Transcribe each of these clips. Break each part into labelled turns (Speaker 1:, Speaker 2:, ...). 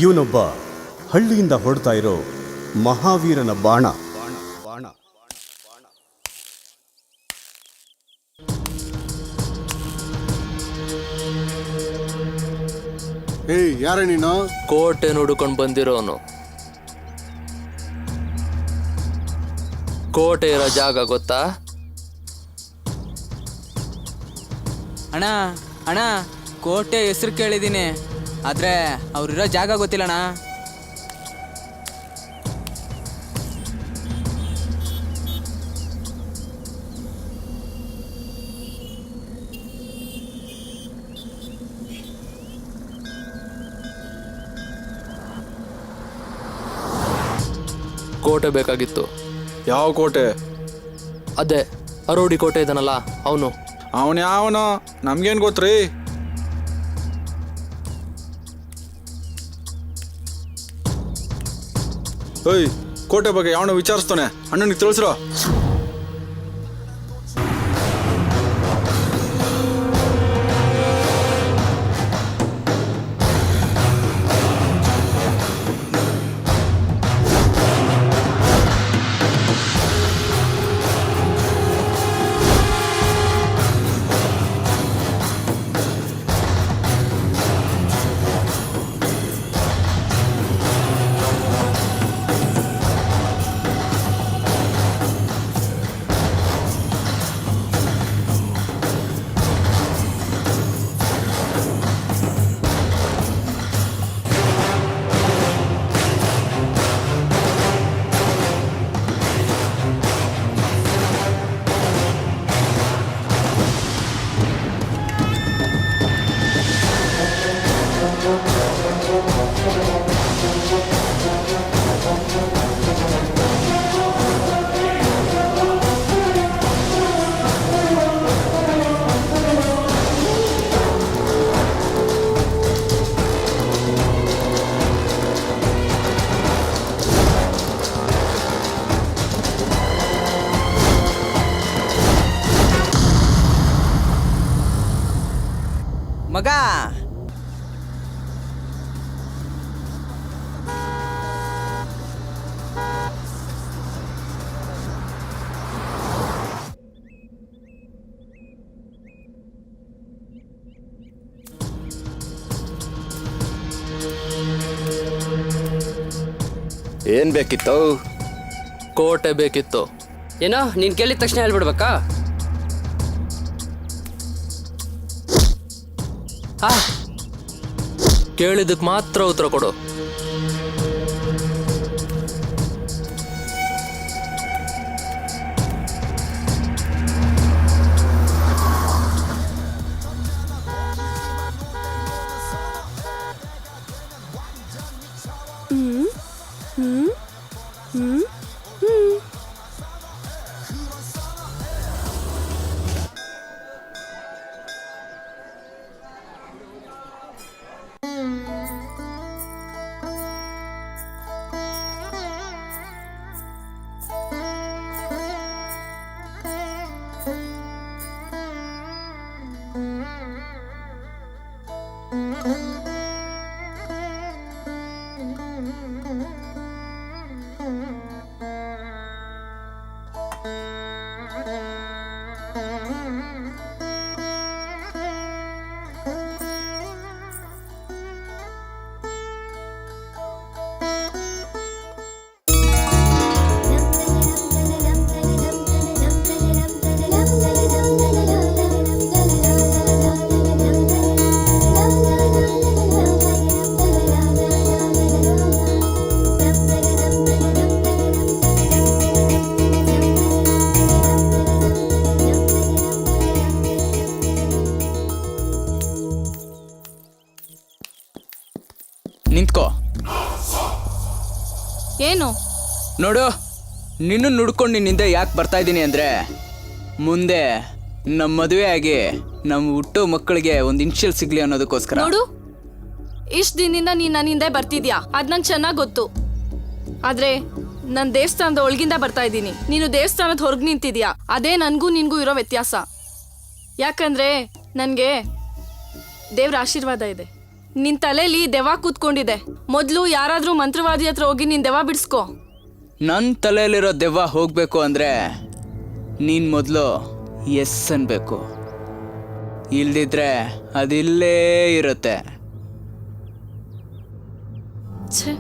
Speaker 1: ಇವನೊಬ್ಬ ಹಳ್ಳಿಯಿಂದ ಹೊಡ್ತಾ ಇರೋ ಮಹಾವೀರನ ಬಾಣ.
Speaker 2: ಏಯ್, ಯಾರ ನೀನು?
Speaker 3: ಕೋಟೆ ನೋಡ್ಕೊಂಡು ಬಂದಿರೋನು. ಕೋಟೆ ಇರೋ ಜಾಗ ಗೊತ್ತಾ?
Speaker 4: ಅಣ್ಣ ಅಣ್ಣ, ಕೋಟೆ ಹೆಸರು ಕೇಳಿದ್ದೀನಿ, ಆದರೆ ಅವ್ರಿರೋ ಜಾಗ ಗೊತ್ತಿಲ್ಲಣ್ಣ.
Speaker 3: ಕೋಟೆ ಬೇಕಾಗಿತ್ತು.
Speaker 2: ಯಾವ ಕೋಟೆ?
Speaker 3: ಅದೇ ಅರೋಡಿ ಕೋಟೆ ಇದನಲ್ಲ ಅವನು.
Speaker 2: ಅವನು ಯಾವನೋ ನಮ್ಗೇನು ಗೊತ್ತ್ರಿ? ಏಯ್, ಕೋಟೆ ಬಗ್ಗೆ ಯಾವನೋ ವಿಚಾರಿಸ್ತಾನೆ, ಅಣ್ಣನಿಗೆ ತಿಳಿಸ್ರೋ.
Speaker 4: ಮಗ,
Speaker 5: ಏನ್ ಬೇಕಿತ್ತು?
Speaker 3: ಕೋಟೆ ಬೇಕಿತ್ತು.
Speaker 5: ಏನೋ ನೀನ್ ಕೇಳಿದ ತಕ್ಷಣ ಹೇಳ್ಬಿಡ್ಬೇಕಾ?
Speaker 3: ಕೇಳಿದಕ್ಕೆ ಮಾತ್ರ ಉತ್ತರ ಕೊಡು.
Speaker 4: ನಿಂತ್ಕೋ.
Speaker 6: ಏನು
Speaker 4: ನೋಡು, ನಿನ್ನ ನುಡ್ಕೊಂಡು ನಿನ್ನಿಂದ ಯಾಕೆ ಬರ್ತಾ ಇದ್ದೀನಿ ಅಂದರೆ, ಮುಂದೆ ನಮ್ಮ ಮದುವೆ ಆಗಿ ನಮ್ಮ ಹುಟ್ಟು ಮಕ್ಕಳಿಗೆ ಒಂದು ಇನ್ಶಿಯಲ್ ಸಿಗ್ಲಿ ಅನ್ನೋದಕ್ಕೋಸ್ಕರ.
Speaker 6: ನೋಡು, ಇಷ್ಟು ದಿನದಿಂದ ನೀನು ನನ್ನ ಹಿಂದೆ ಬರ್ತಿದ್ಯಾ, ಅದು ನಂಗೆ ಚೆನ್ನಾಗಿ ಗೊತ್ತು. ಆದರೆ ನಾನು ದೇವಸ್ಥಾನದ ಒಳಗಿಂದ ಬರ್ತಾ ಇದ್ದೀನಿ, ನೀನು ದೇವಸ್ಥಾನದ ಹೊರಗೆ ನಿಂತಿದ್ಯಾ. ಅದೇ ನನಗೂ ನಿನಗೂ ಇರೋ ವ್ಯತ್ಯಾಸ. ಯಾಕಂದರೆ ನನಗೆ ದೇವ್ರ ಆಶೀರ್ವಾದ ಇದೆ. ನಿನ್ ತಲೆಯಲ್ಲಿ ದೆವ್ವ ಕೂತ್ಕೊಂಡಿದೆ. ಮೊದ್ಲು ಯಾರಾದ್ರೂ ಮಂತ್ರವಾದಿ ಹತ್ರ ಹೋಗಿ ನಿನ್ ದೆವ್ವ ಬಿಡಿಸ್ಕೋ.
Speaker 4: ನನ್ನ ತಲೆಯಲ್ಲಿರೋ ದೆವ್ವ ಹೋಗ್ಬೇಕು ಅಂದ್ರೆ ನೀನ್ ಮೊದಲು ಎಸ್ ಅನ್ಬೇಕು, ಇಲ್ದಿದ್ರೆ ಅದಿಲ್ಲೇ ಇರುತ್ತೆ.
Speaker 6: ಛೇ,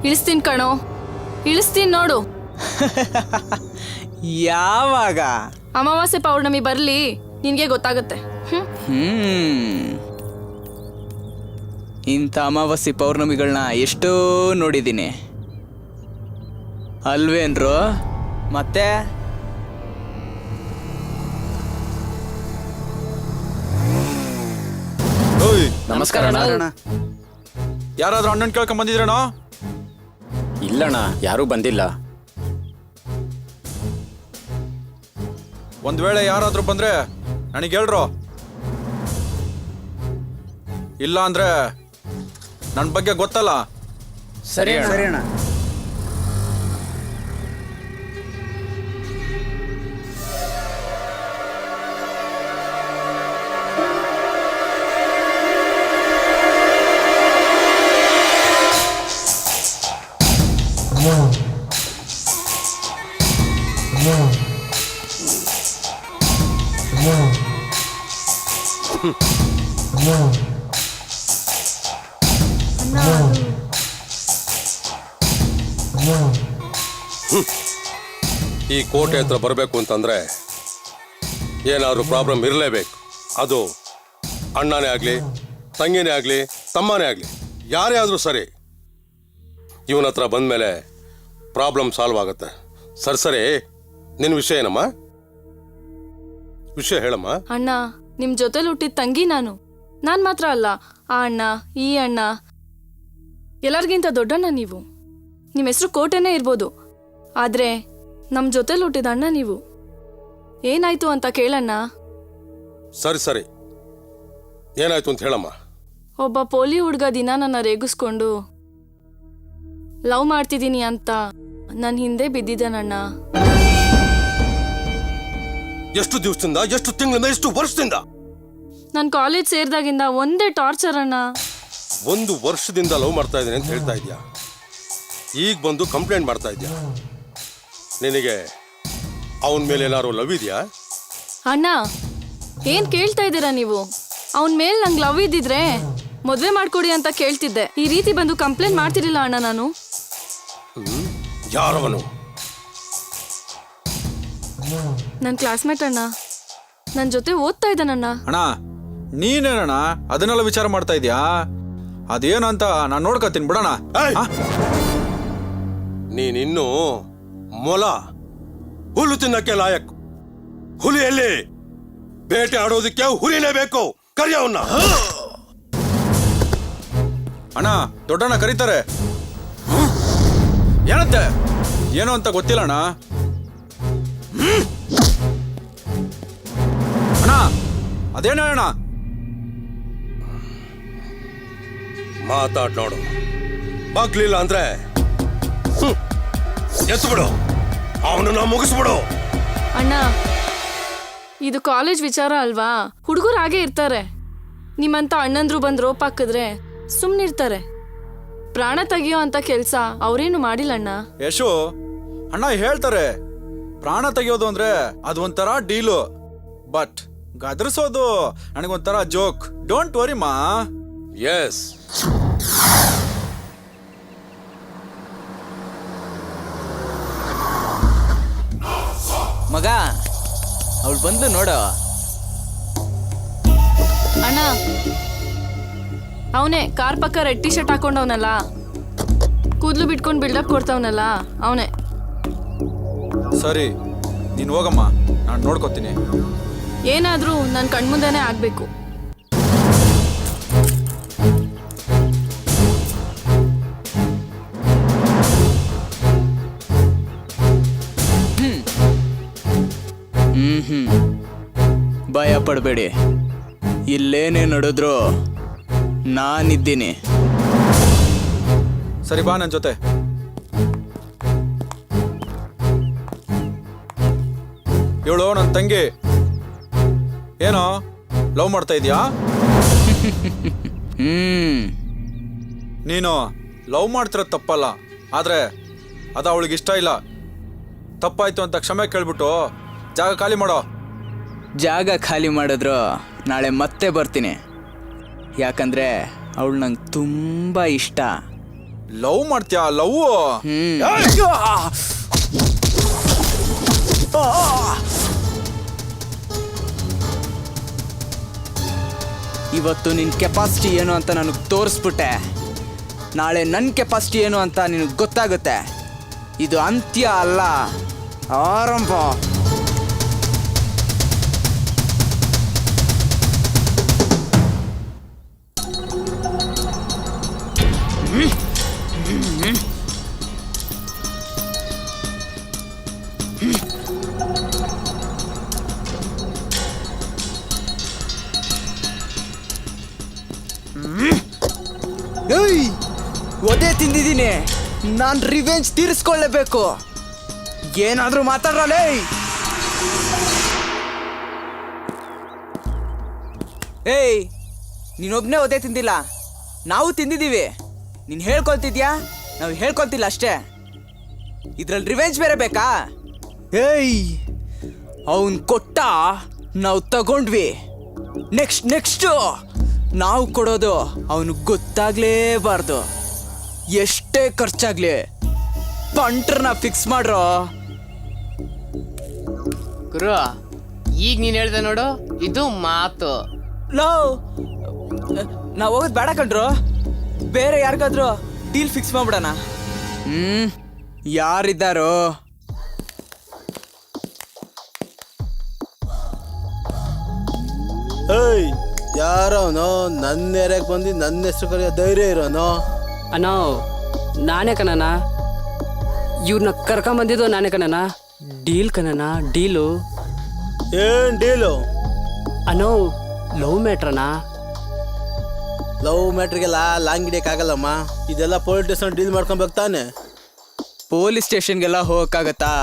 Speaker 6: ಇಳಿಸ್ತೀನಿ ಕಣೋ, ಇಳಿಸ್ತೀನಿ ನೋಡು.
Speaker 4: ಯಾವಾಗ?
Speaker 6: ಅಮಾವಾಸ್ಯೆ ಪೌರ್ಣಮಿ ಬರ್ಲಿ, ನಿನ್ಗೆ ಗೊತ್ತಾಗುತ್ತೆ.
Speaker 4: ಇಂಥ ಅಮಾವಾಸ್ಯೆ ಪೌರ್ಣಮಿಗಳನ್ನ ಎಷ್ಟೋ ನೋಡಿದ್ದೀನಿ ಅಲ್ವೇನ್ರು? ಮತ್ತೆ
Speaker 2: ಓಯ್,
Speaker 5: ನಮಸ್ಕಾರ ಅಣ್ಣ.
Speaker 2: ಯಾರಾದ್ರೂ ಅಣ್ಣನ್ ಕೇಳ್ಕೊಂಡ್ ಬಂದಿದ್ರೇನೋ?
Speaker 5: ಇಲ್ಲಣ್ಣ, ಯಾರೂ ಬಂದಿಲ್ಲ.
Speaker 2: ಒಂದ್ ವೇಳೆ ಯಾರಾದ್ರೂ ಬಂದ್ರೆ ನನಗೆ ಹೇಳ್ರು. ಇಲ್ಲ ಅಂದ್ರೆ ನನ್ನ ಬಗ್ಗೆ ಗೊತ್ತಲ್ಲ.
Speaker 5: ಸರಿ ಅಣ್ಣ.
Speaker 7: ಈ ಕೋಟೆ ಹತ್ರ ಬರಬೇಕು ಅಂತಂದ್ರೆ ಏನಾದರೂ ಪ್ರಾಬ್ಲಮ್ ಇರಲೇಬೇಕು. ಅದು ಅಣ್ಣನೇ ಆಗಲಿ, ತಂಗಿನೇ ಆಗಲಿ, ತಮ್ಮನೇ ಆಗಲಿ, ಯಾರೇ ಆದರೂ ಸರಿ, ಇವನ ಹತ್ರ ಬಂದಮೇಲೆ ಪ್ರಾಬ್ಲಮ್ ಸಾಲ್ವ್ ಆಗುತ್ತೆ. ಸರಿ, ನಿನ್ನ ವಿಷಯ ಏನಮ್ಮ? ವಿಷಯ ಹೇಳಮ್ಮ.
Speaker 6: ಅಣ್ಣ, ನಿಮ್ ಜೊತೆಲಿ ಹುಟ್ಟಿದ ತಂಗಿ ನಾನು ಮಾತ್ರ ಅಲ್ಲ, ಆ ಅಣ್ಣ, ಈ ಅಣ್ಣ, ಎಲ್ಲರಿಗಿಂತ ದೊಡ್ಡಣ್ಣ ನೀವು. ನಿಮ್ಮ ಹೆಸರು ಕೋಟೆನೇ ಇರ್ಬೋದು, ಆದ್ರೆ ನಮ್ ಜೊತೆಲಿ ಹುಟ್ಟಿದ ಅಣ್ಣ ನೀವು. ಏನಾಯ್ತು ಅಂತ ಕೇಳಣ್ಣ.
Speaker 7: ಸರಿ, ಏನಾಯ್ತು ಅಂತ ಹೇಳಮ್ಮ.
Speaker 6: ಒಬ್ಬ ಪೋಲಿ ಹುಡುಗ ದಿನ ನನ್ನ ರೇಗಿಸ್ಕೊಂಡು ಲವ್ ಮಾಡ್ತಿದ್ದೀನಿ ಅಂತ ನನ್ನ ಹಿಂದೆ ಬಿದ್ದಿದ್ದಾನಣ್ಣ.
Speaker 7: ಎಷ್ಟು ದಿವಸದಿಂದ, ಎಷ್ಟು ತಿಂಗಳಿಂದ, ಎಷ್ಟು ವರ್ಷದಿಂದ?
Speaker 6: ನಾನು ಕಾಲೇಜ್ ಸೇರಿದಾಗಿಂದ ಒಂದೇ ಟಾರ್ಚರ್ ಅಣ್ಣ.
Speaker 7: 1 ವರ್ಷದಿಂದ ಲವ್ ಮಾಡ್ತಾ ಇದ್ದೀನಿ ಅಂತ ಹೇಳ್ತಾ ಇದೀಯಾ, ಈಗ ಬಂದು ಕಂಪ್ಲೇಂಟ್ ಮಾಡ್ತಾ ಇದೀಯಾ. ನಿನಗೆ ಅವನ ಮೇಲೆ ಏನಾದ್ರು ಲವ್ ಇದೆಯಾ?
Speaker 6: ಅಣ್ಣ, ಏನ್ ಕೇಳ್ತಾ ಇದ್ದೀರಾ ನೀವು? ಅವನ ಮೇಲೆ ನಂಗೆ ಲವ್ ಇದ್ದಿದ್ರೆ ಮದುವೆ ಮಾಡ್ಕೊಡಿ ಅಂತ ಕೇಳ್ತಿದ್ದೆ. ಈ ರೀತಿ ಬಂದು ಕಂಪ್ಲೇಂಟ್ ಮಾಡ್ತಿರ್ಲಿಲ್ಲ ಅಣ್ಣ ನಾನು.
Speaker 7: ಯಾರವನು?
Speaker 6: ನನ್ನ ಕ್ಲಾಸ್ಮೇಟ್ ಅಣ್ಣ, ನನ್ನ ಜೊತೆ ಓದ್ತಾ ಇದ್ದಾನಣ್ಣ.
Speaker 2: ಅಣ್ಣ, ನೀನೇನಣ್ಣ ಅದನ್ನೆಲ್ಲ ವಿಚಾರ ಮಾಡ್ತಾ ಇದ್ಯಾ? ಅದೇನು ಅಂತ ನಾನು ನೋಡ್ಕೊತೀನಿ ಬಿಡೋಣ.
Speaker 7: ಏಯ್! ನೀನಿನ್ನು ಮೊಲ, ಹುಲ್ಲು ತಿನ್ನಕ್ಕೆ ಲಾಯಕ್. ಹುಲಿಯಲ್ಲಿ ಬೇಟೆ ಆಡೋದಕ್ಕೆ ಹುಲಿನೇ ಬೇಕು. ಕರಿಯವನ್ನ.
Speaker 2: ಅಣ್ಣ, ದೊಡ್ಡಣ್ಣ ಕರೀತಾರೆ. ಏನಂತೆ? ಏನು ಅಂತ ಗೊತ್ತಿಲ್ಲ ಅಣ್ಣ. ಅಣ್ಣ, ಅದೇನ ಅಣ್ಣ?
Speaker 7: ಮಾತಾಡ್ ನೋಡು. ಬಾಗ್ಲಿಲ್ಲ ಅಂದ್ರೆ ಎತ್ಬಿಡು, ಅವನನ್ನ ಮುಗಿಸ್ಬಿಡು.
Speaker 6: ಅಣ್ಣ, ಇದು ಕಾಲೇಜ್ ವಿಚಾರ ಅಲ್ವಾ? ಹುಡುಗರು ಹಾಗೆ ಇರ್ತಾರೆ. ನಿಮ್ಮಂತ ಅಣ್ಣಂದ್ರು ಬಂದ್ ರೋಪ್ ಹಾಕಿದ್ರೆ ಸುಮ್ನಿರ್ತಾರೆ. ಪ್ರಾಣ ತೆಗಿಯೋ ಅಂತ ಕೆಲ್ಸ ಅವ್ರೇನು ಮಾಡಿಲ್ಲಣ್ಣ.
Speaker 2: ಯಶು ಅಣ್ಣ ಹೇಳ್ತಾರೆ, ಪ್ರಾಣ ತೆಗಿಯೋದು ಅಂದ್ರೆ ಅದು ಒಂಥರ ಡೀಲು, ಬಟ್ ಗದರಿಸೋದು ನನಗೊಂಥರ ಜೋಕ್. ಡೋಂಟ್ ವರಿ ಮಾ.
Speaker 7: ಎಸ್,
Speaker 4: ಮಗ, ಅವಳು ಬಂದು ನೋಡು.
Speaker 6: ಅಣ್ಣ, ಅವನೇ ಕಾರ್ ಪಕ್ಕ ರೆಡ್ ಟಿ ಶರ್ಟ್ ಹಾಕೊಂಡವನಲ್ಲ, ಕೂದ್ಲು ಬಿಟ್ಕೊಂಡು ಬಿಲ್ಡಪ್ ಕೊಡ್ತಾವನಲ್ಲ, ಅವನೇ.
Speaker 2: ಸರಿ, ನೀನು ಹೋಗಮ್ಮ, ನಾನು ನೋಡ್ಕೊತೀನಿ.
Speaker 6: ಏನಾದ್ರೂ ನನ್ನ ಕಣ್ಮುಂದೆನೇ ಆಗ್ಬೇಕು.
Speaker 4: ಭಯ ಪಡಬೇಡಿ, ಇಲ್ಲೇನೇ ನಡೆದ್ರು ನಾನಿದ್ದೀನಿ.
Speaker 2: ಸರಿ, ಬಾ ನನ್ನ ಜೊತೆ. ಇವಳು ನನ್ನ ತಂಗಿ. ಏನೋ ಲವ್ ಮಾಡ್ತಾ ಇದೀಯಾ? ನೀನು ಲವ್ ಮಾಡ್ತಿರೋದು ತಪ್ಪಲ್ಲ, ಆದ್ರೆ ಅದು ಅವಳಿಗೆ ಇಷ್ಟ ಇಲ್ಲ. ತಪ್ಪಾಯ್ತು ಅಂತ ಕ್ಷಮೆ ಕೇಳ್ಬಿಟ್ಟು ಜಾಗ ಖಾಲಿ ಮಾಡೋ.
Speaker 4: ಜಾಗ ಖಾಲಿ ಮಾಡಿದ್ರು ನಾಳೆ ಮತ್ತೆ ಬರ್ತೀನಿ, ಯಾಕಂದ್ರೆ ಅವಳು ನಂಗೆ ತುಂಬ ಇಷ್ಟ.
Speaker 2: ಲವ್ ಮಾಡ್ತೀಯಾ? ಲವ್
Speaker 4: ಇವತ್ತು ನಿನ್ನ ಕೆಪಾಸಿಟಿ ಏನು ಅಂತ ನನಗೆ ತೋರಿಸ್ಬಿಟ್ಟೆ, ನಾಳೆ ನನ್ನ ಕೆಪಾಸಿಟಿ ಏನು ಅಂತ ನಿನಗೆ ಗೊತ್ತಾಗುತ್ತೆ. ಇದು ಅಂತ್ಯ ಅಲ್ಲ, ಆರಂಭ. ಏಯ್, ಒದೆ ತಿಂದಿದ್ದೀನಿ, ನಾನು ರಿವೆಂಜ್ ತೀರಿಸ್ಕೊಳ್ಳೇಬೇಕು. ಏನಾದ್ರೂ ಮಾತಾಡ್ರಲೇ. ಏಯ್, ನೀನೊಬ್ನೇ ಒದೆ ತಿಂದಿಲ್ಲ, ನಾವು ತಿಂದಿದ್ದೀವಿ. ನೀನು ಹೇಳ್ಕೊಳ್ತಿದ್ಯಾ, ನಾವು ಹೇಳ್ಕೊಳ್ತಿಲ್ಲ ಅಷ್ಟೇ. ಇದ್ರಲ್ಲಿ ರಿವೆಂಜ್ ಬೇರೆ ಬೇಕಾ? ಏಯ್, ಅವನ್ ಕೊಟ್ಟ, ನಾವು ತಗೊಂಡ್ವಿ. ನೆಕ್ಸ್ಟು ನಾವು ಕೊಡೋದು ಅವನಿಗೆ ಗೊತ್ತಾಗ್ಲೇಬಾರ್ದು. ಎಷ್ಟೇ ಖರ್ಚಾಗ್ಲಿ ಪಂಟ್ರನ್ನ ಫಿಕ್ಸ್ ಮಾಡ್ರೋ.
Speaker 8: ಗುರು, ಈಗ ನೀನ್ ಹೇಳ್ದೆ ನೋಡು, ಇದು ಮಾತು.
Speaker 4: ಲವ್, ನಾವು ಹೋಗೋದು ಬೇಡ ಕಣ್ರು, ಬೇರೆ ಯಾರಿಗಾದ್ರೂ ಡೀಲ್ ಫಿಕ್ಸ್ ಮಾಡ್ಬಿಡೋಣ. ಯಾರಿದ್ದಾರೋ?
Speaker 9: ಏಯ್, ಯಾರವನೋ ನನ್ನ ಏರಿಯಾಗೆ ಬಂದು ನನ್ನ ಹೆಸರು ಕರೆಯೋ ಧೈರ್ಯ ಇರೋನೋ?
Speaker 5: ಅಣ್ಣ ನಾನೇ ಕಣನ, ಇವ್ರನ್ನ ಕರ್ಕೊಂಬಂದಿದ್ದು ನಾನೇ ಕಣನ. ಡೀಲ್ ಕಣನ, ಡೀಲು.
Speaker 9: ಏನ್ ಡೀಲು?
Speaker 5: ಅನೋ ಲವ್ ಮ್ಯಾಟ್ರನ.
Speaker 9: ಲವ್ ಮ್ಯಾಟ್ರಿಗೆಲ್ಲ ಲಾಂಗ್ ಹಿಡಿಯಕ್ಕಾಗಲ್ಲಮ್ಮ, ಇದೆಲ್ಲ ಪೊಲೀಸ್ ಸ್ಟೇಷನ್ ಡೀಲ್ ಮಾಡ್ಕೊಬೇಕು ತಾನೆ.
Speaker 4: ಪೊಲೀಸ್ ಸ್ಟೇಷನ್ಗೆಲ್ಲ ಹೋಗಕ್ಕಾಗತ್ತಾ?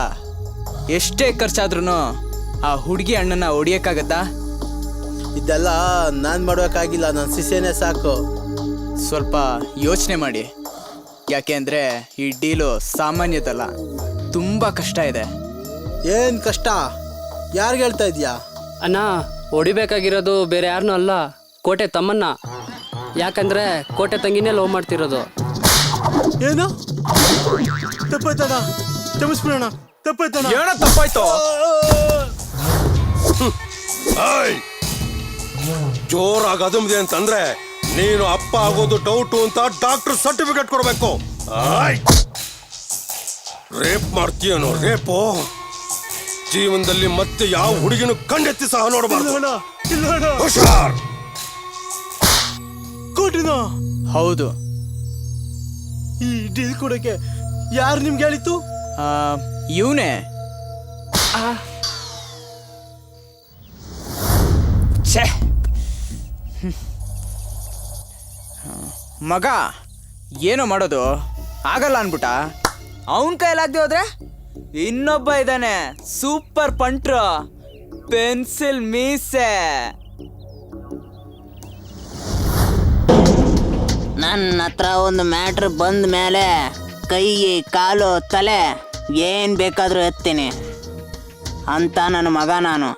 Speaker 4: ಎಷ್ಟೇ ಖರ್ಚಾದ್ರೂ ಆ ಹುಡುಗಿ ಅಣ್ಣನ ಹೊಡಿಯಕ್ಕಾಗತ್ತಾ?
Speaker 9: ಇದೆಲ್ಲ ನಾನು ಮಾಡ್ಬೇಕಾಗಿಲ್ಲ, ನನ್ನ ಶಿಷ್ಯನೇ ಸಾಕು.
Speaker 4: ಸ್ವಲ್ಪ ಯೋಚನೆ ಮಾಡಿ, ಯಾಕೆ ಅಂದರೆ ಈ ಡೀಲು ಸಾಮಾನ್ಯದಲ್ಲ, ತುಂಬ ಕಷ್ಟ ಇದೆ.
Speaker 9: ಏನು ಕಷ್ಟ? ಯಾರಿಗೆ ಹೇಳ್ತಾ ಇದೀಯಾ?
Speaker 5: ಅಣ್ಣ ಹೊಡಿಬೇಕಾಗಿರೋದು ಬೇರೆ ಯಾರನ್ನೂ ಅಲ್ಲ, ಕೋಟೆ ತಮ್ಮನ್ನ. ಯಾಕಂದ್ರೆ ಕೋಟೆ ತಂಗಿನೇ ಲವ್ ಮಾಡ್ತಿರೋದು.
Speaker 9: ಏನು? ತಪ್ಪಾಯ್ತದ, ಕ್ಷಮಿಸ್ಬಿಡೋಣ, ತಪ್ಪಾಯ್ತದ.
Speaker 2: ಏನ ತಪ್ಪಾಯ್ತು?
Speaker 7: ಜೋರಾಗಿ ಅದಮ್ದೆ ಅಂತಂದ್ರೆ ನೀನು ಅಪ್ಪ ಆಗೋದು ಡೌಟು ಅಂತ ಡಾಕ್ಟರ್ ಸರ್ಟಿಫಿಕೇಟ್ ಕೊಡ್ಬೇಕು. ರೇಪ್ ಮಾಡ್ತೀಯನೋ? ರೇಪು ಜೀವನದಲ್ಲಿ ಮತ್ತೆ ಯಾವ ಹುಡುಗಿನೂ ಕಣ್ಣೆತ್ತಿ ಸಹ ನೋಡಬಾರ್ದು. ಹುಷಾರ್.
Speaker 9: ಕೊಟ್ಟಿನ?
Speaker 4: ಹೌದು.
Speaker 9: ಈ ಡೀಲ್ ಕೊಡಕ್ಕೆ ಯಾರು ನಿಮ್ಗೆ ಹೇಳಿತ್ತು?
Speaker 4: ಇವನೇ. ಛೇ, ಮಗ ಏನೋ ಮಾಡೋದು ಆಗಲ್ಲ ಅನ್ಬಿಟ್ಟ. ಅವನ ಕೈಲಾಗ್ದೆ ಹೋದ್ರೆ ಇನ್ನೊಬ್ಬ ಇದ್ದಾನೆ, ಸೂಪರ್ ಪಂಟ್ರು, ಪೆನ್ಸಿಲ್ ಮೀಸೆ.
Speaker 10: ನನ್ನ ಹತ್ರ ಒಂದು ಮ್ಯಾಟ್ರ್ ಬಂದ ಮೇಲೆ ಕೈ ಕಾಲು ತಲೆ ಏನು ಬೇಕಾದರೂ ಎತ್ತೀನಿ ಅಂತ ನನ್ನ ಮಗ ನಾನು.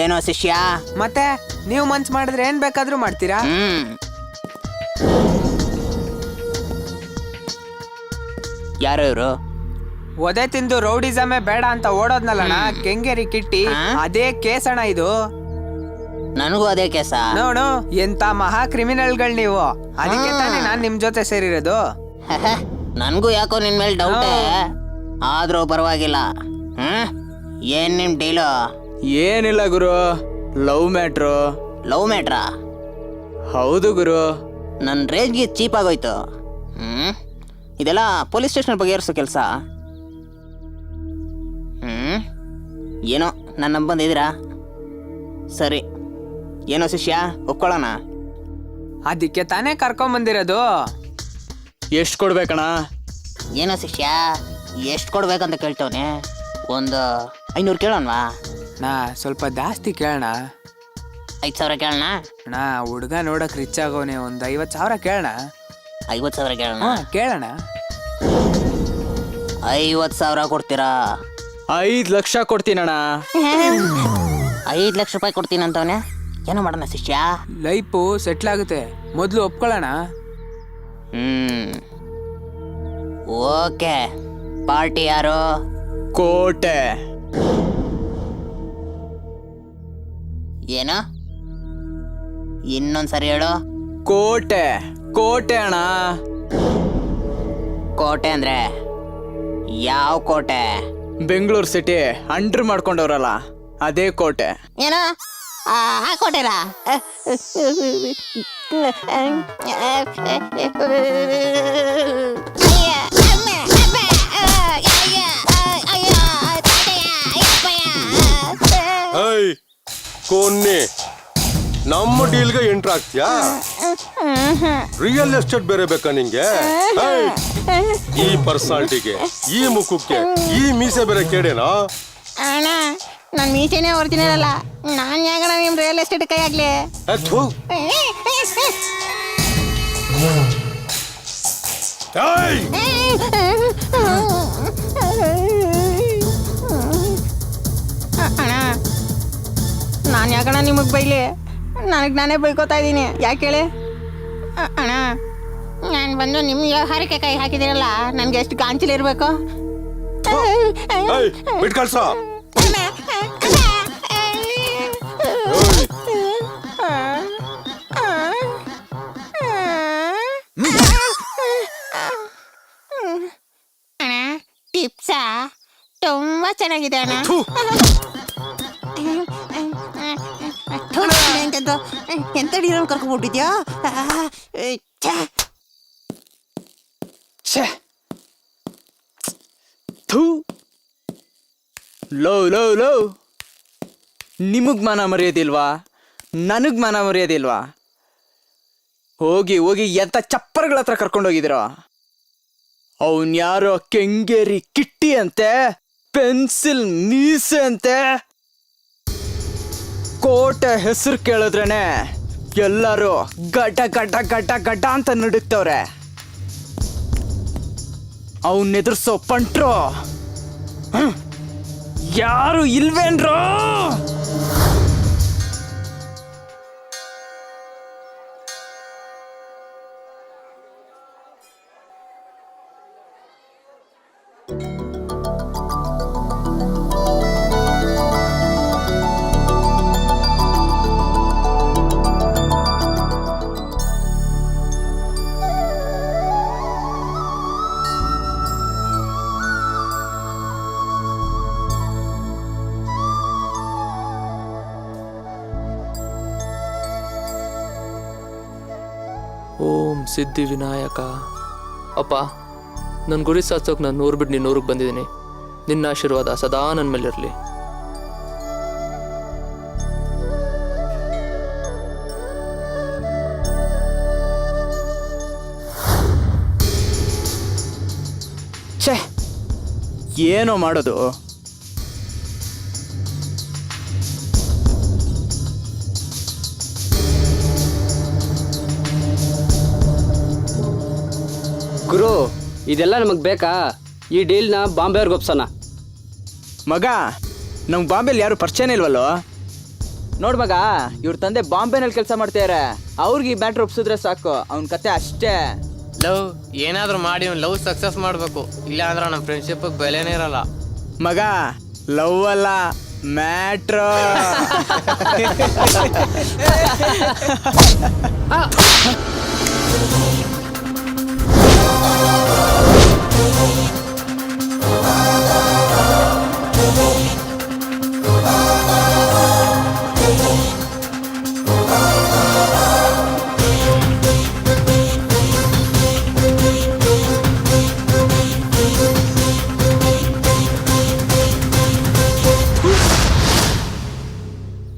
Speaker 10: ಏನೋ ಶಿಷ್ಯ?
Speaker 4: ಮತ್ತೆ ನೀವು ಮನ್ಸು ಮಾಡಿದ್ರೆ ಏನ್ ಬೇಕಾದ್ರೂ ಮಾಡ್ತೀರಾ?
Speaker 10: ಯಾರು ಇವರು?
Speaker 4: ಒದೆ ತಿಂದು ರೌಡಿಸಮೇ ಬೇಡ ಅಂತ ಓಡೋದ್ನಲ್ಲಣ್ಣ, ಕೆಂಗೇರಿ ಕಿಟ್ಟಿ, ಅದೇ ಕೇಸಣ ಇದು.
Speaker 10: ನನಗೂ ಅದೇ ಕೇಸ.
Speaker 4: ನೋಡು, ಎಂತ ಮಹಾ ಕ್ರಿಮಿನಲ್ಗಳು ನೀವು, ಅದಕ್ಕೆ ತಾನೇ ನಾನ್ ನಿಮ್ ಜೊತೆ ಸೇರಿರೋದು.
Speaker 10: ನನಗೂ ಯಾಕೋ ನಿನ್ ಮೇಲೆ ಡೌಟೇ, ಆದ್ರೂ ಪರವಾಗಿಲ್ಲ. ಏನ್ ನಿಮ್ ಡೀಲು?
Speaker 4: ಏನಿಲ್ಲ ಗುರು, ಲವ್ ಮ್ಯಾಟ್ರು.
Speaker 10: ಲವ್ ಮ್ಯಾಟ್ರಾ?
Speaker 4: ಹೌದು ಗುರು.
Speaker 10: ನನ್ನ ರೇಂಜ್ಗೆ ಚೀಪ್ ಆಗೋಯ್ತು. ಇದೆಲ್ಲ ಪೊಲೀಸ್ ಸ್ಟೇಷನ್ ಬಗೆಹರಿಸೋ ಕೆಲಸ. ಏನೋ ನನ್ನ ಬಂದಿದ್ದೀರಾ? ಸರಿ, ಏನೋ ಶಿಷ್ಯ, ಒಪ್ಕೊಳ್ಳೋಣ.
Speaker 4: ಅದಕ್ಕೆ ತಾನೇ ಕರ್ಕೊಂಬಂದಿರೋದು. ಎಷ್ಟು ಕೊಡ್ಬೇಕಣ್ಣ?
Speaker 10: ಏನೋ ಶಿಷ್ಯ, ಎಷ್ಟು ಕೊಡ್ಬೇಕಂತ ಕೇಳ್ತವನೆ? ಒಂದು 500 ಕೇಳೋಣವಾ?
Speaker 4: ನಾ ಸ್ವಲ್ಪ ಜಾಸ್ತಿ ಕೇಳೋಣ.
Speaker 10: 5,000 ಕೇಳೋಣ?
Speaker 4: ಅಣ್ಣ ಹುಡುಗ ನೋಡಕ್ ರಿಚ್ ಆಗೋನೆ, ಒಂದು 50,000 ಕೇಳೋಣ.
Speaker 10: 50,000 ಕೇಳೋಣ?
Speaker 4: ಕೇಳೋಣ.
Speaker 10: 50,000 ಕೊಡ್ತೀರಾ?
Speaker 4: 5 ಲಕ್ಷ ಕೊಡ್ತೀನಣ್ಣ.
Speaker 10: 5 ಲಕ್ಷ ರೂಪಾಯಿ ಕೊಡ್ತೀನಂತವನೇ. ಏನೋ ಮಾಡೋಣ ಶಿಷ್ಯ?
Speaker 4: ಲೈಫು ಸೆಟ್ಲ್ ಆಗುತ್ತೆ, ಮೊದಲು ಒಪ್ಕೊಳ್ಳೋಣ.
Speaker 10: ಓಕೆ. ಪಾರ್ಟಿ ಯಾರು?
Speaker 4: ಕೋಟೆ.
Speaker 10: ಏನು? ಇನ್ನೊಂದ್ಸರಿ ಹೇಳು.
Speaker 4: ಕೋಟೆ. ಕೋಟೆ ಅಣ್ಣ.
Speaker 10: ಕೋಟೆ ಅಂದ್ರೆ ಯಾವ ಕೋಟೆ?
Speaker 4: ಬೆಂಗಳೂರು ಸಿಟಿ ಅಂಡ್ರ್ ಮಾಡ್ಕೊಂಡವ್ರಲ್ಲ, ಅದೇ ಕೋಟೆ.
Speaker 10: ಏನೋ ಆ ಕೋಟೆನಾ?
Speaker 7: ಐ ಕೊನ್ನೆ ನಮ್ಮ ಡೀಲ್ಗೆ ಎಂಟ್ರ್ ಆಗ್ತೀಯಾ? ರಿಯಲ್ ಎಸ್ಟೇಟ್ ಬೇರೆ ಬೇಕಾ ನಿಂಗೆ? ಐ, ಈ ಪರ್ಸನಾಲಿಟಿಗೆ, ಈ ಮುಖಕ್ಕೆ, ಈ ಮೀಸೆ ಬೇರೆ ಕೇಳೇನಾ?
Speaker 10: ಅಣ್ಣ ನನ್ನ ಮೀಸೆನೇ ಒರಿಜಿನಲ್ ಅಲ್ಲ. ನಾನು ಯಾಕಣ್ಣ ನಿಮ್ಮ ರಿಯಲ್ ಎಸ್ಟೇಟ್ ಕೈ ಆಗ್ಲಿ? ಅಣ್ಣ ನಾನು ಯಾಕಣ್ಣ ನಿಮಗೆ ಬೈಲಿ? ನನಗೆ ನಾನೇ ಬೈಕೋತಾ ಇದ್ದೀನಿ. ಯಾಕೆ ಹೇಳಿ? ಅಣ್ಣ ನಾನು ಬಂದು ನಿಮ್ಮ ವ್ಯವಹಾರಕ್ಕೆ ಕೈ ಹಾಕಿದ್ದೀರಲ್ಲ, ನನಗೆ ಎಷ್ಟು ಗಾಂಚಿಲ್ ಇರಬೇಕು?
Speaker 7: ಬಿಟ್ ಕಳ್ಸ.
Speaker 10: ಅಣ್ಣ ಟಿಪ್ಸ ತುಂಬಾ ಚೆನ್ನಾಗಿದೆ ಅಣ್ಣ. ಎಂತ ಡೀರನ್ನು ಕರ್ಕೊಂಡ್ಬಿಟ್ಟಿದ್ಯಾ?
Speaker 4: ಲೋ ನಿಮಗ್ ಮನ ಮರೆಯೋದಿಲ್ವಾ? ನನಗ್ ಮನ ಮರೆಯೋದಿಲ್ವಾ? ಹೋಗಿ ಹೋಗಿ ಎಂತ ಚಪ್ಪರ್ಗಳ ಹತ್ರ ಕರ್ಕೊಂಡೋಗಿದಿರೋ? ಅವನ್ ಯಾರೋ ಕೆಂಗೇರಿ ಕಿಟ್ಟಿ ಅಂತೆ, ಪೆನ್ಸಿಲ್ ಮೀಸೆ ಅಂತೆ. ಕೋಟೆ ಹೆಸರು ಕೇಳಿದ್ರೇನೆ ಎಲ್ಲರೂ ಗಡ್ಡ ಗಡ್ಡ ಗಡ್ಡ ಗಡ್ಡ ಅಂತ ನಡುಕ್ತವ್ರೆ. ಅವನ್ ಎದುರ್ಸೋ ಪಂಟ್ರು ಯಾರು ಇಲ್ವೇನ್ರೋ?
Speaker 3: ಓಂ ಸಿದ್ಧಿ ವಿನಾಯಕ. ಅಪ್ಪ, ನನ್ನ ಗುರಿ ಸಾಧಿಸೋಕೆ ನಾನು 100 ಬಿಟ್ಟು 100ಕ್ಕೆ ಬಂದಿದ್ದೀನಿ. ನಿನ್ನ ಆಶೀರ್ವಾದ ಸದಾ ನನ್ನ ಮೇಲಿರಲಿ.
Speaker 4: ಛೇ, ಏನೋ ಮಾಡೋದು?
Speaker 5: ಗುರು, ಇದೆಲ್ಲ ನಮಗೆ ಬೇಕಾ? ಈ ಡೀಲ್ನ ಬಾಂಬೆಯವ್ರಿಗೆ ಒಪ್ಸೋಣ.
Speaker 4: ಮಗ, ನಮ್ಗೆ ಬಾಂಬೆಲಿ ಯಾರು ಪರಿಚಯನೇ ಇಲ್ವಲ್ಲೋ? ನೋಡ್ ಮಗ, ಇವ್ರ ತಂದೆ ಬಾಂಬೆನಲ್ಲಿ ಕೆಲಸ ಮಾಡ್ತಾರೆ. ಅವ್ರಿಗೆ ಈ ಬ್ಯಾಟ್ರ್ ಒಪ್ಸಿದ್ರೆ ಸಾಕು, ಅವನ ಕತೆ ಅಷ್ಟೇ.
Speaker 8: ಲವ್ ಏನಾದರೂ ಮಾಡಿ ಲವ್ ಸಕ್ಸಸ್ ಮಾಡಬೇಕು, ಇಲ್ಲ ಅಂದ್ರೆ ನಮ್ಮ ಫ್ರೆಂಡ್ಶಿಪ್ಗೆ ಬೆಲೆನೇ ಇರಲ್ಲ.
Speaker 4: ಮಗ, ಲವ್ ಅಲ್ಲ ಮ್ಯಾಟ್ರ್.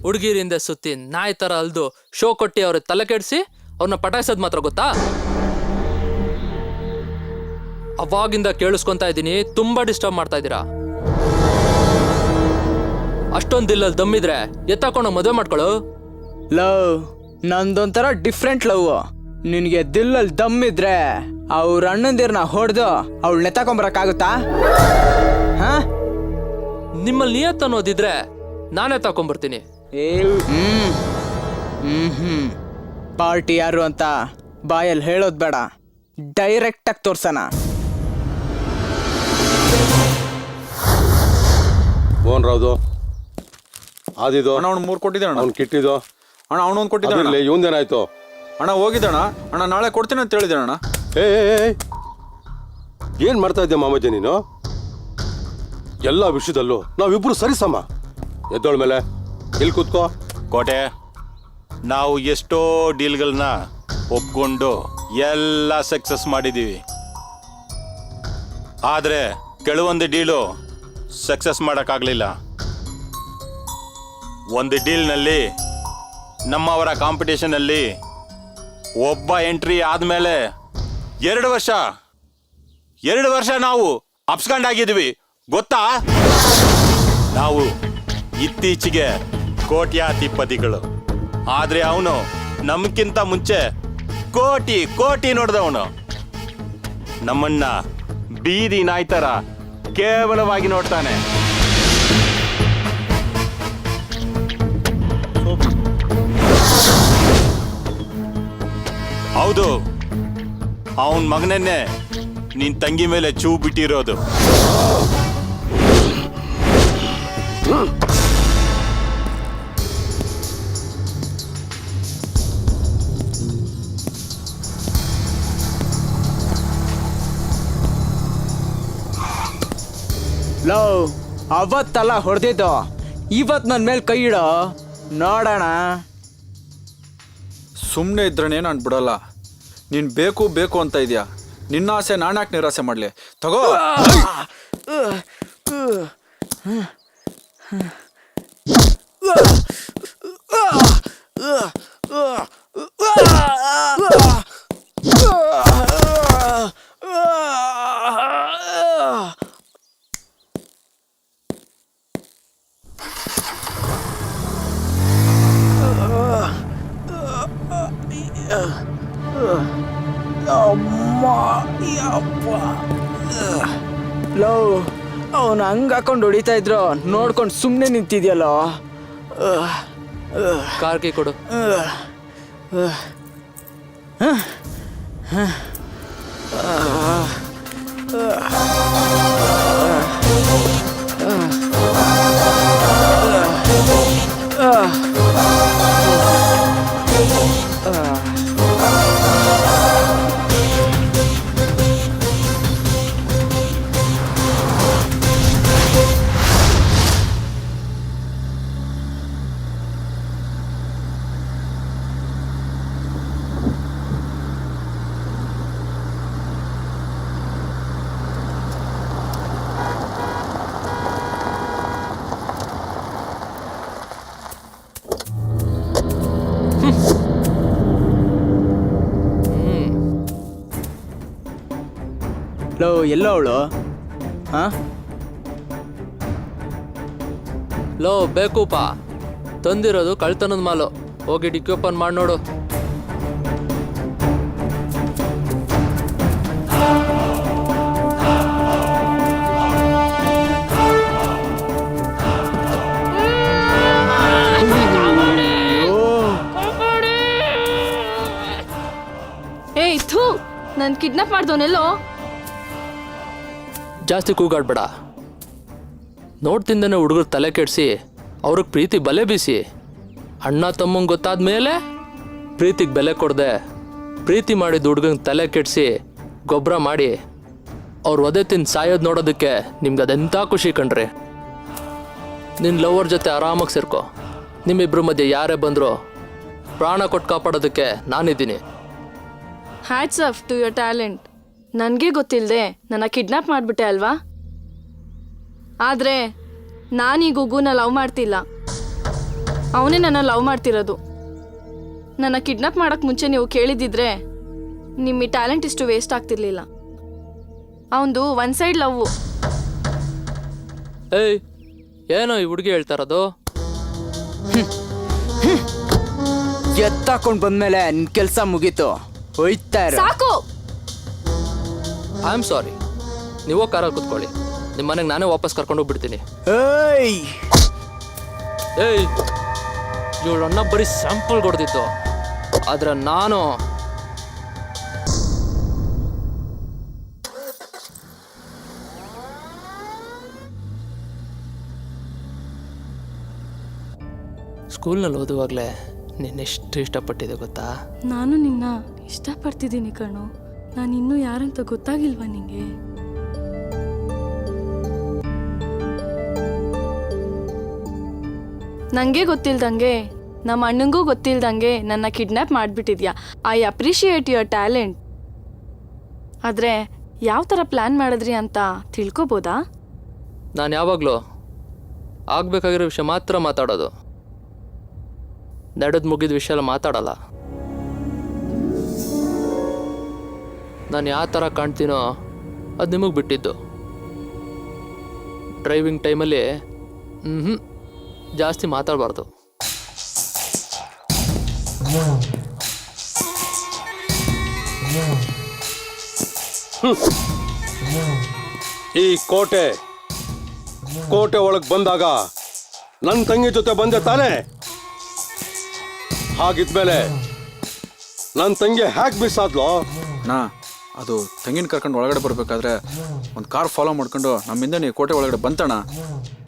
Speaker 3: ಹುಡುಗಿರಿಂದ ಸುತ್ತಿ ನಾಯಿ ತರ ಅಲ್ದು ಶೋ ಕೊಟ್ಟಿ ಅವ್ರ ತಲೆ ಕೆಡಿಸಿ ಅವ್ರನ್ನ ಪಟಾಯಿಸೋದು ಮಾತ್ರ ಗೊತ್ತಾ? ಅವಾಗಿಂದ ಕೇಳಿಸ್ಕೊಂತಾ ಇದ್ದೀನಿ, ತುಂಬಾ ಡಿಸ್ಟರ್ಬ್ ಮಾಡ್ತಾ ಇದ್ದೀರಾ. ಅಷ್ಟೊಂದು ದಿಲ್ಲಲ್ಲಿ ದಮ್ಮಿದ್ರೆ ಎತ್ತಾಕೊಂಡು ಮದುವೆ ಮಾಡ್ಕೊಳ್ಳು.
Speaker 4: ಲವ್ ನಂದೊಂಥರ ಡಿಫ್ರೆಂಟ್ ಲವ್. ನಿನಗೆ ದಿಲ್ಲಲ್ಲಿ ದಮ್ಮಿದ್ರೆ ಅವ್ರ ಅಣ್ಣಂದಿರ್ನ ಹೊಡೆದು ಅವಳನ್ನ ತಗೊಂಬರಕ್ಕಾಗುತ್ತಾ? ಹಾ,
Speaker 3: ನಿಮ್ಮಲ್ಲಿ ನಿಯತ್ ಅನ್ನೋದಿದ್ರೆ ನಾನೇ ತಗೊಂಬರ್ತೀನಿ.
Speaker 4: ಪಾರ್ಟಿ ಯಾರು ಅಂತ ಬಾಯಲ್ಲಿ ಹೇಳೋದು ಬೇಡ, ಡೈರೆಕ್ಟಾಗಿ ತೋರ್ಸೋಣ.
Speaker 7: ಮೋಹನ್ ರಾವ್ದು ಆದಿದು
Speaker 2: ಅಣ್ಣ ಅವ್ನು 3 ಕೊಟ್ಟಿದ್ದಾಣ.
Speaker 7: ಅವ್ನು ಕಿಟ್ಟಿದ್ದು
Speaker 2: ಅಣ್ಣ ಅವನೊಂದು ಕೊಟ್ಟಿದ್ದಾಣ.
Speaker 7: ಇವಂದೇನಾಯ್ತು?
Speaker 2: ಅಣ್ಣ ಹೋಗಿದ್ದಣ್ಣ. ಅಣ್ಣ ನಾಳೆ ಕೊಡ್ತೀನಿ ಅಂತ ಹೇಳಿದ್ದಾಣ.
Speaker 7: ಏನ್ ಮಾಡ್ತಾ ಇದ್ದೆ ಮಾಮಜ್ಜಿ ನೀನು? ಎಲ್ಲ ವಿಷಯದಲ್ಲೂ ನಾವಿಬ್ರು ಸರಿಸಮ. ಎದ್ದೋಳ ಮೇಲೆ ಇಲ್ಲಿ ಕೂತ್ಕೋ.
Speaker 11: ಕೋಟೆ, ನಾವು ಎಷ್ಟೋ ಡೀಲ್ಗಳನ್ನ ಒಪ್ಕೊಂಡು ಎಲ್ಲ ಸಕ್ಸಸ್ ಮಾಡಿದ್ದೀವಿ. ಆದರೆ ಕೆಲವೊಂದು ಡೀಲು ಸಕ್ಸಸ್ ಮಾಡೋಕ್ಕಾಗಲಿಲ್ಲ. ಒಂದು ಡೀಲ್ನಲ್ಲಿ ನಮ್ಮವರ ಕಾಂಪಿಟೇಷನಲ್ಲಿ ಒಬ್ಬ ಎಂಟ್ರಿ ಆದಮೇಲೆ 2 ವರ್ಷ ನಾವು ಅಪ್ಸ್ಕೊಂಡಾಗಿದ್ವಿ, ಗೊತ್ತಾ? ನಾವು ಇತ್ತೀಚೆಗೆ ಕೋಟ್ಯಾಧಿಪತಿಗಳು. ಆದರೆ ಅವನು ನಮಗಿಂತ ಮುಂಚೆ ಕೋಟಿ ನೋಡಿದವನು. ನಮ್ಮನ್ನ ಬೀದಿ ನಾಯಿ ಥರ ಕೇವಲವಾಗಿ ನೋಡ್ತಾನೆ. ಹೌದು, ಅವನ ಮಗನನ್ನೇ ನಿನ್ ತಂಗಿ ಮೇಲೆ ಚೂ ಬಿಟ್ಟಿರೋದು.
Speaker 4: ಲವ್ ಅವತ್ತಲ್ಲ ಹೊಡೆದಿದ್ದು, ಇವತ್ತು ನನ್ನ ಮೇಲೆ ಕೈ ಇಡೋ, ನೋಡೋಣ.
Speaker 2: ಸುಮ್ಮನೆ ಇದ್ರೇ ನಾನು ಬಿಡಲ್ಲ. ನೀನು ಬೇಕು ಅಂತ ಇದೆಯಾ? ನಿನ್ನ ಆಸೆ ನಾನು ಯಾಕೆ ನಿರಾಸೆ ಮಾಡಲಿ? ತಗೋ.
Speaker 4: ಲವ್ ಅವನು ಹಂಗೆ ಹಾಕೊಂಡು ಹೊಡಿತಾ ಇದ್ರು ನೋಡ್ಕೊಂಡು ಸುಮ್ಮನೆ ನಿಂತಿದ್ಯಲ್ಲೋ.
Speaker 3: ಕಾರ್ ಕೀ ಕೊಡು.
Speaker 4: ಲವ್ ಎಲ್ಲೋ ಅವಳು? ಹಾ,
Speaker 3: ಲೋ ಬೇಕೂಪ, ತಂದಿರೋದು ಕಳ್ತನದ ಮಾಲು. ಹೋಗಿ ಡಿಕ್ಕಿ ಓಪನ್ ಮಾಡಿ ನೋಡು.
Speaker 6: ಏಯ್ ಥೂ, ನಾನು ಕಿಡ್ನಾಪ್ ಮಾಡ್ದವನೆಲ್ಲೋ.
Speaker 3: ಜಾಸ್ತಿ ಕೂಗಾಡ್ಬೇಡ. ನೋಡ್ತಿಂದನೇ ಹುಡುಗರು ತಲೆ ಕೆಡಿಸಿ ಅವ್ರಿಗೆ ಪ್ರೀತಿ ಬಲೆ ಬೀಸಿ, ಅಣ್ಣ ತಮ್ಮಂಗೆ ಗೊತ್ತಾದ ಮೇಲೆ ಪ್ರೀತಿಗೆ ಬೆಲೆ ಕೊಡದೆ ಪ್ರೀತಿ ಮಾಡಿದ ಹುಡುಗಂಗೆ ತಲೆ ಕೆಡಿಸಿ ಗೊಬ್ಬರ ಮಾಡಿ ಅವ್ರು ಒದೆ ತಿಂದು ಸಾಯೋದು ನೋಡೋದಕ್ಕೆ ನಿಮ್ಗೆ ಅದೆಂಥ ಖುಷಿ ಕಣ್ರಿ. ನಿನ್ನ ಲವರ್ ಜೊತೆ ಆರಾಮಾಗಿ ಸೇರ್ಕೊ. ನಿಮ್ಮಿಬ್ಬರ ಮಧ್ಯೆ ಯಾರೇ ಬಂದರೂ ಪ್ರಾಣ ಕೊಟ್ಟು ಕಾಪಾಡೋದಕ್ಕೆ ನಾನಿದ್ದೀನಿ.
Speaker 6: Hats off to your talent. ನನಗೆ ಗೊತ್ತಿಲ್ಲದೆ ನನ್ನ ಕಿಡ್ನಾಪ್ ಮಾಡಿಬಿಟ್ಟೆ ಅಲ್ವಾ? ಆದರೆ ನಾನು ಈ ಗುಗ್ಗುನ ಲವ್ ಮಾಡ್ತಿಲ್ಲ, ಅವನೇ ನನ್ನ ಲವ್ ಮಾಡ್ತಿರೋದು. ನನ್ನ ಕಿಡ್ನಾಪ್ ಮಾಡೋಕ್ಕೆ ಮುಂಚೆ ನೀವು ಕೇಳಿದ್ದಿದ್ರೆ ನಿಮ್ಮ ಈ ಟ್ಯಾಲೆಂಟ್ ಇಷ್ಟು ವೇಸ್ಟ್ ಆಗ್ತಿರ್ಲಿಲ್ಲ. ಅವನದು ಒನ್ ಸೈಡ್ ಲವ್ವು.
Speaker 3: ಏಯ್, ಏನೋ ಈ ಹುಡುಗಿ ಹೇಳ್ತಾ ಇರೋದು?
Speaker 4: ಎತ್ತಾಕೊಂಡ್ ಬಂದ್ಮೇಲೆ ನಿನ್ ಕೆಲ್ಸ ಮುಗೀತು. ಹೋಯ್ತಾ ಇರು.
Speaker 6: ಸಾಕು.
Speaker 3: I am sorry. ನೀವು ಕಾರಲ್ಲಿ ಕುತ್ಕೊಳ್ಳಿ, ನಿಮ್ಮ ಮನೆಗೆ ನಾನೇ ವಾಪಸ್ ಕರ್ಕೊಂಡು ಹೋಗ್ಬಿಡ್ತೀನಿ.
Speaker 4: ಏಯ್
Speaker 3: ಏಯ್, ಇವಳು ಅಣ್ಣ ಬರೀ ಸ್ಯಾಂಪಲ್ ಕೊಡ್ತಿತ್ತು, ಆದ್ರೆ ನಾನು ಸ್ಕೂಲ್ನಲ್ಲಿ ಓದುವಾಗಲೇ ನಿನ್ನೆಷ್ಟು ಇಷ್ಟಪಟ್ಟಿದೆ ಗೊತ್ತಾ?
Speaker 6: ನಾನು ನಿನ್ನ ಇಷ್ಟಪಡ್ತಿದ್ದೀನಿ ಕಣೋ. ನಾನು ಇನ್ನೂ ಯಾರಂತ ಗೊತ್ತಾಗಿಲ್ವಾ ನಿಂಗೆ? ನನಗೆ ಗೊತ್ತಿಲ್ದಂಗೆ, ನಮ್ಮ ಅಣ್ಣಂಗೂ ಗೊತ್ತಿಲ್ದಂಗೆ ನನ್ನ ಕಿಡ್ನ್ಯಾಪ್ ಮಾಡಿಬಿಟ್ಟಿದ್ಯಾ. I appreciate your talent. ಆದರೆ ಯಾವ ಥರ ಪ್ಲ್ಯಾನ್ ಮಾಡಿದ್ರಿ ಅಂತ ತಿಳ್ಕೊಬೋದಾ?
Speaker 3: ನಾನು ಯಾವಾಗಲೂ ಆಗಬೇಕಾಗಿರೋ ವಿಷಯ ಮಾತ್ರ ಮಾತಾಡೋದು, ನಡೆದು ಮುಗಿದ ವಿಷಯ ಎಲ್ಲ ಮಾತಾಡಲ್ಲ. ನಾನು ಯಾವ ಥರ ಕಾಣ್ತೀನೋ ಅದು ನಿಮಗೆ ಬಿಟ್ಟಿದ್ದು. ಡ್ರೈವಿಂಗ್ ಟೈಮಲ್ಲಿ ಜಾಸ್ತಿ ಮಾತಾಡಬಾರ್ದು.
Speaker 7: ಈ ಕೋಟೆ ಒಳಗೆ ಬಂದಾಗ ನನ್ನ ತಂಗಿ ಜೊತೆ ಬಂದೆ ತಾನೇ? ಹಾಗಿದ್ಮೇಲೆ ನನ್ನ ತಂಗಿ ಹ್ಯಾಕ್ ಮಿಸ್ ಆದ್ಲೋ?
Speaker 2: ನಾ ಅದು ತಂಗಿನ ಕರ್ಕೊಂಡು ಒಳಗಡೆ ಬರಬೇಕಾದ್ರೆ ಒಂದು ಕಾರ್ ಫಾಲೋ ಮಾಡ್ಕೊಂಡು ನಮ್ಮಿಂದ ನೀವು ಕೋಟೆ ಒಳಗಡೆ ಬಂತಣ.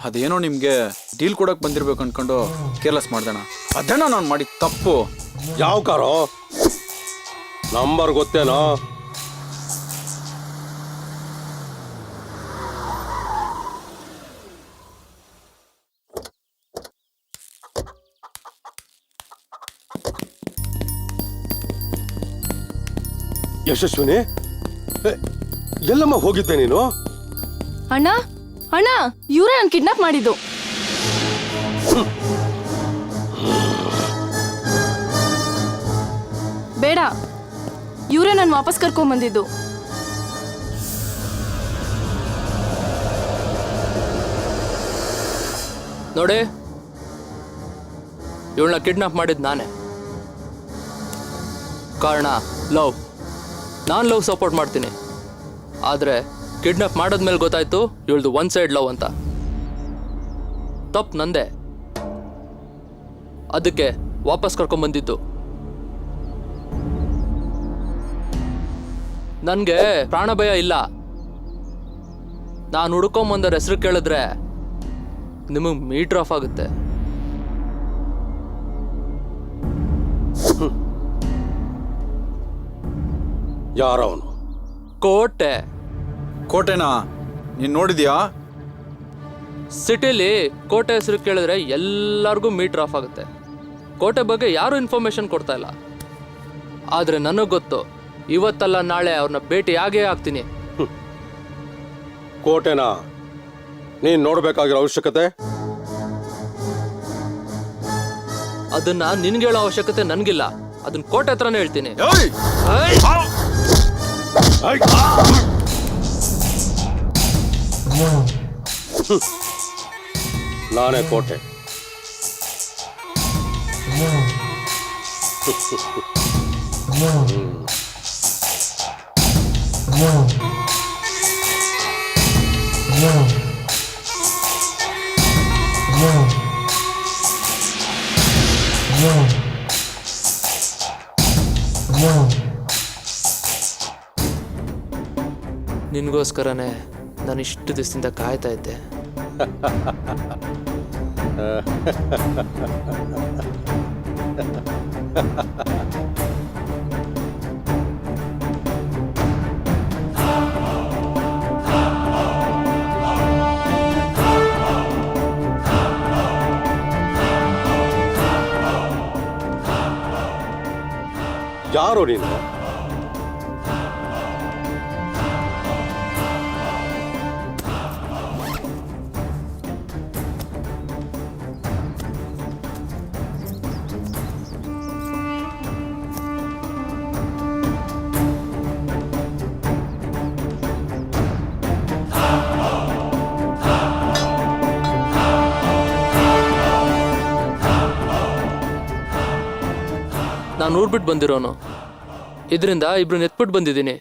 Speaker 2: ಅದೇನೋ ನಿಮಗೆ ಡೀಲ್ ಕೊಡೋಕೆ ಬಂದಿರ್ಬೇಕು ಅನ್ಕೊಂಡು ಕೇರ್ಲೆಸ್ ಮಾಡ್ದಣ. ಅದನ್ನ ನಾನು ಮಾಡಿದ ತಪ್ಪು.
Speaker 7: ಯಾವ ಕಾರೋ? ನಂಬರ್ ಗೊತ್ತೇನೋ? ಯಶಸ್ವಿನಿ, ಎಲ್ಲಮ್ಮ ಹೋಗಿದ್ದೆ ನೀನು?
Speaker 6: ಅಣ್ಣ ಅಣ್ಣ, ಇವರೇ ನಾನು ಕಿಡ್ನಾಪ್ ಮಾಡಿದ್ದು. ಬೇಡ, ಇವರೇ ನಾನು ವಾಪಸ್ ಕರ್ಕೊಂಬಂದಿದ್ದು.
Speaker 3: ನೋಡಿ, ಇವಳನ್ನ ಕಿಡ್ನಾಪ್ ಮಾಡಿದ್ದು ನಾನೇ. ಕಾರಣ ಲವ್. ನಾನು ಲವ್ ಸಪೋರ್ಟ್ ಮಾಡ್ತೀನಿ, ಆದರೆ ಕಿಡ್ನಾಪ್ ಮಾಡಿದ್ಮೇಲೆ ಗೊತ್ತಾಯ್ತು ಇವಳ್ದು ಒನ್ ಸೈಡ್ ಲವ್ ಅಂತ. ತಪ್ಪು ನಂದೆ, ಅದಕ್ಕೆ ವಾಪಸ್ ಕರ್ಕೊಂಬಂದಿದ್ದು. ನನಗೆ ಪ್ರಾಣ ಭಯ ಇಲ್ಲ. ನಾನು ಹುಡ್ಕೊಂಬಂದರ ಹೆಸರು ಕೇಳಿದ್ರೆ ನಿಮಗೆ ಮೀಟರ್ ಆಫ್ ಆಗುತ್ತೆ.
Speaker 7: ಯಾರವನು?
Speaker 3: ಕೋಟೆ.
Speaker 2: ಕೋಟೆನಾ ನೀನು ನೋಡಿದ್ಯಾ?
Speaker 3: ಸಿಟಿಲಿ ಕೋಟೆ ಹೆಸರು ಕೇಳಿದ್ರೆ ಎಲ್ಲರಿಗೂ ಮೀಟರ್ ಆಫ್ ಆಗುತ್ತೆ. ಕೋಟೆ ಬಗ್ಗೆ ಯಾರು ಇನ್ಫಾರ್ಮೇಶನ್ ಕೊಡ್ತಾ ಇಲ್ಲ. ಆದರೆ ನನಗೆ ಗೊತ್ತು, ಇವತ್ತಲ್ಲ ನಾಳೆ ಅವ್ರನ್ನ ಭೇಟಿ ಆಗೇ ಆಗ್ತೀನಿ.
Speaker 7: ಕೋಟೆನಾ ನೀನ್ ನೋಡ್ಬೇಕಾಗಿರೋ ಅವಶ್ಯಕತೆ?
Speaker 3: ಅದನ್ನ ನಿನ್ಗೆ ಹೇಳೋ ಅವಶ್ಯಕತೆ ನನಗಿಲ್ಲ, ಅದನ್ನ ಕೋಟೆ ಹತ್ರನೇ ಹೇಳ್ತೀನಿ.
Speaker 7: ನಾನೇ ಕೋಟೆ.
Speaker 3: ನಿನ್ಗೋಸ್ಕರನೇ ನಾನು ಇಷ್ಟು ದಿವಸದಿಂದ ಕಾಯ್ತಾ ಇದ್ದೆ.
Speaker 7: ಯಾರೋ ನೀನು?
Speaker 3: ನಾನು ಊರ್ ಬಿಟ್ಟು ಬಂದಿರೋನು. ಇದರಿಂದ ಇಬ್ರನ್ನ ಎತ್ಬಿಟ್ಟು ಬಂದಿದ್ದೀನಿ.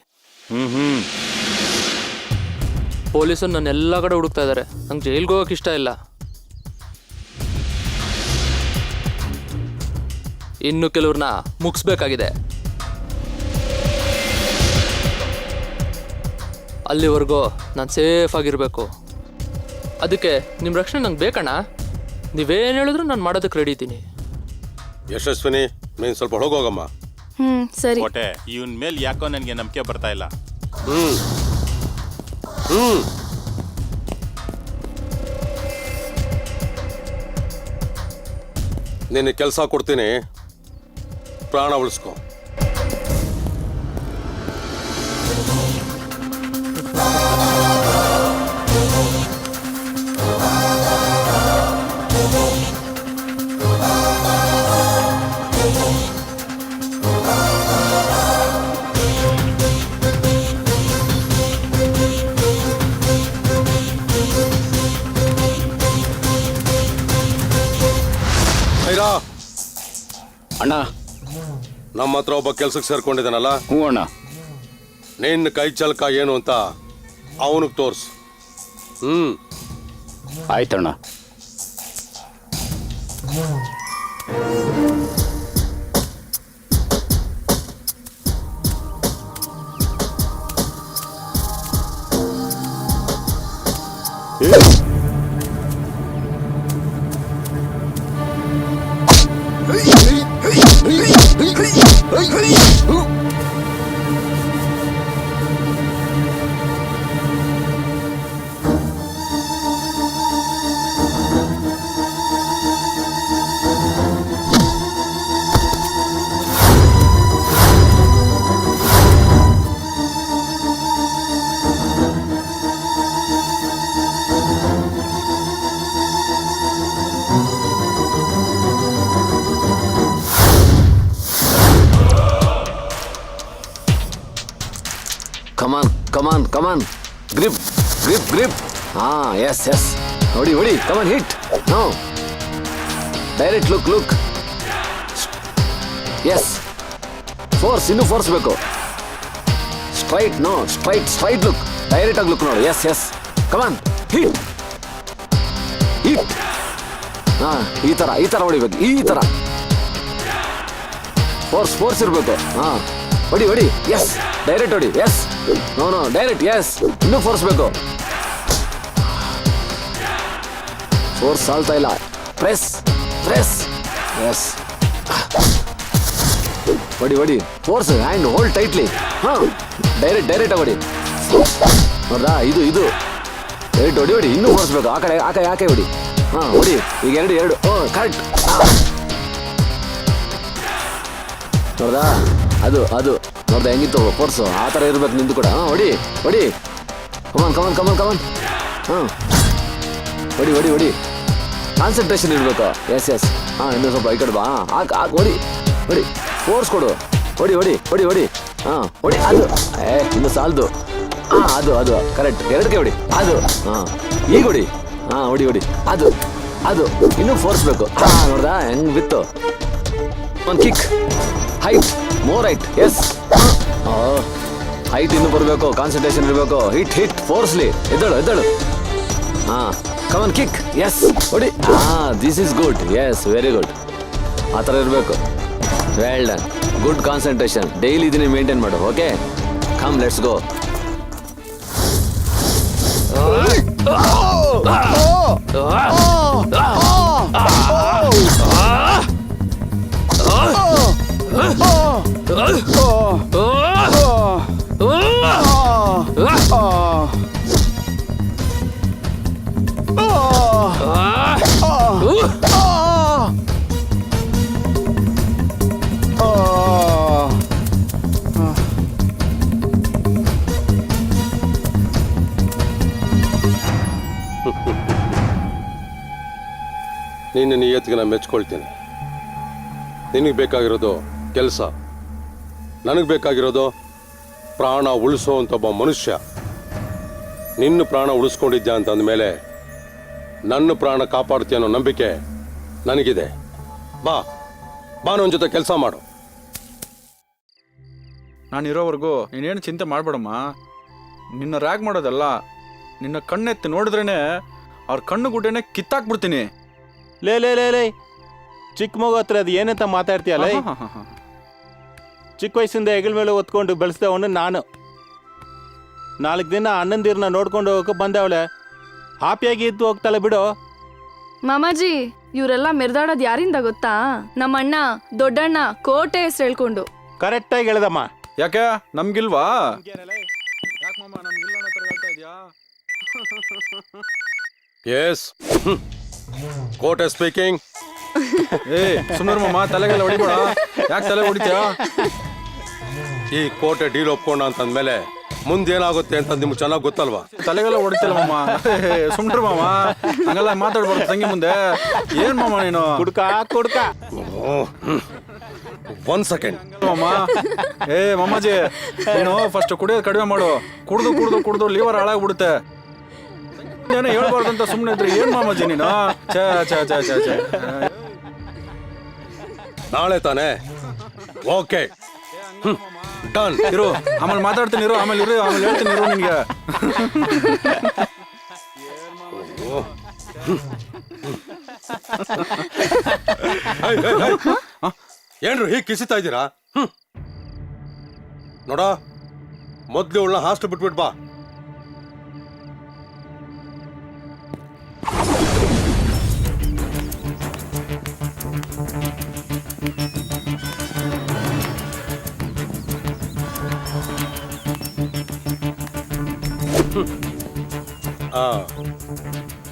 Speaker 3: ಪೊಲೀಸರು ನನ್ನ ಎಲ್ಲ ಕಡೆ ಹುಡುಕ್ತಾ ಇದ್ದಾರೆ. ನಂಗೆ ಜೈಲ್ಗೆ ಹೋಗೋಕೆ ಇಷ್ಟ ಇಲ್ಲ. ಇನ್ನು ಕೆಲವ್ರನ್ನ ಮುಗಿಸ್ಬೇಕಾಗಿದೆ. ಅಲ್ಲಿವರೆಗೂ ನಾನು ಸೇಫ್ ಆಗಿರಬೇಕು. ಅದಕ್ಕೆ ನಿಮ್ಮ ರಕ್ಷಣೆ ನಂಗೆ ಬೇಕಣ್ಣ. ನೀವೇನು ಹೇಳಿದ್ರು ನಾನು ಮಾಡೋದಕ್ಕೆ ರೆಡಿ ಇದ್ದೀನಿ.
Speaker 7: ಯಶಸ್ವಿನಿ, ನೀನು ಸ್ವಲ್ಪ ಹೋಗೋಗಮ್ಮ.
Speaker 6: ಸರಿ.
Speaker 11: ಕೋಟೆ, ಇವನ್ ಮೇಲೆ ಯಾಕೋ ನನಗೆ ನಂಬಿಕೆ ಬರ್ತಾ ಇಲ್ಲ.
Speaker 7: ನಿನ್ನ ಕೆಲಸ ಕೊಡ್ತೀನಿ, ಪ್ರಾಣ ಉಳಿಸ್ಕೊ.
Speaker 12: ಅಣ್ಣ,
Speaker 7: ನಮ್ಮ ಹತ್ರ ಒಬ್ಬ ಕೆಲ್ಸಕ್ಕೆ ಸೇರ್ಕೊಂಡಿದ್ದಾನಲ್ಲ,
Speaker 12: ಹ್ಞೂ ಅಣ್ಣ.
Speaker 7: ನಿನ್ನ ಕೈ ಚಳಕ ಏನು ಅಂತ ಅವನಿಗೆ ತೋರ್ಸು.
Speaker 12: ಆಯ್ತಣ್ಣ. Come on. Grip. Yes. Hodi. Come on, hit. No. Direct look. Yes. Force, innu force beko. Straight look. Direct ag look nodu. Yes. Come on, hit. Ee tara hodibeku. Ee tara. Force irbeku. Hodi. Yes. Direct hodi. Yes. No, direct. Yes. Innu force ಬೇಕು. Force ಸಾಲ್ತಾ ಇಲ್ಲ. Press. Yes. ಹೊಡಿ. Force hand hold tightly. Direct ಹೊಡಿ. ನೋಡ್ರಾ, ಇದು. Direct ಹೊಡಿ. ಇನ್ನೂ force ಬೇಕು. ಆ ಕಡೆ ಹೊಡಿ. ಹೊಡಿ. ಈಗ ಎರಡು. ಕರೆಕ್ಟ್. ನೋಡ್ರಾ, ಅದು ನೋಡ್ದೆ ಹೆಂಗಿತ್ತು ಫೋರ್ಸು. ಆ ಥರ ಇರ್ಬೇಕು ನಿಂದು ಕೂಡ. ಹೊಡಿ. ಕಮನ್. ಹೊಡಿ. ಕಾನ್ಸಂಟ್ರೇಷನ್ ಇರಬೇಕು. ಎಸ್. ಇನ್ನೂ ಸ್ವಲ್ಪ ಈ ಕಡೆ ಬಾ. ಹೊಡಿ. ಫೋರ್ಸ್ ಕೊಡು. ಹೊಡಿ. ಹೊಡಿ. ಅದು ಇನ್ನು ಸಾಲದು. ಅದು ಕರೆಕ್ಟ್. ಎರಡಕ್ಕೆ ಹೊಡಿ. ಅದು ಈಗ ಹೊಡಿ. ಹೊಡಿ. ಅದು ಇನ್ನೂ ಫೋರ್ಸ್ ಬೇಕು. ನೋಡ್ದಾ ಹೆಂಗ್ ಬಿತ್ತು. ಒಂದು kick. Height. More height. Yes. Height ಇನ್ನು ಬರಬೇಕು. ಕಾನ್ಸಂಟ್ರೇಷನ್ ಇರಬೇಕು. Hit forcely. ಎದ್ದಳು. Come on kick. ಎಸ್. ಹೊಡಿ. This is good. Yes, very good. ಆ ಥರ ಇರಬೇಕು. Well done. Good concentration. Daily ಇದನ್ನೇ ಮೇಂಟೈನ್ ಮಾಡು. Okay, come let's go.
Speaker 7: ನಿನ್ನ ನಿಯತ್ತಿಗೆ ನಾನು ಮೆಚ್ಕೊಳ್ತೀನಿ. ನಿನಗೆ ಬೇಕಾಗಿರೋದು ಕೆಲಸ, ನನಗೆ ಬೇಕಾಗಿರೋದು ಪ್ರಾಣ ಉಳಿಸೋವಂಥ ಒಬ್ಬ ಮನುಷ್ಯ. ನಿನ್ನ ಪ್ರಾಣ ಉಳಿಸ್ಕೊಂಡಿದ್ಯಾ ಅಂತ ಅಂದಮೇಲೆ ನನ್ನ ಪ್ರಾಣ ಕಾಪಾಡ್ತೀಯ ಅನ್ನೋ ನಂಬಿಕೆ ನನಗಿದೆ. ಬಾ ನನ್ನ ಜೊತೆ ಕೆಲಸ ಮಾಡು.
Speaker 2: ನಾನು ಇರೋವರೆಗೂ ನೀನೇನು ಚಿಂತೆ ಮಾಡಬೇಡಮ್ಮ. ನಿನ್ನ ರ್ಯಾಗ್ ಮಾಡೋದಲ್ಲ, ನಿನ್ನ ಕಣ್ಣೆತ್ತಿ ನೋಡಿದ್ರೇನೆ ಅವ್ರ ಕಣ್ಣು ಗುಡ್ಡೆನೆ ಕಿತ್ತಾಕ್ಬಿಡ್ತೀನಿ.
Speaker 11: ಲೇ ಲೇ ಲೇ ಲೇ ಚಿಕ್ಕ ಮಗು ಹತ್ರ ಅದು ಏನಂತ ಮಾತಾಡ್ತೀಯಲ್ಲ? ಚಿಕ್ಕ ವಯಸ್ಸಿಂದ ಹೆಗಲ ಮೇಲೆ ಒತ್ಕೊಂಡು ಬೆಳೆಸ್ದವನು ನಾನು. 4 ದಿನ ಅಣ್ಣಂದಿರನ್ನ ನೋಡ್ಕೊಂಡು ಹೋಗಕ್ಕೆ ಬಂದವಳೆ. ಹಾಪಿಯಾಗಿ ಇದ್ದು ಹೋಗ್ತಾಳೆ ಬಿಡು.
Speaker 6: ಮಾಮಾಜಿ, ಇವರೆಲ್ಲ ಮೆರೆದಾಡೋದು ಯಾರಿಂದ ಗೊತ್ತಾ? ನಮ್ಮಣ್ಣ ದೊಡ್ಡಣ್ಣ ಕೋಟೆ ಹೆಸರು ಹೇಳ್ಕೊಂಡು.
Speaker 11: ಕರೆಕ್ಟಾಗಿ ಹೇಳ್ದಮ್ಮ.
Speaker 2: ಯಾಕೆ ನಮ್ಗಿಲ್ವಾ? ಯಾಕೆ ಮಾಮ ನಮ್ಗಿಲ್ಲ ಅನ್ನೋ ಥರ ಹೇಳ್ತಾ ಇದೆಯಾ?
Speaker 7: ಎಸ್, ಕೋಟೆ ಸ್ಪೀಕಿಂಗ್.
Speaker 2: ಏ ಸುಮ್ಮನೆ ಮಾಮ, ತಲೆಗೆಲ್ಲ ಹೊಡಿಬೇಡ. ಯಾಕೆ ತಲೆ ಹೊಡಿತೀಯಾ?
Speaker 7: ಈ ಕೋಟೆ ಡೀಲ್ ಒಪ್ಕೊಂಡ ಅಂತಂದ್ಮೇಲೆ ಮುಂದೇನಾಗುತ್ತೆ ಅಂತ ನಿಮ್ಗೆ ಚೆನ್ನಾಗಿ ಗೊತ್ತಲ್ವಾ?
Speaker 2: ತಲೆಗೆಲ್ಲ ಹೊಡಿತಿಲ್ಲ ಮಾಮ. ಸುಮ್ರು ಮಾಮ, ಹಂಗೆಲ್ಲ ಮಾತಾಡ್ಬಾರ್ದು ತಂಗಿ ಮುಂದೆ. ಏನ್ ಮಾಮ ನೀನು?
Speaker 11: ಕುಡ್ಕ
Speaker 7: 1 ಸೆಕೆಂಡ್
Speaker 2: ಮಾಮ. ಏ ಮಾಮಾಜಿ, ನೀನು ಫಸ್ಟ್ ಕುಡಿಯೋದು ಕಡಿಮೆ ಮಾಡು. ಕುಡ್ದು ಕುಡ್ದು ಕುಡ್ದು ಲಿವರ್ ಹಾಳಾಗ್ಬಿಡುತ್ತೆ. ಏನೋ ಹೇಳ್ಬಾರ್ದಂತ ಸುಮ್ಮನೆ ಇದ್ರೆ ಏನ್ ಮಾಮಾಜಿ ನೀನು? ಛೇ ಛೇ ಛೇ ಛೇ ಛೇ.
Speaker 7: ನಾಳೆ ತಾನೆ? Okay done.
Speaker 2: ಇರು, ಆಮೇಲೆ ಮಾತಾಡ್ತೀನಿ ಇರು, ಆಮೇಲೆ ಹೇಳ್ತೀನಿ ಇರು ನಿನ್ಗೆ.
Speaker 7: ಏನ್ರು ಹೀಗೆ ಕಿಸಿತಾ ಇದ್ದೀರಾ? ನೋಡ, ಮೊದ್ಲು ಅವಳನ್ನ ಹಾಸ್ಟೆಲ್ ಬಿಟ್ಬಿಟ್ ಬಾ.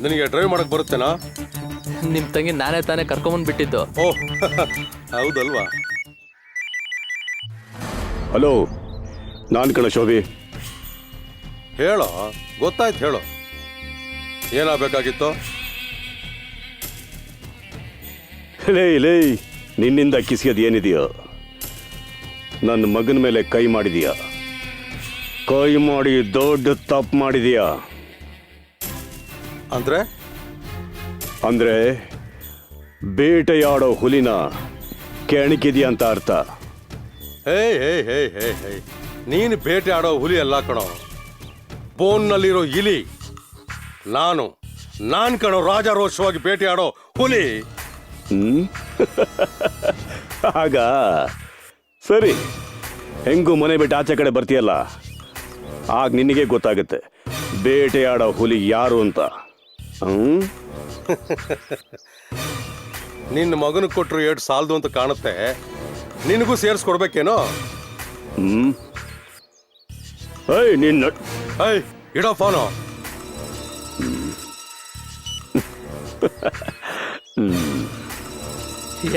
Speaker 7: ನಿನಗೆ ಡ್ರೈವ್ ಮಾಡಕ್ ಬರುತ್ತೇನಾ?
Speaker 3: ನಿಮ್ಮ ತಂಗಿ ನಾನೇ ತಾನೇ ಕರ್ಕೊಂಬಂದು ಬಿಟ್ಟಿದ್ದು.
Speaker 7: ಓ ಹೌದಲ್ವಾ?
Speaker 1: ಹಲೋ, ನಾನು ಕಣ ಶೋಭಿ.
Speaker 7: ಹೇಳೋ, ಗೊತ್ತಾಯ್ತು ಹೇಳೋ. ಏನಾಗಬೇಕಾಗಿತ್ತು?
Speaker 1: ಲೇ, ನಿನ್ನಿಂದ ಕಿಸಿಯೋದು ಏನಿದೆಯೋ? ನನ್ನ ಮಗನ ಮೇಲೆ ಕೈ ಮಾಡಿದೀಯಾ? ಕೈ ಮಾಡಿ ದೊಡ್ಡ ತಪ್ಪು ಮಾಡಿದೀಯಾ? ಅಂದ್ರೆ ಬೇಟೆಯಾಡೋ ಹುಲಿನ ಕೆಣಕಿದೀಯ ಅಂತ ಅರ್ಥ.
Speaker 7: ಹೇ ಹೇ ಹೇ ಹೇ ಹೇ ನೀನು ಬೇಟೆ ಆಡೋ ಹುಲಿ ಅಲ್ಲ ಕಣೋ, ಬೋನ್ನಲ್ಲಿರೋ ಇಲಿ. ನಾನ್ ಕಣೋ ರಾಜಾರೋಷವಾಗಿ ಬೇಟೆ ಆಡೋ ಹುಲಿ.
Speaker 1: ಆಗ ಸರಿ, ಹೆಂಗೂ ಮನೆ ಬಿಟ್ಟು ಆಚೆ ಕಡೆ ಬರ್ತೀಯಲ್ಲ, ಆಗ ನಿನಗೆ ಗೊತ್ತಾಗುತ್ತೆ ಬೇಟೆಯಾಡೋ ಹುಲಿ ಯಾರು ಅಂತ.
Speaker 7: ನಿನ್ನ ಮಗನ ಕೊಟ್ಟರು ಏಟು ಸಾಲದು ಅಂತ ಕಾಣುತ್ತೆ. ನಿನಗೂ ಸೇರಿಸ್ಕೊಡ್ಬೇಕೇನೋ? ಇಡೋ ಫೋನು.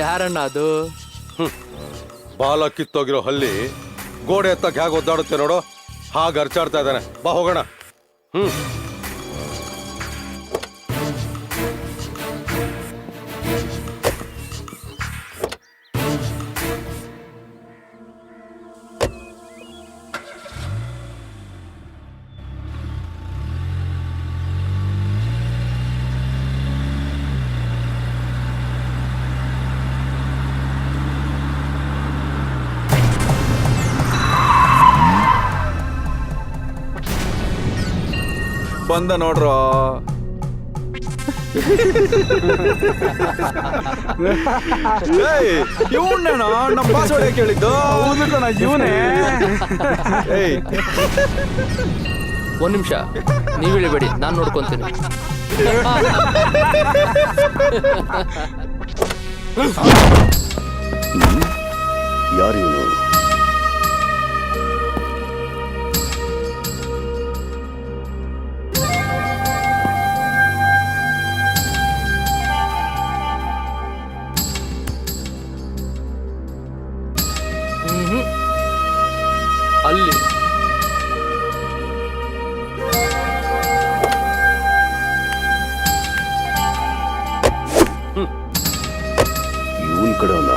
Speaker 3: ಯಾರಣ್ಣ ಅದು?
Speaker 7: ಬಾಲ ಕಿತ್ತೋಗಿರೋ ಹಲ್ಲಿ ಗೋಡೆ ಎತ್ತಕ್ಕೆ ಹೇಗೆ ಒದ್ದಾಡುತ್ತೆ ನೋಡು, ಹಾಗೆ ಅರ್ಚಾಡ್ತಾ ಇದ್ದಾನೆ. ಬಾ ಹೋಗೋಣ.
Speaker 2: ಬಂದ ನೋಡ್ರೋ. ಇವನೇನೋ ನಮ್ಮ ಪಾಸ್ವರ್ಡ್ ಕೇಳಿದ್ದು? ಹೌದು ಕಣ, ಇವನೇ.
Speaker 3: ಒಂದು ನಿಮಿಷ, ನೀವು ಇಳಿಬೇಡಿ, ನಾನು ನೋಡ್ಕೊಂತೀನಿ.
Speaker 1: ಯಾರು ಇವನು?
Speaker 3: ಅಲ್ಲಿ
Speaker 1: ಇವನ್ ಕಡೆವಲ್ಲ.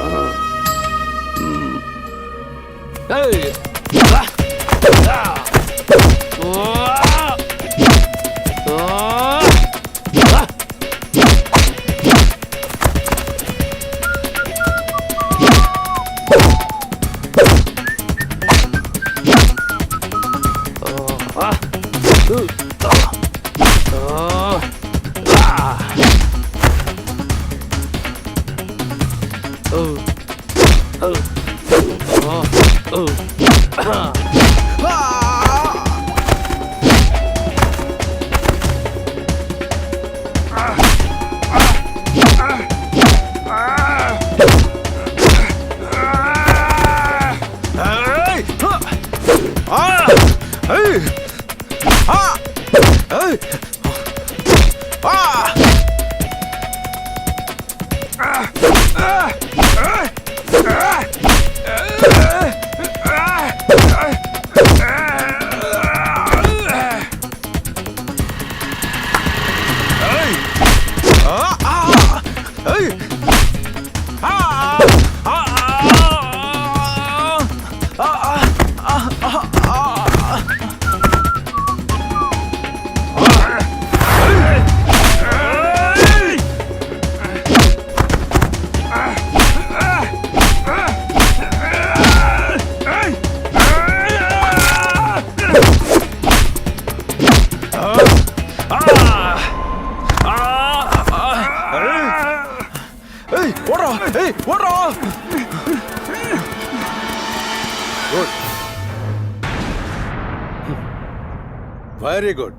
Speaker 7: Very good.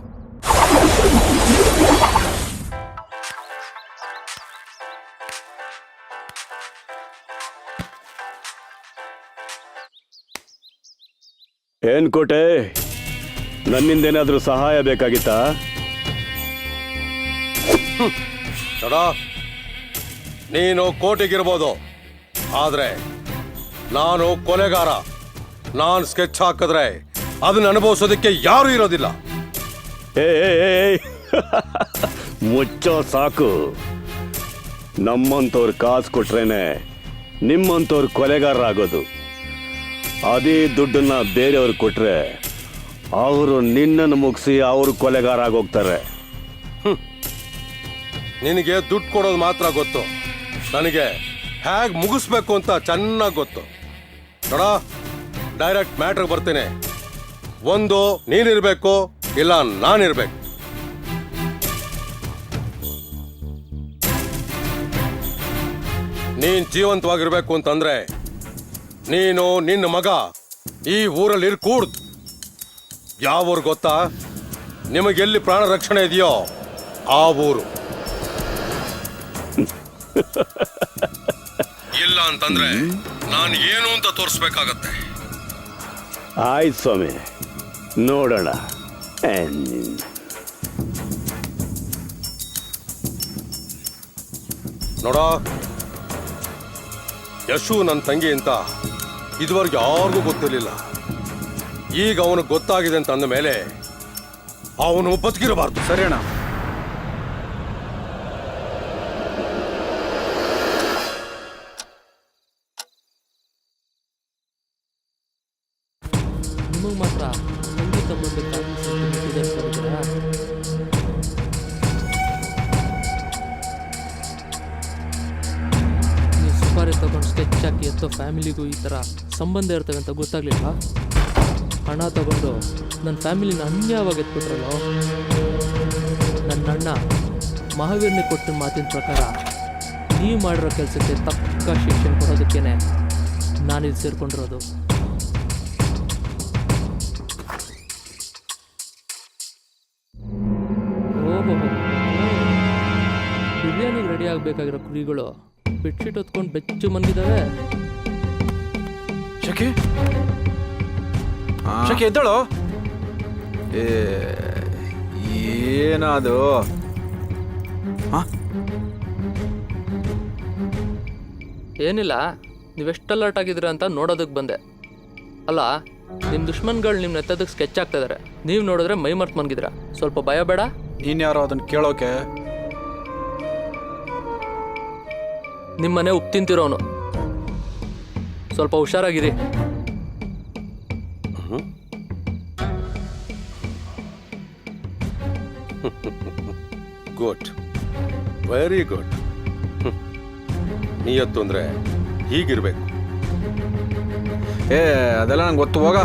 Speaker 1: ಏನ್ ಕೋಟೆ, ನನ್ನಿಂದೇನಾದ್ರೂ ಸಹಾಯ ಬೇಕಾಗಿತ್ತಾ?
Speaker 7: ನೋಡ, ನೀನು ಕೋಟೆಗಿರ್ಬೋದು, ಆದ್ರೆ ನಾನು ಕೊಲೆಗಾರ. ನಾನು ಸ್ಕೆಚ್ ಹಾಕಿದ್ರೆ ಅದನ್ನ ಅನುಭವಿಸೋದಕ್ಕೆ ಯಾರು ಇರೋದಿಲ್ಲ.
Speaker 1: ಮುಚ್ಚೋ ಸಾಕು. ನಮ್ಮಂತವ್ರು ಕಾಸು ಕೊಟ್ರೇನೆ ನಿಮ್ಮಂತವ್ರು ಕೊಲೆಗಾರರಾಗೋದು. ಅದೇ ದುಡ್ಡನ್ನ ಬೇರೆಯವ್ರು ಕೊಟ್ರೆ ಅವರು ನಿನ್ನನ್ನು ಮುಗಿಸಿ ಅವರು ಕೊಲೆಗಾರ ಆಗೋಗ್ತಾರೆ.
Speaker 7: ನಿನಗೆ ದುಡ್ಡು ಕೊಡೋದು ಮಾತ್ರ ಗೊತ್ತು, ನನಗೆ ಹೇಗೆ ಮುಗಿಸ್ಬೇಕು ಅಂತ ಚೆನ್ನಾಗಿ ಗೊತ್ತು. ನೋಡ, ಡೈರೆಕ್ಟ್ ಮ್ಯಾಟ್ರಿಗೆ ಬರ್ತೀನಿ. ಒಂದು ನೀನಿರ್ಬೇಕು, ಇಲ್ಲ ನಾನಿರ್ಬೇಕು. ನೀನ್ ಜೀವಂತವಾಗಿರ್ಬೇಕು ಅಂತಂದ್ರೆ ನೀನು ನಿನ್ನ ಮಗ ಈ ಊರಲ್ಲಿ ಇರ್ಕೂಡ್ದು. ಯಾವ ಊರು ಗೊತ್ತಾ? ನಿಮಗೆಲ್ಲಿ ಪ್ರಾಣ ರಕ್ಷಣೆ ಇದೆಯೋ ಆ ಊರು. ಇಲ್ಲ ಅಂತಂದ್ರೆ ನಾನು ಏನು ಅಂತ ತೋರಿಸ್ಬೇಕಾಗತ್ತೆ.
Speaker 1: ಆಯ್ತು ಸ್ವಾಮಿ, ನೋಡೋಣ.
Speaker 7: ನೋಡ, ಯಶು ನನ್ನ ತಂಗಿ ಅಂತ ಇದುವರೆಗೆ ಯಾರಿಗೂ ಗೊತ್ತಿರಲಿಲ್ಲ. ಈಗ ಅವನು ಗೊತ್ತಾಗಿದೆ ಅಂತ ಅಂದ ಮೇಲೆ ಅವನು ಬದುಕಿರಬಾರ್ದು.
Speaker 2: ಸರಿ ಅಣ್ಣ.
Speaker 3: ನಿಮಗೆ ಮಾತ್ರ ತಂಗಿ ತಮ್ಮಂದಿರ ನೀವು ಸುಪಾರಿ ತಗೊಂಡು ಸ್ಕೆಚ್ ಹಾಕಿ ಎತ್ತೋ ಫ್ಯಾಮಿಲಿಗೂ ಈ ಥರ ಸಂಬಂಧ ಇರ್ತವೆ ಅಂತ ಗೊತ್ತಾಗ್ಲಿಲ್ಲ. ಹಣ ತಗೊಂಡು ನನ್ನ ಫ್ಯಾಮಿಲಿನ ಅನ್ಯಾಯವಾಗಿ ಎತ್ಬಿಟ್ರಲ್ಲೋ. ನನ್ನ ಅಣ್ಣ ಮಹಾವೀರ್ನಿಗೆ ಕೊಟ್ಟಿನ ಮಾತಿನ ಪ್ರಕಾರ ನೀವು ಮಾಡಿರೋ ಕೆಲಸಕ್ಕೆ ತಕ್ಕ ಶಿಕ್ಷಣ ಕೊಡೋದಕ್ಕೇನೆ ನಾನಿಲ್ಲಿ ಸೇರ್ಕೊಂಡಿರೋದು. ಓಹೋ, ಬಿರಿಯಾನಿಗೆ ರೆಡಿ ಆಗಬೇಕಾಗಿರೋ ಕುರಿಗಳು ಬೆಡ್ಶೀಟ್ ಹೊತ್ಕೊಂಡು ಬೆಚ್ಚು ಮನ್ಗಿದ್ದಾವೆ.
Speaker 2: ಶಕಿ ಶಕಿ ಎದ್ದಳು. ಏನದು?
Speaker 3: ಏನಿಲ್ಲ, ನೀವೆಷ್ಟು ಅಲರ್ಟ್ ಆಗಿದ್ದೀರ ಅಂತ ನೋಡೋದಕ್ಕೆ ಬಂದೆ. ಅಲ್ಲ, ನಿಮ್ಮ ದುಶ್ಮನ್ಗಳು ನಿಮ್ಮ ಎತ್ತೋದಕ್ಕೆ ಸ್ಕೆಚ್ ಆಗ್ತಾ ಇದಾರೆ. ನೀವು ನೋಡಿದ್ರೆ ಮೈ ಮರ್ತು ಮನ್ಗಿದ್ರ. ಸ್ವಲ್ಪ ಭಯ ಬೇಡ?
Speaker 2: ನೀನ್ ಯಾರೋ ಅದನ್ನ ಕೇಳೋಕೆ?
Speaker 3: ನಿಮ್ಮನೆ ಉಪ್ಪು ತಿಂತಿರೋನು. ಸ್ವಲ್ಪ ಹುಷಾರಾಗಿರಿ.
Speaker 7: Good, very good. ನೀಯತ್ತು ಅಂದ್ರೆ ಹೀಗಿರ್ಬೇಕು.
Speaker 2: ಅದೆಲ್ಲ ನಂಗೆ ಗೊತ್ತು, ಹೋಗ.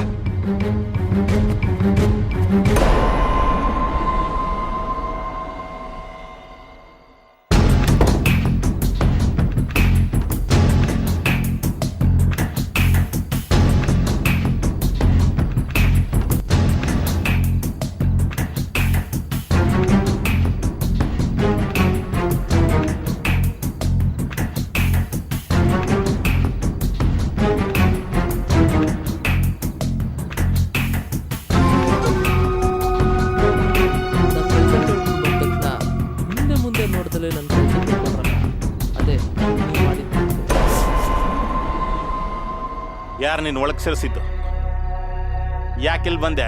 Speaker 11: ಯಾರು ನೀನು ಒಳಗೆ ಸೇರಿಸಿದ್ದು? ಯಾಕಿಲ್ಲಿ ಬಂದೆ?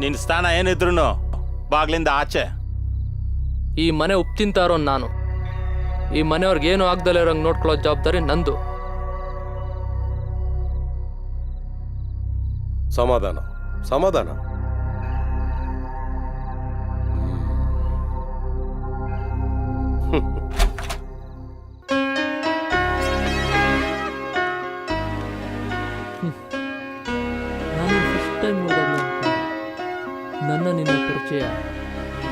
Speaker 11: ನಿನ್ನ ಸ್ಥಾನ ಏನಿದ್ರು ಬಾಗ್ಲಿಂದ ಆಚೆ.
Speaker 3: ಈ ಮನೆ ಉಪ್ಪು ತಿಂತಾರೋ ನಾನು. ಈ ಮನೆಯವ್ರಿಗೆ ಏನು ಆಗ್ದಲೇ ಇರೋಂಗೆ ನೋಡ್ಕೊಳ್ಳೋ ಜವಾಬ್ದಾರಿ ನಂದು.
Speaker 7: ಸಮಾಧಾನ ಸಮಾಧಾನ.
Speaker 3: ನಾನು ಫಸ್ಟ್ ಟೈಮ್ ನೋಡೋದು ನನ್ನ ನಿನ್ನ ಪರಿಚಯ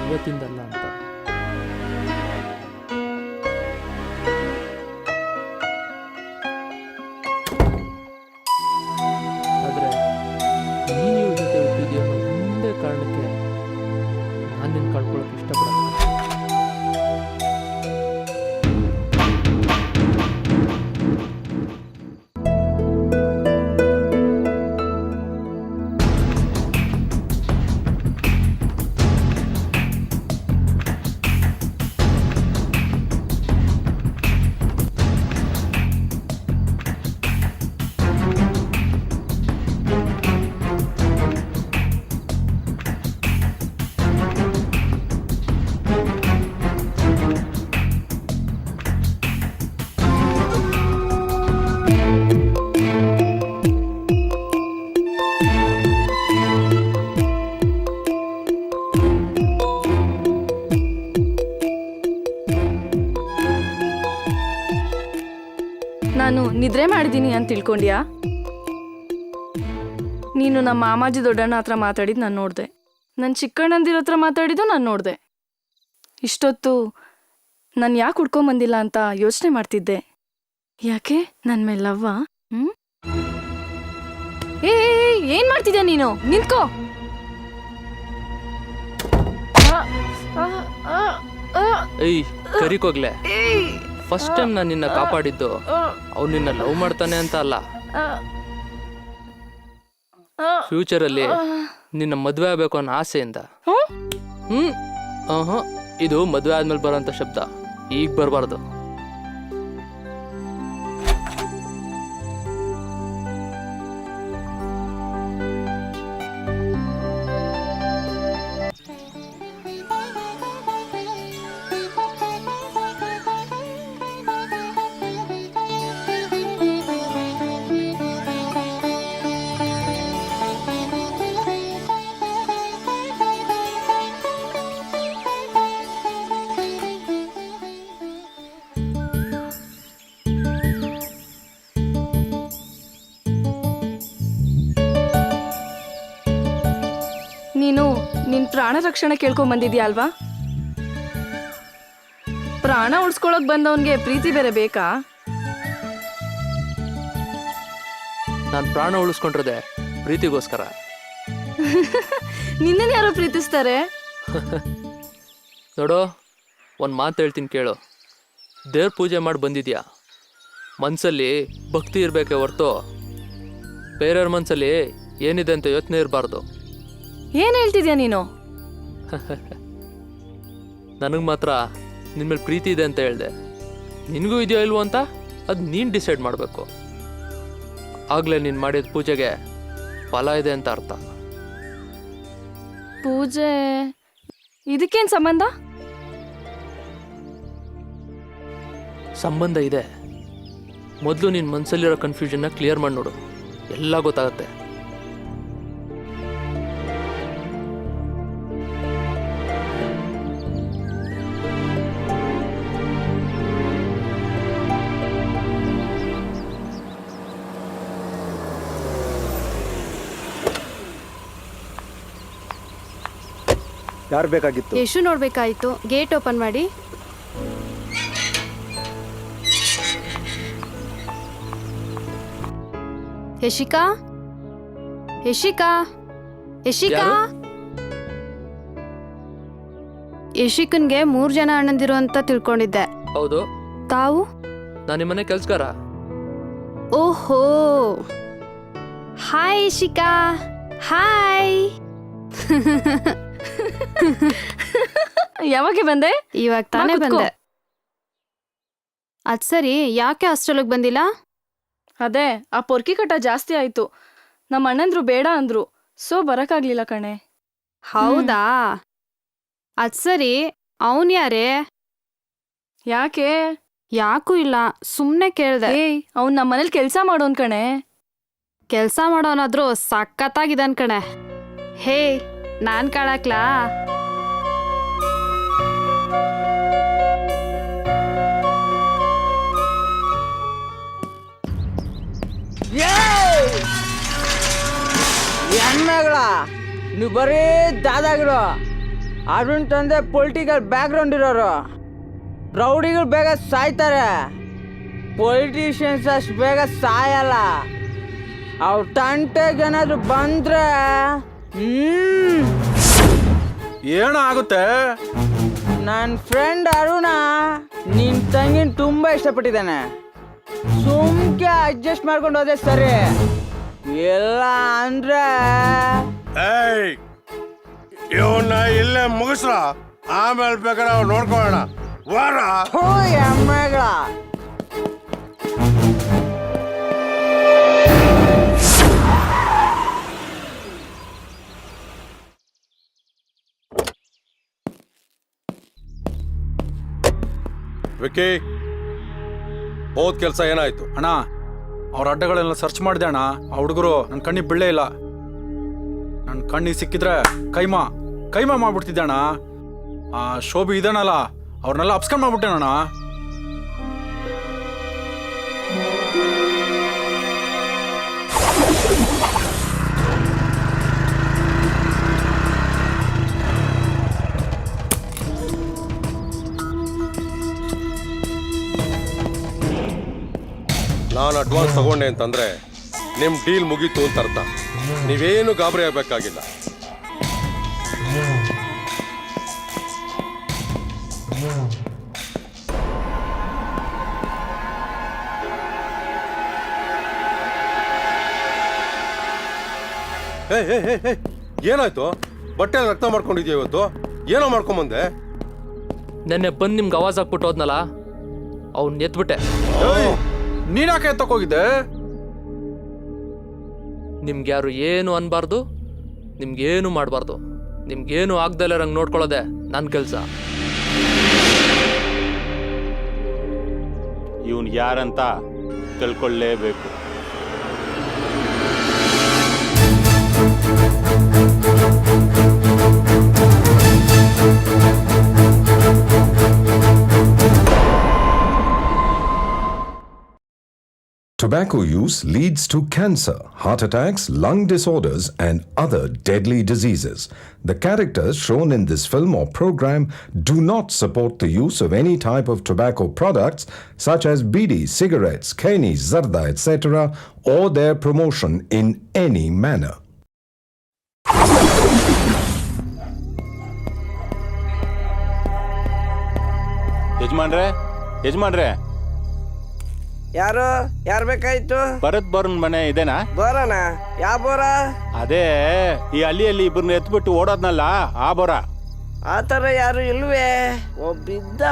Speaker 3: ಇವತ್ತಿಂದಲ್ಲ ಅಂತ. ಆದರೆ ನೀನು ಇವ್ರ ಜೊತೆ ಹುಟ್ಟಿದ್ಯೋ ಅನ್ನೋ ಒಂದೇ ಕಾರಣಕ್ಕೆ ನಾನು ನಿನ್ನ ಕಳ್ಕೊಳ್ಳೋಕೆ ಇಷ್ಟಪಡಲ್ಲ.
Speaker 6: ನಾನು ನಿದ್ರೆ ಮಾಡಿದ್ದೀನಿ ಅಂತ ತಿಳ್ಕೊಂಡ್ಯಾ? ನೀನು ನಮ್ಮ ಮಾಮಾಜಿ ದೊಡ್ಡಣ್ಣ ಹತ್ರ ಮಾತಾಡಿದ್ದು ನಾನು ನೋಡಿದೆ. ನನ್ನ ಚಿಕ್ಕಣ್ಣಂದಿರ ಹತ್ರ ಮಾತಾಡಿದ್ದು ನಾನು ನೋಡಿದೆ. ಇಷ್ಟೊತ್ತು ನಾನು ಯಾಕೆ ಹುಡ್ಕೊಂಬಂದಿಲ್ಲ ಅಂತ ಯೋಚನೆ ಮಾಡ್ತಿದ್ದೆ. ಯಾಕೆ ನನ್ನ ಮೇಲೆ ಲವ್ವಾ? ಏನ್ ಮಾಡ್ತಿದ್ಯಾ ನೀನು? ನಿಂತ್ಕೋ.
Speaker 3: ಏಯ್ ಕರಿಕೋಗ್ಲೆ, ಫಸ್ಟ್ ಟೈಮ್ ನಾನು ನಿನ್ನ ಕಾಪಾಡಿದ್ದು ಅವ್ನು ನಿನ್ನ ಲವ್ ಮಾಡ್ತಾನೆ ಅಂತ ಅಲ್ಲ. ಫ್ಯೂಚರಲ್ಲಿ ನಿನ್ನ ಮದುವೆ ಆಗಬೇಕು ಅನ್ನೋ ಆಸೆಯಿಂದ. ಇದು ಮದುವೆ ಆದ್ಮೇಲೆ ಬರೋಂಥ ಶಬ್ದ, ಈಗ ಬರಬಾರ್ದು.
Speaker 6: ನೀನು ನಿನ್ ಪ್ರಾಣ ರಕ್ಷಣೆ ಕೇಳ್ಕೊಂಡ್ ಬಂದಿದ್ಯಾ ಅಲ್ವಾ? ಪ್ರಾಣ ಉಳಿಸ್ಕೊಳಕ್ ಬಂದವನ್ಗೆ ಪ್ರೀತಿ ಬೇರೆ ಬೇಕಾ?
Speaker 3: ನಾನು ಪ್ರಾಣ ಉಳಿಸ್ಕೊಂಡಿರದೆ ಪ್ರೀತಿಗೋಸ್ಕರ.
Speaker 6: ನಿನ್ನನ್ ಯಾರೋ ಪ್ರೀತಿಸ್ತಾರೆ?
Speaker 3: ನೋಡೋ, ಒಂದು ಮಾತು ಹೇಳ್ತೀನಿ ಕೇಳು. ದೇವ್ರ ಪೂಜೆ ಮಾಡಿ ಬಂದಿದ್ಯಾ, ಮನಸ್ಸಲ್ಲಿ ಭಕ್ತಿ ಇರಬೇಕೆ ಹೊರ್ತು ಬೇರೆಯವ್ರ ಮನಸ್ಸಲ್ಲಿ ಏನಿದೆ ಅಂತ ಯೋಚನೆ ಇರಬಾರ್ದು.
Speaker 6: ಏನ್ ಹೇಳ್ತಿದ್ಯಾ ನೀನು?
Speaker 3: ನನಗೆ ಮಾತ್ರ ನಿನ್ನ ಮೇಲೆ ಪ್ರೀತಿ ಇದೆ ಅಂತ ಹೇಳಿದೆ. ನಿನಗೂ ಇದೆಯೋ ಇಲ್ವೋ ಅಂತ ಅದು ನೀನು ಡಿಸೈಡ್ ಮಾಡಬೇಕು. ಆಗಲೇ ನೀನು ಮಾಡಿದ ಪೂಜೆಗೆ ಫಲ ಇದೆ ಅಂತ ಅರ್ಥ.
Speaker 6: ಪೂಜೆ ಇದಕ್ಕೇನು ಸಂಬಂಧ?
Speaker 3: ಸಂಬಂಧ ಇದೆ. ಮೊದಲು ನಿನ್ನ ಮನಸ್ಸಲ್ಲಿರೋ ಕನ್ಫ್ಯೂಷನ್ನ ಕ್ಲಿಯರ್ ಮಾಡಿ ನೋಡು, ಎಲ್ಲ ಗೊತ್ತಾಗುತ್ತೆ.
Speaker 1: ಯಾರು ಬೇಕಾಗಿತ್ತು?
Speaker 13: ಯಶು ನೋಡ್ಬೇಕಾಯ್ತು. ಗೇಟ್ ಓಪನ್ ಮಾಡಿ. ಯಶಿಕಾ, ಯಶಿಕಾ, ಯಶಿಕಾ. ಯಶಿಕನ್ಗೆ 3 ಜನ ಅಣ್ಣಂದಿರು ಅಂತ ತಿಳ್ಕೊಂಡಿದ್ದೆ.
Speaker 3: ಹೌದು.
Speaker 13: ತಾವು?
Speaker 3: ನಾನು ನಿಮ್ಮನೆ ಕೆಲ್ಸಗಾರ.
Speaker 13: ಓಹೋ, ಹಾಯ್ ಯಶಿಕಾ. ಹಾಯ್.
Speaker 6: ಯಾವಾಗ ಬಂದೆ?
Speaker 13: ಇವಾಗ ತಾನೇ ಬಂದೆ. ಅದ್ ಸರಿ, ಯಾಕೆ ಹಾಸ್ಟೆಲ್ಗೆ ಬಂದಿಲ್ಲ?
Speaker 6: ಅದೇ ಆ ಪೊರ್ಕಿ ಕಟ ಜಾಸ್ತಿ ಆಯ್ತು. ನಮ್ಮ ಅಣ್ಣಂದ್ರು ಬೇಡ ಅಂದ್ರು, ಸೊ ಬರಕ್ಕಾಗ್ಲಿಲ್ಲ ಕಣೆ.
Speaker 13: ಹೌದಾ ಅದ್ ಸರಿ, ಅವನ್ ಯಾರೇ?
Speaker 6: ಯಾಕೆ?
Speaker 13: ಯಾಕೂ ಇಲ್ಲ, ಸುಮ್ನೆ ಕೇಳ್ದೆ.
Speaker 6: ಏಯ್, ಅವ್ನ್ ನಮ್ಮ ಮನೇಲಿ ಕೆಲ್ಸ ಮಾಡೋನ್ ಕಣೆ.
Speaker 13: ಕೆಲ್ಸ ಮಾಡೋನಾದ್ರೂ ಸಖತ್ತಾಗಿದ್ದಾನ್ ಕಣೆ. ಹೇ, ನಾನ್ ಕಾಣಕ್ಲಾ?
Speaker 4: ಹೆಣ್ಮಗಳ ನೀವು ಬರೀ ದಾದಾಗಿರೋ, ಅರುಣ್ ತಂದೆ ಪೊಲಿಟಿಕಲ್ ಬ್ಯಾಕ್ಗ್ರೌಂಡ್ ಇರೋರು. ರೌಡಿಗಳು ಬೇಗ ಸಾಯ್ತಾರೆ, ಪೊಲಿಟಿಷಿಯನ್ಸ್ ಅಷ್ಟು ಬೇಗ ಸಾಯಲ್ಲ. ಅವ್ರ ತಂಟೆಗೆ ಏನಾದ್ರು ಬಂದ್ರೆ
Speaker 2: ಏನಾಗುತ್ತೆ?
Speaker 4: ನನ್ನ ಫ್ರೆಂಡ್ ಅರುಣ ನಿನ್ ತಂಗಿನ ತುಂಬಾ ಇಷ್ಟಪಟ್ಟಿದ್ದಾನೆ. ಸುಮ್ಕೆ ಅಡ್ಜಸ್ಟ್ ಮಾಡ್ಕೊಂಡು ಹೋದೆ ಸರಿ, ಎಲ್ಲ ಅಂದ್ರೆ
Speaker 7: ಇವನ್ನ ಇಲ್ಲೇ ಮುಗಿಸ್ರ, ಆಮೇಲೆ ಬೇಕಾದ್ರೆ ಅವ್ರು ನೋಡ್ಕೊಳ್ಳೋಣ. ವಾರ
Speaker 4: ಎಮ್ಮೆಗಳ
Speaker 7: ವಿಕ್ಕಿ, ಹೋದ್ ಕೆಲ್ಸ ಏನಾಯ್ತು?
Speaker 2: ಅಣ್ಣ, ಅವ್ರ ಅಡ್ಡಗಳೆಲ್ಲ ಸರ್ಚ್ ಮಾಡಿದೆ ಅಣ್ಣ. ಆ ಹುಡುಗರು ನನ್ನ ಕಣ್ಣಿಗೆ ಬೀಳೇ ಇಲ್ಲ. ನನ್ನ ಕಣ್ಣಿಗೆ ಸಿಕ್ಕಿದ್ರೆ ಕೈಮಾ ಮಾಡ್ಬಿಡ್ತಿದ್ದೆ ಅಣ್ಣ. ಆ ಶೋಭಿ ಇದಾನಲ್ಲ, ಅವ್ರನ್ನೆಲ್ಲ ಅಪ್ಸ್ಕೊಂಡ್ ಮಾಡ್ಬಿಟ್ಟೆನಣ್ಣ.
Speaker 7: ನಾನು ಅಡ್ವಾನ್ಸ್ ತಗೊಂಡೆ ಅಂತಂದ್ರೆ ನಿಮ್ ಡೀಲ್ ಮುಗೀತು ಅಂತ ಅರ್ಥ. ನೀವೇನು ಗಾಬರಿ ಆಗ್ಬೇಕಾಗಿಲ್ಲ. ಏನಾಯ್ತು? ಬಟ್ಟೆ ರಕ್ತ ಮಾಡ್ಕೊಂಡಿದ್ಯಾ ಇವತ್ತು? ಏನೋ ಮಾಡ್ಕೊಂಬಂದೆ?
Speaker 3: ನೆನ್ನೆ ಬಂದು ನಿಮ್ಗೆ ಆವಾಜ್ ಹಾಕ್ಬಿಟ್ಟು ಹೋದ್ನಲ್ಲ, ಅವ್ನ್ ಎತ್ಬಿಟ್ಟೆ.
Speaker 2: ನೀನಾಕೆ ಎತ್ತಕ್ಕೋಗಿದ್ದೆ?
Speaker 3: ನಿಮ್ಗೆ ಯಾರು ಏನು ಅನ್ಬಾರ್ದು, ನಿಮ್ಗೇನು ಮಾಡಬಾರ್ದು, ನಿಮ್ಗೇನು ಆಗ್ದಲ್ಲ ರಂಗ್ ನೋಡ್ಕೊಳ್ಳೋದೆ ನನ್ನ ಕೆಲಸ.
Speaker 11: ಇವನ್ ಯಾರಂತ ತಿಳ್ಕೊಳ್ಳೇಬೇಕು.
Speaker 14: Tobacco use leads to cancer, heart attacks, lung disorders, and other deadly diseases. The characters shown in this film or program do not support the use of any type of tobacco products such as bidi, cigarettes, keni, zarda, etc., or their promotion in any manner.
Speaker 11: ಯಜಮಾನ್ರೆ
Speaker 4: ಯಾರು ಬೇಕಾಯ್ತು?
Speaker 11: Bharat boron ಮನೆ ಇದೇನಾ?
Speaker 4: ಬೋರನ? ಯಾವ ಬೋರ?
Speaker 11: ಅದೇ ಈ ಹಳ್ಳಿಯಲ್ಲಿ ಇಬ್ಬರನ್ನ ಎತ್ಬಿಟ್ಟು ಓಡೋದ್ನಲ್ಲ, ಆ ಬೋರ.
Speaker 4: ಆ ಥರ ಯಾರು ಇಲ್ವೇ? ಒಬ್ಬಿದ್ದ.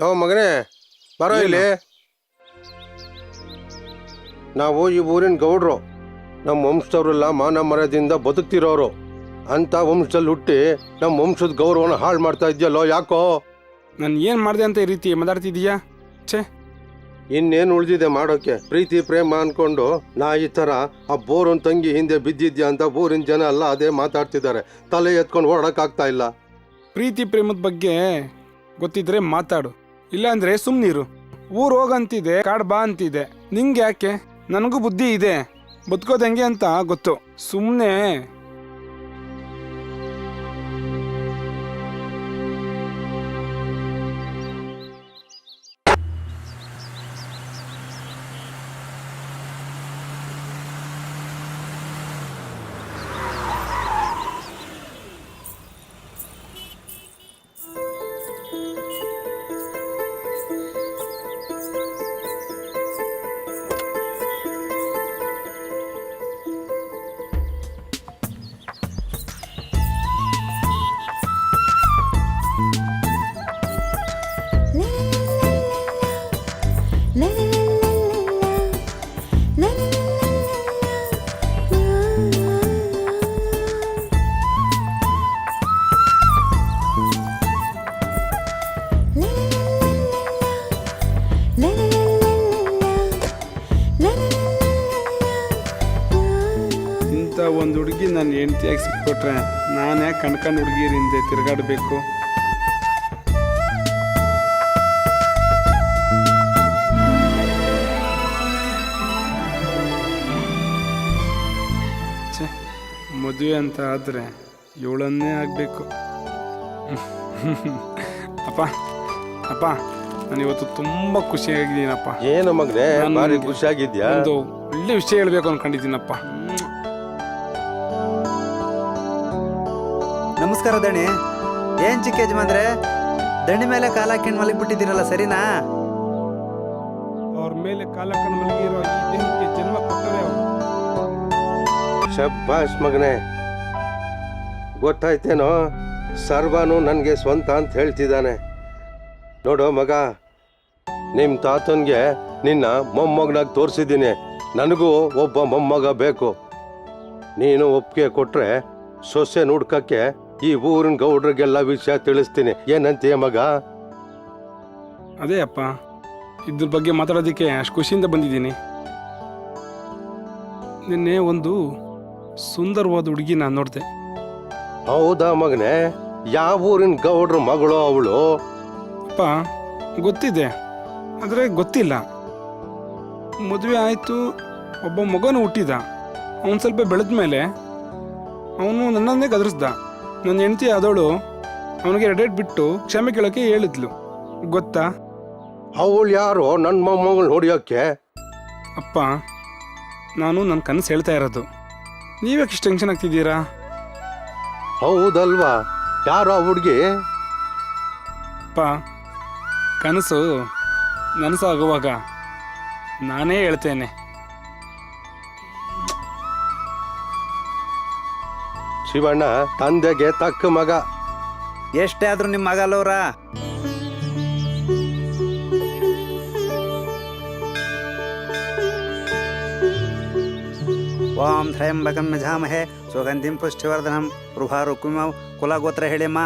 Speaker 7: ಓ ಮಗನೇ ಬರೋ ಇಲ್ಲಿ. ನಾವು ಈ ಊರಿನ ಗೌಡ್ರು. ನಮ್ಮ ವಂಶದವರೆಲ್ಲ ಮಾನ ಮರ್ಯಾದೆಯಿಂದ ಬದುಕ್ತಿರೋರು. ಅಂತ ವಂಶದಲ್ಲಿ ಹುಟ್ಟಿ ನಮ್ಮ ವಂಶದ ಗೌರವನ ಹಾಳು ಮಾಡ್ತಾ ಇದೆಯಲ್ಲೋ ಯಾಕೋ?
Speaker 15: ನಾನು ಏನು ಮಾಡಿದೆ ಅಂತ ಈ ರೀತಿ ಮಾತಾಡ್ತಿದ್ದೀಯಾ? ಛೇ,
Speaker 7: ಇನ್ನೇನು ಉಳಿದಿದೆ ಮಾಡೋಕೆ? ಪ್ರೀತಿ ಪ್ರೇಮ ಅನ್ಕೊಂಡು ನಾ ಈ ಥರ ಆ ಬೋರನ್ ತಂಗಿ ಹಿಂದೆ ಬಿದ್ದಿದ್ಯಾ ಅಂತ ಊರಿನ ಜನ ಎಲ್ಲ ಅದೇ ಮಾತಾಡ್ತಿದ್ದಾರೆ. ತಲೆ ಎತ್ಕೊಂಡು ಓಡೋಕ್ಕಾಗ್ತಾ ಇಲ್ಲ.
Speaker 15: ಪ್ರೀತಿ ಪ್ರೇಮದ ಬಗ್ಗೆ ಗೊತ್ತಿದ್ರೆ ಮಾತಾಡು, ಇಲ್ಲಾಂದ್ರೆ ಸುಮ್ಮನಿರು. ಊರು ಹೋಗಂತಿದೆ, ಕಾಡು ಬಾ ಅಂತಿದೆ. ನಿಂಗೆ ಯಾಕೆ? ನನಗೂ ಬುದ್ಧಿ ಇದೆ, ಬದುಕೋದು ಹೆಂಗೆ ಅಂತ ಗೊತ್ತು. ಸುಮ್ಮನೆ ಒಂದು ಹುಡುಗಿ ನನ್ನ ಹೆಂಡತಿಯಾಗಿ ಸಿಕ್ಕೊಟ್ರೆ ನಾನು ಯಾಕೆ ಕಣ್ಕಂಡು ಹುಡುಗಿರಿಂದ ತಿರುಗಾಡಬೇಕು? ಮದುವೆ ಅಂತ ಆದರೆ ಇವಳನ್ನೇ ಆಗಬೇಕು. ಅಪ್ಪ ಅಪ್ಪ, ನಾನು ಇವತ್ತು ತುಂಬ ಖುಷಿಯಾಗಿದ್ದೀನಪ್ಪ.
Speaker 7: ಏನು ಮಗನೇ ಭಾರಿ ಖುಷಿಯಾಗಿದ್ಯಾ?
Speaker 15: ಒಂದು ಒಳ್ಳೆ ವಿಷಯ ಹೇಳ್ಬೇಕು ಅನ್ಕೊಂಡಿದ್ದೀನಪ್ಪ.
Speaker 16: ನಮಸ್ಕಾರ ದಣಿ. ಏನ್ ಚಿಕ್ಕ ಯಜಮಾನ್ರೆ, ದಣಿ ಮೇಲೆ ಕಾಲ ಹಾಕೊಂಡು ಮಲಗಿಬಿಟ್ಟಿದ್ದೀರಲ್ಲ, ಸರಿನಾ?
Speaker 15: ಅವ್ರ ಮೇಲೆ ಕಾಲ ಹಾಕೊಂಡು ಮಲಗಿರೋ ಈ ದೇಹಕ್ಕೆ ಜನ್ಮ ಕೊಟ್ಟರೆ ಅವರು.
Speaker 7: ಶಬ್ಬಾಷ್ ಮಗನೇ, ಗೊತ್ತಾಯ್ತೇನೋ? ಸರ್ವಾನು ನನಗೆ ಸ್ವಂತ ಅಂತ ಹೇಳ್ತಿದ್ದಾನೆ. ನೋಡೋ ಮಗ, ನಿಮ್ಮ ತಾತನ್ಗೆ ನಿನ್ನ ಮೊಮ್ಮಗನಾಗಿ ತೋರಿಸಿದ್ದೀನಿ. ನನಗೂ ಒಬ್ಬ ಮೊಮ್ಮಗ ಬೇಕು. ನೀನು ಒಪ್ಪಿಗೆ ಕೊಟ್ರೆ ಸೊಸೆ ಹುಡ್ಕಕ್ಕೆ ಈ ಊರಿನ ಗೌಡ್ರಿಗೆಲ್ಲ ವಿಷಯ ತಿಳಿಸ್ತೀನಿ. ಏನಂತೀಯ ಮಗ?
Speaker 15: ಅದೇ ಅಪ್ಪ, ಇದ್ರ ಬಗ್ಗೆ ಮಾತಾಡೋದಕ್ಕೆ ಅಷ್ಟು ಖುಷಿಯಿಂದ ಬಂದಿದ್ದೀನಿ. ನಿನ್ನೆ ಒಂದು ಸುಂದರವಾದ ಹುಡುಗಿ ನಾನು ನೋಡಿದೆ.
Speaker 7: ಹೌದಾ ಮಗನೇ? ಯಾವ ಊರಿನ ಗೌಡ್ರ ಮಗಳು ಅವಳು?
Speaker 15: ಅಪ್ಪ ಗೊತ್ತಿದೆ, ಆದರೆ ಗೊತ್ತಿಲ್ಲ. ಮದುವೆ ಆಯಿತು, ಒಬ್ಬ ಮಗನೂ ಹುಟ್ಟಿದ. ಅವನು ಸ್ವಲ್ಪ ಬೆಳೆದ ಮೇಲೆ ಅವನು ನನ್ನನ್ನೇ ಗದರಿಸ್ದ. ನನ್ನ ಹೆಂಡತಿ ಆದವಳು ಅವನಿಗೆ ರೆಡೇಟ್ ಬಿಟ್ಟು ಕ್ಷಮೆ ಕೇಳೋಕ್ಕೆ ಹೇಳಿದ್ಲು. ಗೊತ್ತಾ?
Speaker 7: ಅವಳು ಯಾರೋ ನನ್ನ ಮೊಮ್ಮಗಳು ನೋಡಿಯೋಕ್ಕೆ?
Speaker 15: ಅಪ್ಪ, ನಾನು ನನ್ನ ಕನಸು ಹೇಳ್ತಾ ಇರೋದು. ನೀವ್ಯಾಕೆ ಇಷ್ಟು ಟೆನ್ಷನ್ ಆಗ್ತಿದ್ದೀರಾ?
Speaker 7: ಹೌದಲ್ವಾ? ಯಾರೋ ಆ ಹುಡುಗಿ?
Speaker 15: ಅಪ್ಪ, ಕನಸು ನನಸಾಗುವಾಗ ನಾನೇ ಹೇಳ್ತೇನೆ.
Speaker 7: ಶಿವಣ್ಣ ತಂದೆಗೆ ತಕ್ಕ ಮಗ.
Speaker 16: ಎಷ್ಟೇ ಆದ್ರೂ ನಿಮ್ಮ ಮಗ ಅಲ್ಲವ್ರ. ಓಂ ತ್ರಯಂಬಕಂ ಯಜಾಮಹೇ ಸುಗಂಧಿಂ ಪುಷ್ಟಿವರ್ಧನಂ ರುಭಾರುಕುಮೌ. ಕುಲ ಗೋತ್ರ ಹೇಳಿಮ್ಮ.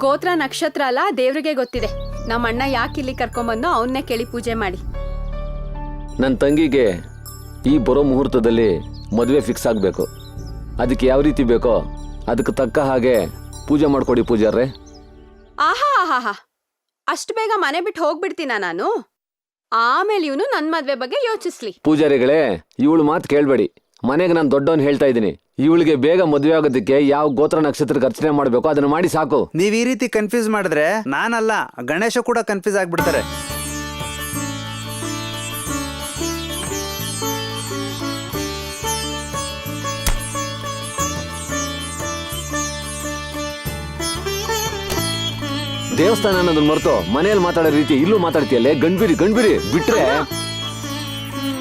Speaker 17: ಗೋತ್ರ ನಕ್ಷತ್ರ ಅಲ್ಲ, ದೇವ್ರಿಗೆ ಗೊತ್ತಿದೆ. ನಮ್ಮ ಅಣ್ಣ ಯಾಕೆ ಇಲ್ಲಿ ಕರ್ಕೊಂಬಂದು ಅವನ್ನೇ ಕೇಳಿ ಪೂಜೆ ಮಾಡಿ.
Speaker 12: ನನ್ನ ತಂಗಿಗೆ ಈ ಬರೋ ಮುಹೂರ್ತದಲ್ಲಿ ಮದುವೆ ಫಿಕ್ಸ್ ಆಗಬೇಕು. ಅದಕ್ಕೆ ಯಾವ ರೀತಿ ಬೇಕೋ ಅದಕ್ಕೆ ತಕ್ಕ ಹಾಗೆ ಪೂಜೆ ಮಾಡ್ಕೊಡಿ ಪೂಜಾರ್ರೆ.
Speaker 17: ಆಹಾ ಆಹಾ, ಅಷ್ಟು ಬೇಗ ಮನೆ ಬಿಟ್ಟು ಹೋಗ್ಬಿಡ್ತೀನ ನಾನು? ಆಮೇಲೆ ಇವನು ನನ್ನ ಮದ್ವೆ ಬಗ್ಗೆ ಯೋಚಿಸ್ಲಿ.
Speaker 12: ಪೂಜಾರಿಗಳೇ, ಇವಳು ಮಾತು ಕೇಳಬೇಡಿ. ಮನೆಗೆ ನಾನು ದೊಡ್ಡವನು ಹೇಳ್ತಾ ಇದ್ದೀನಿ. ಇವಳಿಗೆ ಬೇಗ ಮದುವೆ ಆಗೋದಕ್ಕೆ ಯಾವ ಗೋತ್ರ ನಕ್ಷತ್ರಕ್ಕೆ ಅರ್ಚನೆ ಮಾಡಬೇಕು ಅದನ್ನ ಮಾಡಿ ಸಾಕು.
Speaker 16: ನೀವ್ ಈ ರೀತಿ ಕನ್ಫ್ಯೂಸ್ ಮಾಡಿದ್ರೆ ನಾನಲ್ಲ, ಗಣೇಶ ಕೂಡ ಕನ್ಫ್ಯೂಸ್ ಆಗ್ಬಿಡ್ತಾರೆ.
Speaker 12: ದೇವಸ್ಥಾನ ಅನ್ನೋದನ್ನ ಮರೆತು ಮನೆಯಲ್ಲಿ ಮಾತಾಡೋ ರೀತಿ ಇಲ್ಲೂ ಮಾತಾಡ್ತೀಯಲ್ಲೇ. ಗಂಡ್ಬಿರಿ ಗಂಡ್ಬಿರಿ ಬಿಟ್ರೆ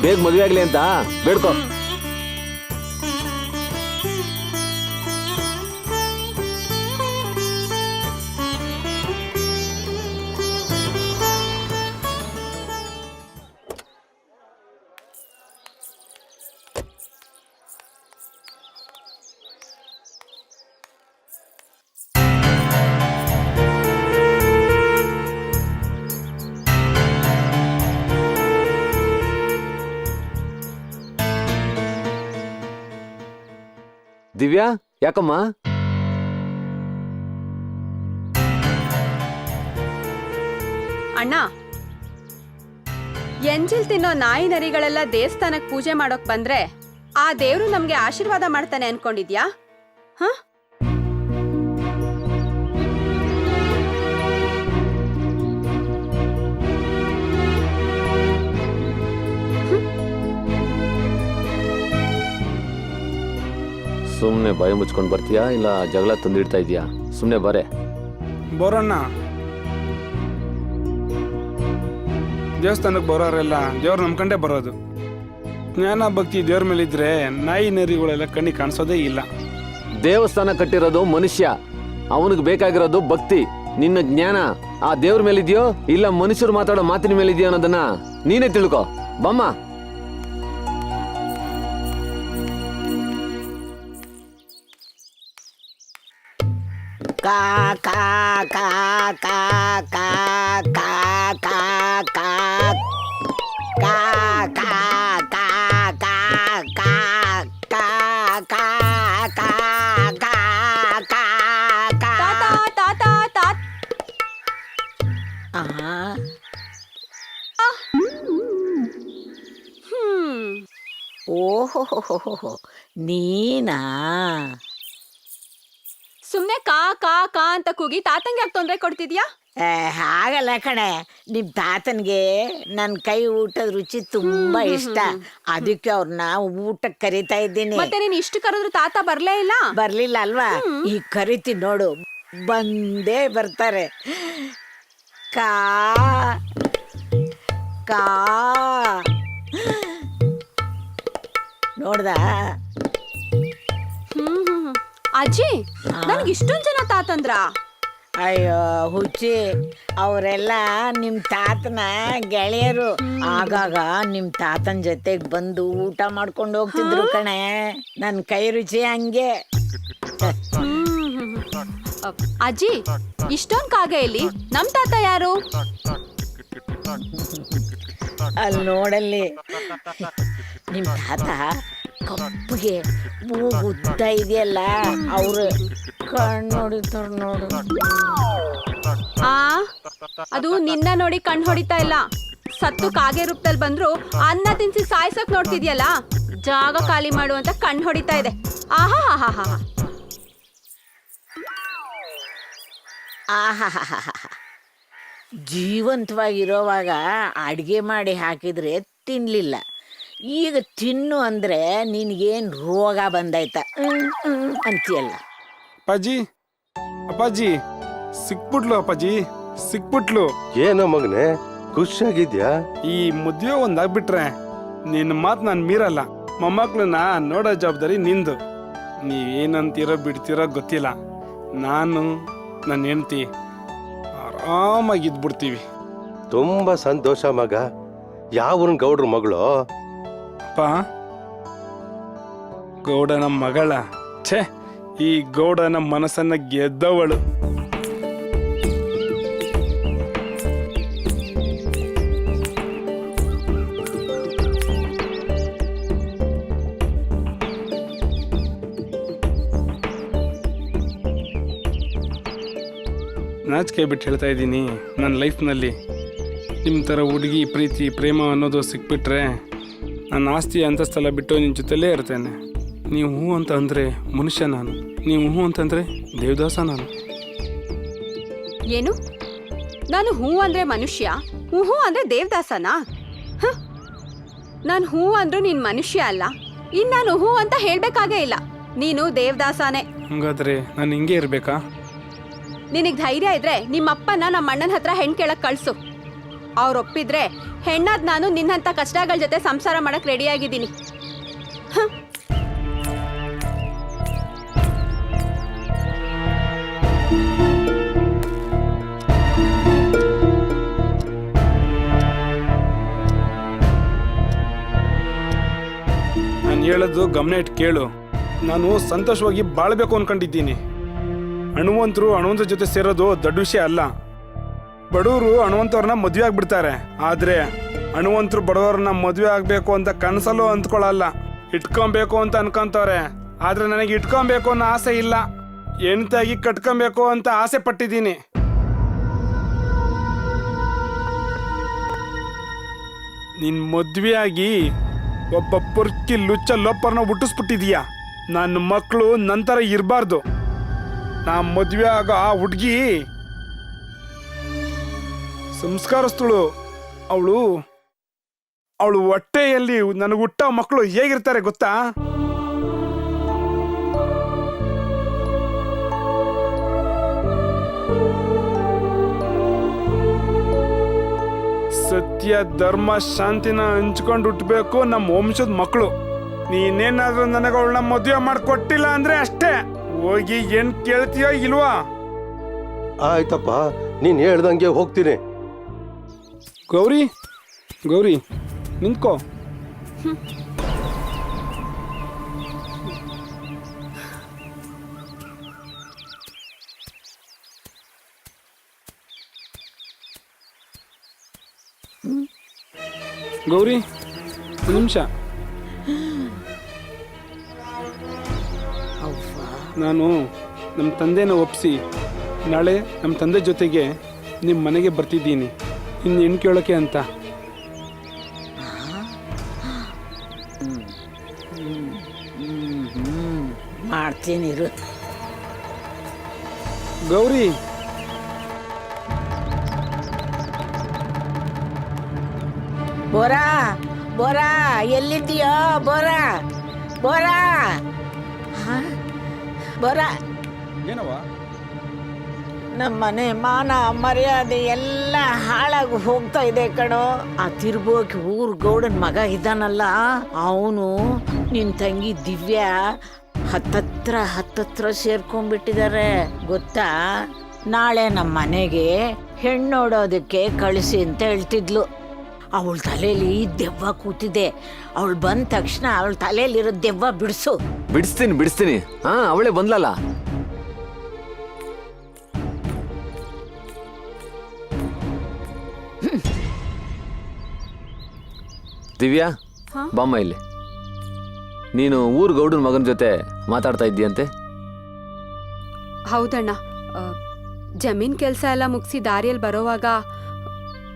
Speaker 12: ಬೇಗ ಮದುವೆ ಆಗ್ಲಿ ಅಂತ ಬೇಡ್ಕೊ. ದಿವ್ಯಾ ಯಾಕಮ್ಮ?
Speaker 17: ಅಣ್ಣ, ಎಂಜಿಲ್ ತಿನ್ನೋ ನಾಯಿ ನರಿಗಳೆಲ್ಲ ದೇವಸ್ಥಾನಕ್ಕೆ ಪೂಜೆ ಮಾಡೋಕ್ ಬಂದ್ರೆ ಆ ದೇವ್ರು ನಮ್ಗೆ ಆಶೀರ್ವಾದ ಮಾಡ್ತಾನೆ ಅನ್ಕೊಂಡಿದ್ಯಾ? ಹ?
Speaker 12: ಸುಮ್ಮನೆ ಬಾಯಿ ಮುಚ್ಕೊಂಡು ಬರ್ತೀಯಾ ಇಲ್ಲ ಜಗಳ ತಂದಿಡ್ತಾ ಇದೀಯಾ? ಸುಮ್ಮನೆ ಬಾರೆ.
Speaker 15: ಬರೋಣ. ದೇವಸ್ಥಾನಕ್ಕೆ ಬರೋರೆಲ್ಲ ದೇವ್ರು ನಂಬ್ಕೊಂಡೇ ಬರೋದು. ಜ್ಞಾನ ಭಕ್ತಿ ದೇವ್ರ ಮೇಲಿದ್ರೆ ನಾಯಿ ನರಿಗಳೆಲ್ಲ ಕಣ್ಣಿಗೆ ಕಾಣಿಸೋದೇ ಇಲ್ಲ.
Speaker 12: ದೇವಸ್ಥಾನ ಕಟ್ಟಿರೋದು ಮನುಷ್ಯ, ಅವನಿಗೆ ಬೇಕಾಗಿರೋದು ಭಕ್ತಿ. ನಿನ್ನ ಜ್ಞಾನ ಆ ದೇವ್ರ ಮೇಲಿದ್ಯೋ ಇಲ್ಲ ಮನುಷ್ಯರು ಮಾತಾಡೋ ಮಾತಿನ ಮೇಲಿದ್ಯೋ ಅನ್ನೋದನ್ನ ನೀನೇ ತಿಳ್ಕೊ. ಬಮ್ಮ.
Speaker 10: ಕಾ ಕಾ ಕಾ ಕಾ ಕಾ ಕಾ ಕಾ ಕಾ ಕಾ ಕಾ ಕಾ ಕಾ ಕಾ ಕಾ ಕಾ ಕಾ ಕಾ ಕಾ ಓಹೋ ನೀನಾ?
Speaker 17: ಸುಮ್ನೆ ಕಾ ಕಾ ಕಾ ಅಂತ ಕೂಗಿ ತಾತಂಗೆ ಯಾಕೆ ತೊಂದರೆ ಕೊಡ್ತಿದ್ಯಾ?
Speaker 10: ಹಾಗಲ್ಲ ಕಣೆ, ನಿಮ್ ತಾತನ್ಗೆ ನನ್ ಕೈ ಊಟದ ರುಚಿ ತುಂಬಾ ಇಷ್ಟ. ಅದಕ್ಕೆ ಅವ್ರನ್ನ ಊಟಕ್ಕೆ ಕರಿತಾ ಇದ್ದೀನಿ.
Speaker 17: ಮತ್ತೆ ನೀನ್ ಇಷ್ಟು ಕರೆದ್ರು ತಾತ ಬರ್ಲೇ ಇಲ್ಲ?
Speaker 10: ಬರ್ಲಿಲ್ಲ ಅಲ್ವಾ? ಈಗ ಕರಿತೀನಿ ನೋಡು, ಬಂದೇ ಬರ್ತಾರೆ. ಕಾ ಕಾ ನೋಡ್ದ?
Speaker 17: ಅಜ್ಜಿ, ನನ್ಗೆ ಇಷ್ಟೊಂದ್ ಜನ ತಾತಂದ್ರ?
Speaker 10: ಅಯ್ಯೋ ಹುಚ್ಚಿ, ಅವರೆಲ್ಲ ನಿಮ್ ತಾತನ ಗೆಳೆಯರು. ಆಗಾಗ ನಿಮ್ ತಾತನ ಜೊತೆಗ್ ಬಂದು ಊಟ ಮಾಡ್ಕೊಂಡು ಹೋಗ್ತಿದ್ರು ಕಣೆ. ನನ್ ಕೈ ರುಚಿ ಹಂಗೆ.
Speaker 17: ಅಜ್ಜಿ, ಇಷ್ಟೊಂದ್ ಕಾಗೆಯಲ್ಲಿ ನಮ್ ತಾತ ಯಾರು?
Speaker 10: ಅಲ್ಲಿ ನೋಡಲ್ಲಿ, ನಿಮ್ ತಾತ ಕಪ್ಪಗೆ ಉದ್ದ ಇದೆಯಲ್ಲ, ಅವ್ರು ಕಣ್ಣು ನೋಡಿತಾರ ನೋಡು.
Speaker 17: ಅದು ನಿನ್ನ ನೋಡಿ ಕಣ್ಣು ಹೊಡಿತಾ ಇಲ್ಲ. ಸತ್ತು ಕಾಗೆ ರೂಪದಲ್ಲಿ ಬಂದ್ರು ಅನ್ನ ತಿನ್ಸಿ ಸಾಯ್ಸಕ್ ನೋಡ್ತಿದ್ಯಲ್ಲ, ಜಾಗ ಖಾಲಿ ಮಾಡು ಅಂತ ಕಣ್ಣು ಹೊಡಿತಾ ಇದೆ. ಆಹಾ ಆಹಾ
Speaker 10: ಆಹಾ ಜೀವಂತವಾಗಿರೋವಾಗ ಅಡ್ಗೆ ಮಾಡಿ ಹಾಕಿದ್ರೆ ತಿನ್ಲಿಲ್ಲ. ಈಗ ತಿನ್ನು ಅಂದ್ರೆ ನಿನ್ಗೇನ್ ರೋಗ ಬಂದಾಯ್ತ ಅಂತೀಯಲ್ಲ.
Speaker 15: ಅಪ್ಪಾಜಿ, ಅಪ್ಪಾಜಿ ಸಿಕ್ಬಿಟ್ಲು. ಅಪ್ಪಾಜಿ ಸಿಕ್ಬಿಟ್ಲು.
Speaker 7: ಏನೋ ಮಗನೆ ಖುಷಿಯಾಗಿದ್ಯಾ?
Speaker 15: ಈ ಮದುವೆ ಒಂದಾಗ್ಬಿಟ್ರೆ ನಿನ್ನ ಮಾತು ನಾನು ಮೀರಲ್ಲ. ಮೊಮ್ಮಕ್ಳನ್ನ ನೋಡೋ ಜವಾಬ್ದಾರಿ ನಿಂದು. ನೀವೇನಂತೀರೋ ಬಿಡ್ತೀರೋ ಗೊತ್ತಿಲ್ಲ. ನಾನು ನನ್ನ ಹೆಂಡತಿ ಆರಾಮಾಗಿದ್ಬಿಡ್ತೀವಿ.
Speaker 7: ತುಂಬಾ ಸಂತೋಷ ಮಗ. ಯಾವೂರಿನ ಗೌಡ್ರ ಮಗಳು?
Speaker 15: ಅಪ್ಪ, ಗೌಡನ ಮಗಳ. ಛೇ, ಈ ಗೌಡನ ಮನಸ್ಸನ್ನ ಗೆದ್ದವಳು. ನಾಚಿಕೆ ಬಿಟ್ಟು ಹೇಳ್ತಾ ಇದ್ದೀನಿ, ನನ್ನ ಲೈಫ್ನಲ್ಲಿ ನಿಮ್ಮ ಥರ ಹುಡುಗಿ ಪ್ರೀತಿ ಪ್ರೇಮ ಅನ್ನೋದು ಸಿಕ್ಬಿಟ್ರೆ ನನ್ನ ಆಸ್ತಿ ಅಂತಸ್ಥೆಲ್ಲ ಬಿಟ್ಟು ನಿಮ್ಮ ಜೊತೆಲೇ ಇರ್ತೇನೆ. ನೀವು ಹೂ ಅಂತ ಅಂದರೆ ಮನುಷ್ಯ ನಾನು, ನೀವು ಹೂ ಅಂತಂದರೆ ದೇವದಾಸ ನಾನು.
Speaker 17: ಏನು? ನಾನು ಹೂ ಅಂದ್ರೆ ಮನುಷ್ಯ, ಹೂ ಅಂದ್ರೆ ದೇವದಾಸನಾ? ನಾನು ಹೂ ಅಂದ್ರೂ ನೀನ್ ಮನುಷ್ಯ ಅಲ್ಲ. ಇನ್ ನಾನು ಹೂ ಅಂತ ಹೇಳ್ಬೇಕಾಗೇ ಇಲ್ಲ, ನೀನು ದೇವದಾಸನೇ.
Speaker 15: ಹಂಗಾದ್ರೆ ನಾನು ಹಿಂಗೆ ಇರಬೇಕಾ?
Speaker 17: ನಿನಗೆ ಧೈರ್ಯ ಇದ್ರೆ ನಿಮ್ಮಪ್ಪನ ನಮ್ಮ ಅಣ್ಣನ ಹತ್ರ ಹೆಣ್ಣು ಕೇಳಕ್ ಕಳ್ಸು. ಅವ್ರು ಒಪ್ಪಿದ್ರೆ ಹೆಣ್ಣಾದ್ ನಾನು ನಿನ್ನಂತ ಕಷ್ಟಗಳ ಜೊತೆ ಸಂಸಾರ ಮಾಡಕ್ ರೆಡಿಯಾಗಿದ್ದೀನಿ.
Speaker 15: ನಾನು ಹೇಳೋದು ಗಮನ ಇಟ್ಟು ಕೇಳು. ನಾನು ಸಂತೋಷವಾಗಿ ಬಾಳ್ಬೇಕು ಅನ್ಕೊಂಡಿದ್ದೀನಿ. ಹಣವಂತರು ಹಣವಂತರ ಜೊತೆ ಸೇರೋದು ದೊಡ್ಡ ವಿಷಯ ಅಲ್ಲ. ಬಡವರು ಹಣವಂತವ್ರನ್ನ ಮದುವೆ ಆಗ್ಬಿಡ್ತಾರೆ, ಆದ್ರೆ ಹಣವಂತರು ಬಡವರನ್ನ ಮದುವೆ ಆಗ್ಬೇಕು ಅಂತ ಕನಸಲ್ಲೂ ಅಂದ್ಕೊಳ್ಳಲ್ಲ. ಇಟ್ಕೊಬೇಕು ಅಂತ ಅನ್ಕೊಂತವ್ರೆ. ಆದ್ರೆ ನನಗೆ ಇಟ್ಕೊಬೇಕು ಅನ್ನೋ ಆಸೆ ಇಲ್ಲ. ಹೆಣ್ತಾಗಿ ಕಟ್ಕೊಬೇಕು ಅಂತ ಆಸೆ ಪಟ್ಟಿದ್ದೀನಿ. ನಿನ್ ಮದ್ವೆಯಾಗಿ ಒಬ್ಬ ಪುರ್ಕಿ ಲುಚ್ಚ ಲೋಪರ್ನ ಹುಟ್ಟಿಸ್ಬಿಟ್ಟಿದೀಯ. ನನ್ನ ಮಕ್ಕಳು ನಂತರ ಇರಬಾರ್ದು. ನಾ ಮದ್ವೆ ಆಗ ಆ ಹುಡುಗಿ ಸಂಸ್ಕಾರಸ್ಥಳು. ಅವಳು ಹೊಟ್ಟೆಯಲ್ಲಿ ನನಗೆ ಹುಟ್ಟ ಮಕ್ಕಳು ಹೇಗಿರ್ತಾರೆ ಗೊತ್ತಾ? ಸತ್ಯ ಧರ್ಮ ಶಾಂತಿನ ಹಂಚ್ಕೊಂಡು ಹುಟ್ಟಬೇಕು ನಮ್ಮ ವಂಶದ ಮಕ್ಕಳು. ನೀನೇನಾದ್ರೂ ನನಗೆ ಅವಳನ್ನ ಮದುವೆ ಮಾಡಿಕೊಟ್ಟಿಲ್ಲ ಅಂದ್ರೆ ಅಷ್ಟೇ, ಹೋಗಿ ಏನ್ ಕೇಳ್ತೀಯೋ ಇಲ್ವಾ?
Speaker 7: ಆಯ್ತಪ್ಪ, ನೀನ್ ಹೇಳ್ದಂಗೆ ಹೋಗ್ತೀನಿ.
Speaker 15: ಗೌರಿ ಗೌರಿ ನಿಂತ್ಕೋ. ಗೌರಿ ಒಂದು ನಿಮಿಷ. ನಾನು ನಮ್ಮ ತಂದೆನ ಒಪ್ಪಿಸಿ ನಾಳೆ ನಮ್ಮ ತಂದೆ ಜೊತೆಗೆ ನಿಮ್ಮ ಮನೆಗೆ ಬರ್ತಿದ್ದೀನಿ ಇನ್ನು ಹೆಣ್ಣು ಕೇಳೋಕೆ ಅಂತ.
Speaker 18: ಮಾಡ್ತೀನಿ
Speaker 15: ಗೌರಿ,
Speaker 18: ಬೋರಾ ಬೋರಾ ಎಲ್ಲಿದ್ದೀಯೋ? ಬೋರಾ ಬೋರಾ ಬೋರಾ,
Speaker 15: ಏನವ?
Speaker 18: ನಮ್ಮ ಮನೆ ಮಾನ ಮರ್ಯಾದೆ ಎಲ್ಲ ಹಾಳಾಗಿ ಹೋಗ್ತಾ ಇದೆ ಕಣೋ. ಆ ತಿರ್ಬೋಕಿ ಊರ್ ಗೌಡನ್ ಮಗ ಇದ್ದಾನಲ್ಲ, ಅವನು ನಿನ್ ತಂಗಿ ದಿವ್ಯಾ ಹತ್ತತ್ರ ಸೇರ್ಕೊಂಡ್ಬಿಟ್ಟಿದ್ದಾರೆ ಗೊತ್ತಾ? ನಾಳೆ ನಮ್ಮ ಮನೆಗೆ ಹೆಣ್ಣು ನೋಡೋದಕ್ಕೆ ಕಳಿಸಿ ಅಂತ ಹೇಳ್ತಿದ್ಲು. ಅವಳ ತಲೆಯಲ್ಲಿ ದೆವ್ವ ಕೂತಿದೆ. ಅವಳು ಬಂದ ತಕ್ಷಣ ಅವಳ ತಲೆಯಲ್ಲಿರೋ ದೆವ್ವ ಬಿಡಿಸು.
Speaker 12: ಬಿಡಿಸ್ತೀನಿ. ಹಾ, ಅವಳೇ ಬಂದ್ಲಲ್ಲ. ದಿವ್ಯಾ, ಬಾಮ್ಮ ಇಲ್ಲಿ. ನೀನು ಊರ್ ಗೌಡನ ಮಗನ ಜೊತೆ ಮಾತಾಡ್ತಾ ಇದ್ದೀಯಂತೆ?
Speaker 17: ಹೌದಣ್ಣ, ಜಮೀನ್ ಕೆಲಸ ಎಲ್ಲ ಮುಗಿಸಿ ದಾರಿಯಲ್ಲಿ ಬರೋವಾಗ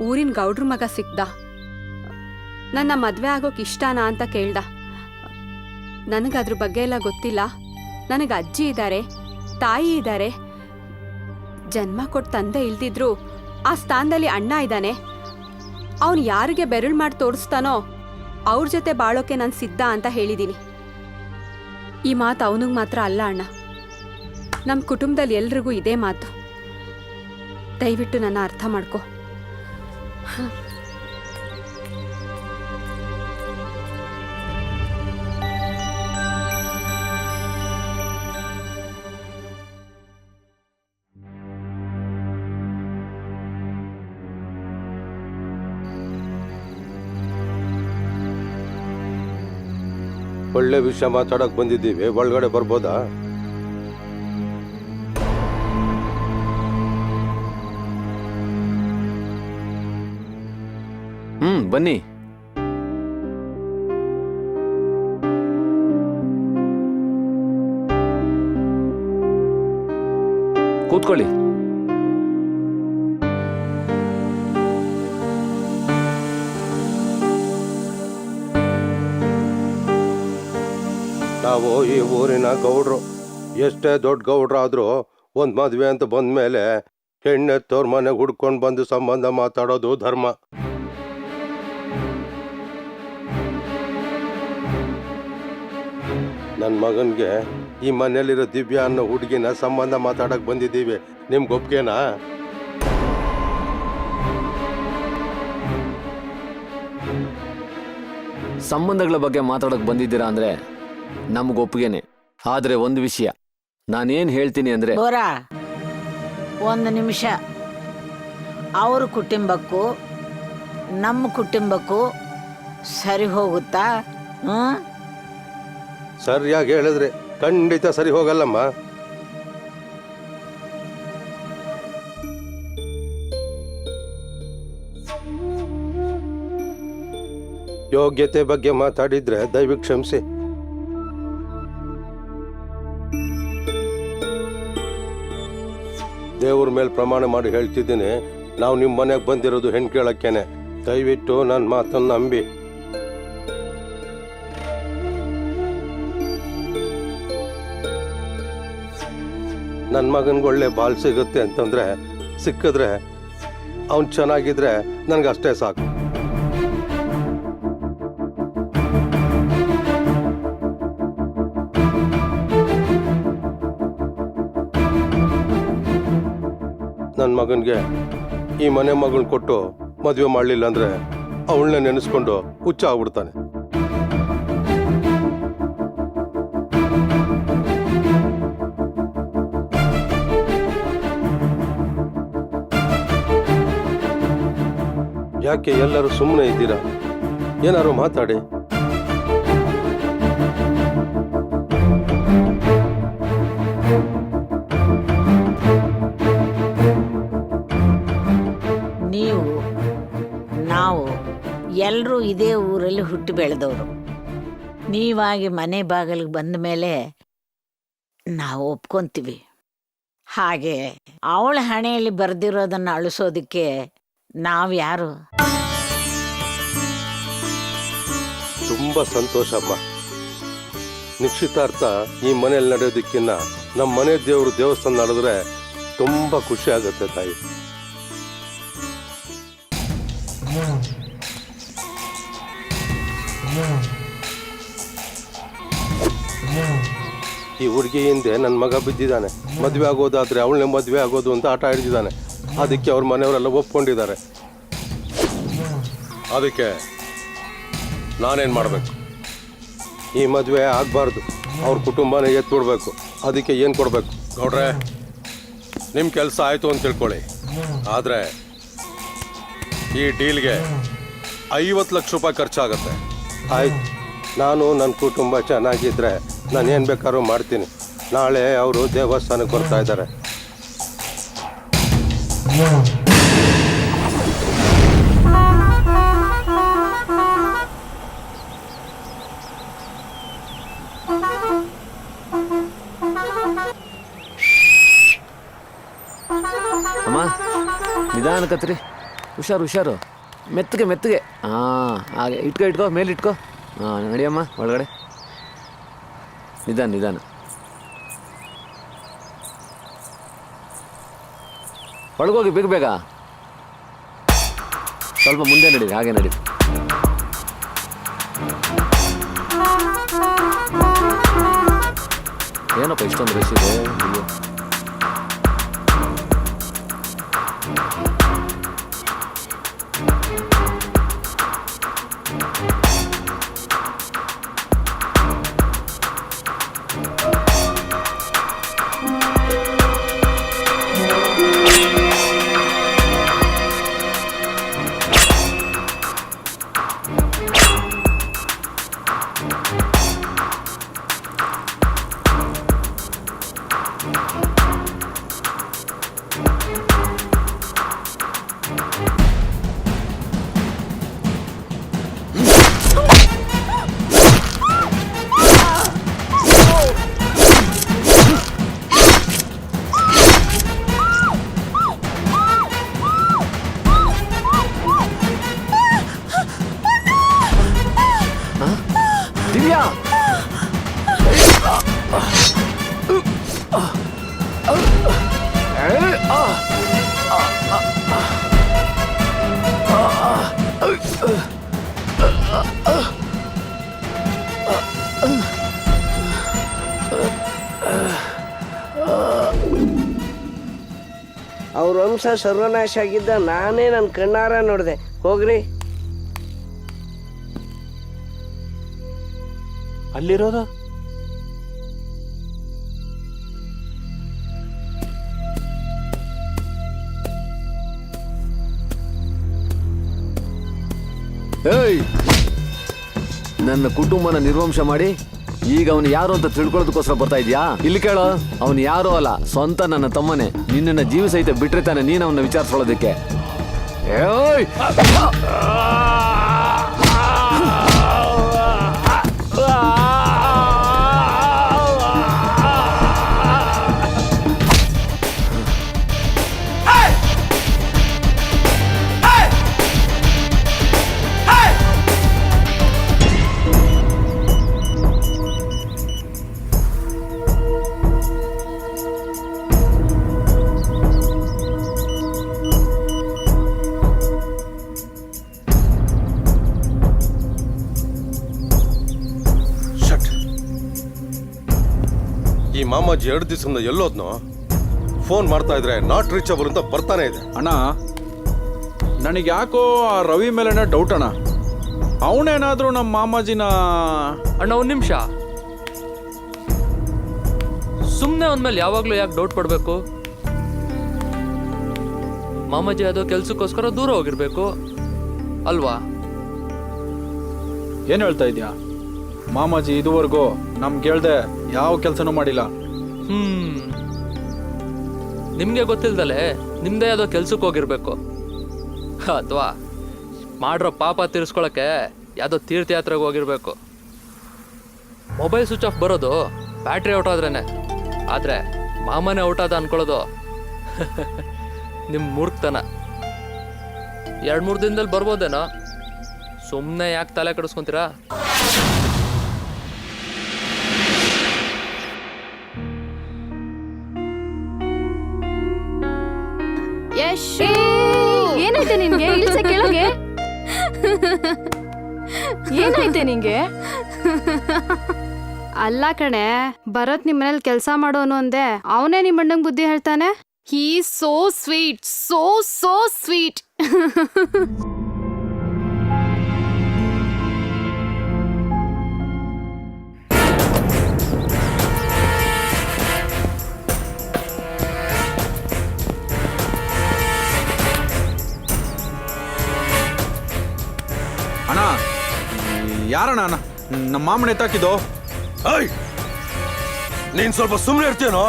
Speaker 17: ಊರಿನ ಗೌಡ್ರ ಮಗ ಸಿಕ್ದ. ನನ್ನ ಮದುವೆ ಆಗೋಕೆ ಇಷ್ಟನಾ ಅಂತ ಕೇಳ್ದ. ನನಗದ್ರ ಬಗ್ಗೆ ಎಲ್ಲ ಗೊತ್ತಿಲ್ಲ. ನನಗೆ ಅಜ್ಜಿ ಇದ್ದಾರೆ, ತಾಯಿ ಇದ್ದಾರೆ. ಜನ್ಮ ಕೊಟ್ಟು ತಂದೆ ಇಲ್ದಿದ್ರು ಆ ಸ್ಥಾನದಲ್ಲಿ ಅಣ್ಣ ಇದ್ದಾನೆ. ಅವನು ಯಾರಿಗೆ ಬೆರಳು ಮಾಡಿ ತೋರಿಸ್ತಾನೋ ಅವ್ರ ಜೊತೆ ಬಾಳೋಕೆ ನಾನು ಸಿದ್ಧ ಅಂತ ಹೇಳಿದ್ದೀನಿ. ಈ ಮಾತು ಅವನಿಗೆ ಮಾತ್ರ ಅಲ್ಲ ಅಣ್ಣ, ನಮ್ಮ ಕುಟುಂಬದಲ್ಲಿ ಎಲ್ರಿಗೂ ಇದೇ ಮಾತು. ದಯವಿಟ್ಟು ನನ್ನ ಅರ್ಥ ಮಾಡ್ಕೊ.
Speaker 7: ಒಳ್ಳೆ ವಿಷಯ ಮಾತಾಡಕ್ ಬಂದಿದ್ದೀವಿ, ಒಳಗಡೆ ಬರ್ಬೋದಾ?
Speaker 12: ಬನ್ನಿ. ಕೂತ್ಕೊಳ್ಳಿ.
Speaker 7: ನಾವು ಈ ಊರಿನ ಗೌಡ್ರು. ಎಷ್ಟೇ ದೊಡ್ಡ ಗೌಡ್ರಾದ್ರೂ ಒಂದ್ ಮದ್ವೆ ಅಂತ ಬಂದ್ಮೇಲೆ ಹೆಣ್ಣೆತ್ತೋರ್ ಮನೆಗೆ ಹುಡ್ಕೊಂಡು ಬಂದು ಸಂಬಂಧ ಮಾತಾಡೋದು ಧರ್ಮ. ನನ್ನ ಮಗನ್ಗೆ ಈ ಮನೇಲಿರೋ ದಿವ್ಯಾ ಅನ್ನೋ ಹುಡುಗಿನ ಸಂಬಂಧ ಮಾತಾಡಕ್ ಬಂದಿದ್ದೀವಿ. ನಿಮ್ಗೆ ಒಪ್ಗೆನಾ?
Speaker 12: ಸಂಬಂಧಗಳ ಬಗ್ಗೆ ಮಾತಾಡಕ್ ಬಂದಿದ್ದೀರಾ ಅಂದ್ರೆ ನಮ್ಗೆ ಒಪ್ಪಿಗೆನೆ. ಆದ್ರೆ ಒಂದು ವಿಷಯ ನಾನೇನ್ ಹೇಳ್ತೀನಿ ಅಂದ್ರೆ,
Speaker 18: ಬೋರಾ ಒಂದು ನಿಮಿಷ. ಅವ್ರ ಕುಟುಂಬಕ್ಕೂ ನಮ್ಮ ಕುಟುಂಬಕ್ಕೂ ಸರಿ ಹೋಗುತ್ತಾ?
Speaker 7: ಸರಿಯಾಗಿ ಹೇಳಿದ್ರೆ ಖಂಡಿತ ಸರಿ ಹೋಗಲ್ಲಮ್ಮ. ಯೋಗ್ಯತೆ ಬಗ್ಗೆ ಮಾತಾಡಿದ್ರೆ ದಯವಿಟ್ಟು ಕ್ಷಮಿಸಿ. ದೇವ್ರ ಮೇಲೆ ಪ್ರಮಾಣ ಮಾಡಿ ಹೇಳ್ತಿದ್ದೀನಿ, ನಾವು ನಿಮ್ಮ ಮನೆಗೆ ಬಂದಿರೋದು ಹೆಣ್ಣು ಕೇಳಕ್ಕೇನೆ. ದಯವಿಟ್ಟು ನನ್ನ ಮಾತನ್ನು ನಂಬಿ. ನನ್ನ ಮಗನಿಗೆ ಒಳ್ಳೆ ಬಾಲ್ ಸಿಗುತ್ತೆ ಅಂತಂದ್ರೆ ಸಿಕ್ಕಿದ್ರೆ ಅವನು ಚೆನ್ನಾಗಿದ್ರೆ ನನಗೆ ಅಷ್ಟೇ ಸಾಕು. ನನ್ನ ಮಗನಿಗೆ ಈ ಮನೆ ಮಗಳನ್ನ ಕೊಟ್ಟು ಮದುವೆ ಮಾಡಲಿಲ್ಲ ಅಂದ್ರೆ ಅವಳನ್ನೇ ನೆನೆಸ್ಕೊಂಡು ಹುಚ್ಚ ಆಗ್ಬಿಡ್ತಾನೆ. ಯಾಕೆ ಎಲ್ಲರೂ ಸುಮ್ಮನೆ ಇದ್ದೀರಾ? ಏನಾರು ಮಾತಾಡಿ.
Speaker 18: ನೀವು ನಾವು ಎಲ್ಲರೂ ಇದೇ ಊರಲ್ಲಿ ಹುಟ್ಟು ಬೆಳೆದವರು. ನೀವಾಗಿ ಮನೆ ಬಾಗಿಲಿಗೆ ಬಂದ ಮೇಲೆ ನಾವು ಒಪ್ಕೊಂತೀವಿ. ಹಾಗೆ ಅವಳ ಹಣೆಯಲ್ಲಿ ಬರೆದಿರೋದನ್ನು ಅಳಿಸೋದಕ್ಕೆ ನಾವು ಯಾರು?
Speaker 7: ತುಂಬಾ ಸಂತೋಷ ಅಮ್ಮ. ನಿಶ್ಚಿತಾರ್ಥ ಈ ಮನೆಯಲ್ಲಿ ನಡೆಯೋದಕ್ಕಿನ್ನ ನಮ್ಮ ಮನೆ ದೇವರು ದೇವಸ್ಥಾನ ನಡೆದ್ರೆ ತುಂಬಾ ಖುಷಿ ಆಗುತ್ತೆ ತಾಯಿ. ಈ ಹುಡುಗಿ ಹಿಂದೆ ನನ್ನ ಮಗ ಬಿದ್ದಿದ್ದಾನೆ. ಮದುವೆ ಆಗೋದಾದ್ರೆ ಅವಳನ್ನೇ ಮದುವೆ ಆಗೋದು ಅಂತ ಆಟ ಹಿಡಿದಿದ್ದಾನೆ. ಅದಕ್ಕೆ ಅವ್ರ ಮನೆಯವರೆಲ್ಲ ಒಪ್ಕೊಂಡಿದ್ದಾರೆ. ಅದಕ್ಕೆ ನಾನೇನು ಮಾಡಬೇಕು? ಈ ಮದುವೆ ಆಗಬಾರ್ದು. ಅವ್ರ ಕುಟುಂಬನೇ ಎತ್ಬಿಡ್ಬೇಕು. ಅದಕ್ಕೆ ಏನು ಕೊಡಬೇಕು? ನೋಡ್ರೆ, ನಿಮ್ಮ ಕೆಲಸ ಆಯಿತು ಅಂತ ತಿಳ್ಕೊಳ್ಳಿ. ಆದರೆ ಈ ಡೀಲ್ಗೆ 50 ಲಕ್ಷ ರೂಪಾಯಿ ಖರ್ಚಾಗತ್ತೆ. ಆಯ್ತು, ನಾನು ನನ್ನ ಕುಟುಂಬ ಚೆನ್ನಾಗಿದ್ದರೆ ನಾನು ಏನು ಬೇಕಾದ್ರೂ ಮಾಡ್ತೀನಿ. ನಾಳೆ ಅವರು ದೇವಸ್ಥಾನಕ್ಕೆ ಬರ್ತಾ ಇದ್ದಾರೆ.
Speaker 12: ಅಮ್ಮ ನಿಧಾನ ಕತ್ರಿ, ಹುಷಾರು ಹುಷಾರು, ಮೆತ್ತಗೆ ಮೆತ್ತಗೆ. ಹಾಂ ಹಾಗೆ ಇಟ್ಕೋ ಮೇಲೆ ಇಟ್ಕೋ. ಹಾಂ ನಡಿಯಮ್ಮ ಒಳಗಡೆ. ನಿಧಾನ ನಿಧಾನ. ಒಳಗೋಗಿ ಬೇಗ ಬೇಗ. ಸ್ವಲ್ಪ ಮುಂದೆ ನಡೀರಿ, ಹಾಗೆ ನಡೀರಿ. ಏನಪ್ಪ ಇಷ್ಟೊಂದು ರಶ್ ಇದೆ? ದಿವ್ಯಾ,
Speaker 19: ಅವ್ರ ವಂಶ ಸರ್ವನಾಶ ಆಗಿದ್ದ ನಾನೇ ನನ್ನ ಕಣ್ಣಾರ ನೋಡಿದೆ. ಹೋಗ್ರಿ.
Speaker 11: ಅಲ್ಲಿರೋದು
Speaker 12: ಏಯ್, ನನ್ನ ಕುಟುಂಬನ ನಿರ್ವಂಶ ಮಾಡಿ ಈಗ ಅವನು ಯಾರು ಅಂತ ತಿಳ್ಕೊಳ್ಳೋದಕ್ಕೋಸ್ಕರ ಬರ್ತಾ ಇದೆಯಾ? ಇಲ್ಲಿ ಕೇಳೋ, ಅವನು ಯಾರೂ ಅಲ್ಲ, ಸ್ವಂತ ನನ್ನ ತಮ್ಮನೇ. ನಿನ್ನನ್ನು ಜೀವ ಸಹಿತ ಬಿಟ್ರೆ ತಾನೆ ನೀನು ಅವನ್ನ ವಿಚಾರಿಸ್ಕೊಳ್ಳೋದಕ್ಕೆ. ಏಯ್
Speaker 7: ಈ ಮಾಮಾಜಿ 2 ದಿವಸದಿಂದ ಎಲ್ಲೋದ್ನೋ? ಫೋನ್ ಮಾಡ್ತಾ ಇದ್ರೆ ನಾಟ್ ರೀಚಬಲ್ ಅಂತ ಬರ್ತಾನೆ ಇದೆ.
Speaker 2: ಅಣ್ಣ ನನಗೆ ಯಾಕೋ ಆ ರವಿ ಮೇಲೆನೇ ಡೌಟ್ ಅಣ್ಣ. ಅವನೇನಾದ್ರೂ ನಮ್ಮ ಮಾಮಾಜಿನ
Speaker 3: ಅಣ್ಣ 1 ನಿಮಿಷ, ಸುಮ್ಮನೆ ಅವನ ಯಾವಾಗಲೂ ಯಾಕೆ ಡೌಟ್ ಪಡಬೇಕು? ಮಾಮಾಜಿ ಅದು ಕೆಲ್ಸಕ್ಕೋಸ್ಕರ ದೂರ ಹೋಗಿರ್ಬೇಕು ಅಲ್ವಾ?
Speaker 2: ಏನು ಹೇಳ್ತಾ ಇದೀಯಾ? ಮಾಮಾಜಿ ಇದುವರೆಗೂ ನಮ್ಗೆ ಹೇಳ್ದೆ ಯಾವ ಕೆಲಸನೂ ಮಾಡಿಲ್ಲ.
Speaker 3: ನಿಮ್ಗೆ ಗೊತ್ತಿಲ್ದಲೆ ನಿಮ್ದೇ ಯಾವುದೋ ಕೆಲ್ಸಕ್ಕೆ ಹೋಗಿರ್ಬೇಕು, ಅಥವಾ ಮಾಡ್ರೋ ಪಾಪ ತೀರಿಸ್ಕೊಳಕ್ಕೆ ಯಾವುದೋ ತೀರ್ಥಯಾತ್ರೆಗೆ ಹೋಗಿರ್ಬೇಕು. ಮೊಬೈಲ್ ಸ್ವಿಚ್ ಆಫ್ ಬರೋದು ಬ್ಯಾಟ್ರಿ ಔಟ್ ಆದ್ರೇನೆ, ಆದರೆ ಮಾಮನೇ ಔಟ್ ಆದ ಅನ್ಕೊಳ್ಳೋದು ನಿಮ್ಮ ಮೂರ್ಖತನ. 2-3 ದಿನದಲ್ಲಿ ಬರ್ಬೋದೇನೋ, ಸುಮ್ಮನೆ ಯಾಕೆ ತಲೆ ಕೆಡಿಸ್ಕೊಂತೀರಾ?
Speaker 6: ಏನಾಯ್ತೆ ನಿನ್ಗೆ? ಇಳಿಸ ಕೆಳಗೆ. ಏನಾಯ್ತೆ ನಿಂಗೆ?
Speaker 13: ಅಲ್ಲ ಕಣೆ, ಭರತ್ ನಿಮ್ಮ ಮನೇಲಿ ಕೆಲಸ ಮಾಡೋನು ಅಂದೆ, ಅವನೇ ನಿಮ್ಮ ಅಣ್ಣಂಗೆ ಬುದ್ಧಿ ಹೇಳ್ತಾನೆ. ಹೀ so sweet, so so sweet.
Speaker 2: ಅಣ್ಣ ಯಾರಣ್ಣ? ಅಣ್ಣ ನಮ್ಮ ಮಾಮನ ಎತ್ತಾಕಿದ್ದು.
Speaker 7: ನೀನ್ ಸ್ವಲ್ಪ ಸುಮ್ಮನೆ ಇರ್ತೀನೋ?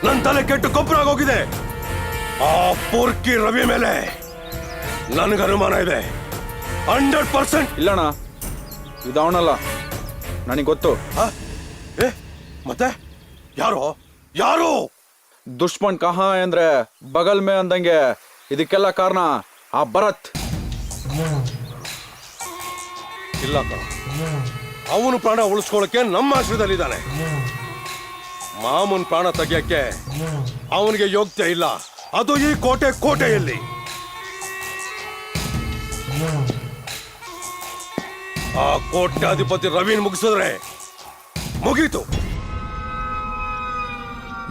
Speaker 7: ನನ್ನ ತಲೆ ಕೆಟ್ಟು ಕೊಬ್ಬರಾಗೋಗಿದೆ. ಆ ಪೂರ್ಕಿ ರವಿ ಮೇಲೆ ನನಗೆ ಅನುಮಾನ ಇದೆ. 100%.
Speaker 2: ಇಲ್ಲಣ್ಣ, ಇದು ಅವನಲ್ಲ, ನನಗೆ ಗೊತ್ತು.
Speaker 7: ಮತ್ತೆ ಯಾರು ಯಾರು?
Speaker 2: ದುಶ್ಮನ್ ಕಹಾ ಅಂದ್ರೆ ಬಗಲ್ ಮೇ ಅಂದಂಗೆ ಇದಕ್ಕೆಲ್ಲ ಕಾರಣ ಆ ಭರತ್.
Speaker 7: ಇಲ್ಲ ಕಣ, ಅವನು ಪ್ರಾಣ ಉಳಿಸ್ಕೊಳ್ಳಕ್ಕೆ ನಮ್ಮ ಆಶ್ರಯದಲ್ಲಿದ್ದಾನೆ. ಮಾಮೂನ್ ಪ್ರಾಣ ತೆಗಿಯಕ್ಕೆ ಅವನಿಗೆ ಯೋಗ್ಯತೆ ಇಲ್ಲ, ಅದು ಈ ಕೋಟೆಯಲ್ಲಿ. ಆ ಕೋಟ್ಯಾಧಿಪತಿ ರವಿನ್ ಮುಗಿಸಿದ್ರೆ ಮುಗೀತು.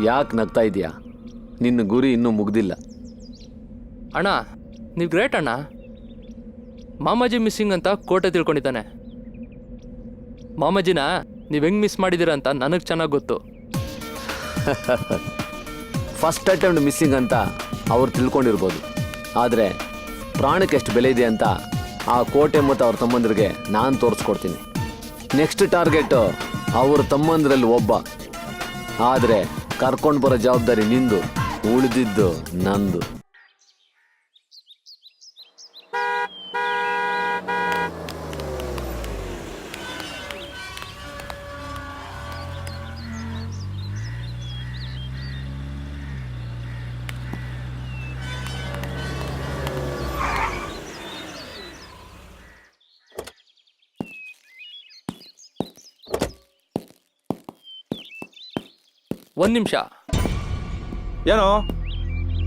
Speaker 12: ಯಾಕೆ ನಗ್ತಾ ಇದೀಯಾ? ನಿನ್ನ ಗುರಿ ಇನ್ನೂ ಮುಗ್ದಿಲ್ಲ.
Speaker 3: ಅಣ್ಣ ನೀವು ಗ್ರೇಟ್ ಅಣ್ಣ. ಮಾಮಾಜಿ ಮಿಸ್ಸಿಂಗ್ ಅಂತ ಕೋಟೆ ತಿಳ್ಕೊಂಡಿದ್ದಾನೆ. ಮಾಮಾಜಿನ ನೀವು ಹೆಂಗೆ ಮಿಸ್ ಮಾಡಿದ್ದೀರ ಅಂತ ನನಗೆ ಚೆನ್ನಾಗಿ ಗೊತ್ತು.
Speaker 12: ಫಸ್ಟ್ ಅಟೆಂಪ್ಟ್ ಮಿಸ್ಸಿಂಗ್ ಅಂತ ಅವ್ರು ತಿಳ್ಕೊಂಡಿರ್ಬೋದು, ಆದರೆ ಪ್ರಾಣಕ್ಕೆ ಎಷ್ಟು ಬೆಲೆ ಇದೆ ಅಂತ ಆ ಕೋಟೆ ಮತ್ತು ಅವ್ರ ತಮ್ಮಂದ್ರಿಗೆ ನಾನು ತೋರಿಸ್ಕೊಡ್ತೀನಿ. ನೆಕ್ಸ್ಟ್ ಟಾರ್ಗೆಟ್ ಅವ್ರ ತಮ್ಮಂದ್ರಲ್ಲಿ ಒಬ್ಬ. ಆದರೆ ಕರ್ಕೊಂಡು ಬರೋ ಜವಾಬ್ದಾರಿ ನಿಂದು, ಉಳಿದಿದ್ದು ನಂದು.
Speaker 3: ಒಂದು ನಿಮಿಷ.
Speaker 2: ಏನೋ?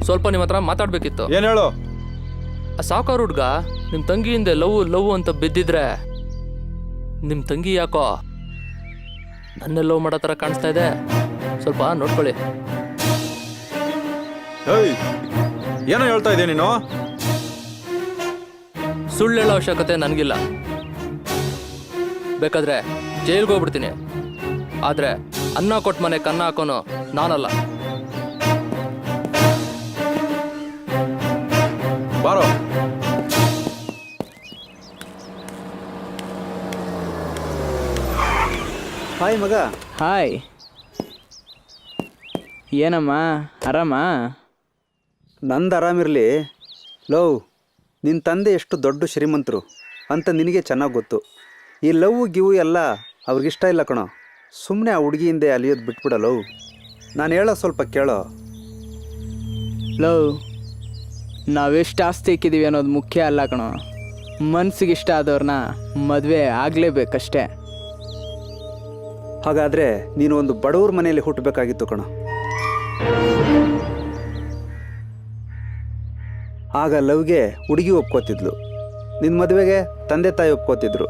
Speaker 3: ಸ್ವಲ್ಪ ನಿಮ್ಮ ಹತ್ರ ಮಾತಾಡ್ಬೇಕಿತ್ತು.
Speaker 2: ಏನು ಹೇಳು?
Speaker 3: ಆ ಸಾವುಕಾರ ಹುಡ್ಗ ನಿಮ್ಮ ತಂಗಿ ಹಿಂದೆ ಲವ್ ಅಂತ ಬಿದ್ದಿದ್ರೆ ನಿಮ್ಮ ತಂಗಿ ಯಾಕೋ ನನ್ನೇ ಲವ್ ಮಾಡೋ ಥರ ಕಾಣಿಸ್ತಾ ಇದೆ. ಸ್ವಲ್ಪ ನೋಡ್ಕೊಳ್ಳಿ.
Speaker 2: ಏನೋ ಹೇಳ್ತಾ ಇದೀಯ ನೀನು?
Speaker 3: ಸುಳ್ಳು ಹೇಳೋ ಅವಶ್ಯಕತೆ ನನಗಿಲ್ಲ. ಬೇಕಾದ್ರೆ ಜೈಲ್ಗೆ ಹೋಗ್ಬಿಡ್ತೀನಿ, ಆದರೆ ಅನ್ನ ಕೊಟ್ಟು ಮನೆ ಕನ್ನ ಹಾಕೋನು ನಾನಲ್ಲ.
Speaker 2: ಬಾರೋ.
Speaker 4: ಹಾಯ್ ಮಗ. ಹಾಯ್. ಏನಮ್ಮ, ಆರಾಮ?
Speaker 16: ನಂದು ಆರಾಮಿರಲಿ. ಲವ್, ನಿನ್ನ ತಂದೆ ಎಷ್ಟು ದೊಡ್ಡ ಶ್ರೀಮಂತರು ಅಂತ ನಿನಗೆ ಚೆನ್ನಾಗಿ ಗೊತ್ತು. ಈ ಲವ್ ಗಿವು ಎಲ್ಲ ಅವ್ರಿಗಿಷ್ಟ ಇಲ್ಲ ಕಣೋ. ಸುಮ್ಮನೆ ಆ ಹುಡುಗಿ ಹಿಂದೆ ಅಲಿಯೋದು ಬಿಟ್ಬಿಡಲೋ. ನಾನು ಹೇಳೋ ಸ್ವಲ್ಪ ಕೇಳೋ.
Speaker 4: ಲವ್, ನಾವೆಷ್ಟು ಆಸ್ತಿ ಇಕ್ಕಿದ್ದೀವಿ ಅನ್ನೋದು ಮುಖ್ಯ ಅಲ್ಲ ಕಣೋ. ಮನ್ಸಿಗೆ ಇಷ್ಟ ಆದವ್ರನ್ನ ಮದುವೆ ಆಗಲೇಬೇಕಷ್ಟೇ.
Speaker 16: ಹಾಗಾದರೆ ನೀನು ಒಂದು ಬಡವ್ರ ಮನೆಯಲ್ಲಿ ಹುಟ್ಟಬೇಕಾಗಿತ್ತು ಕಣೋ. ಆಗ ಲವ್ಗೆ ಹುಡುಗಿ ಒಪ್ಕೋತಿದ್ಲು, ನಿನ್ನ ಮದುವೆಗೆ ತಂದೆ ತಾಯಿ ಒಪ್ಕೋತಿದ್ರು.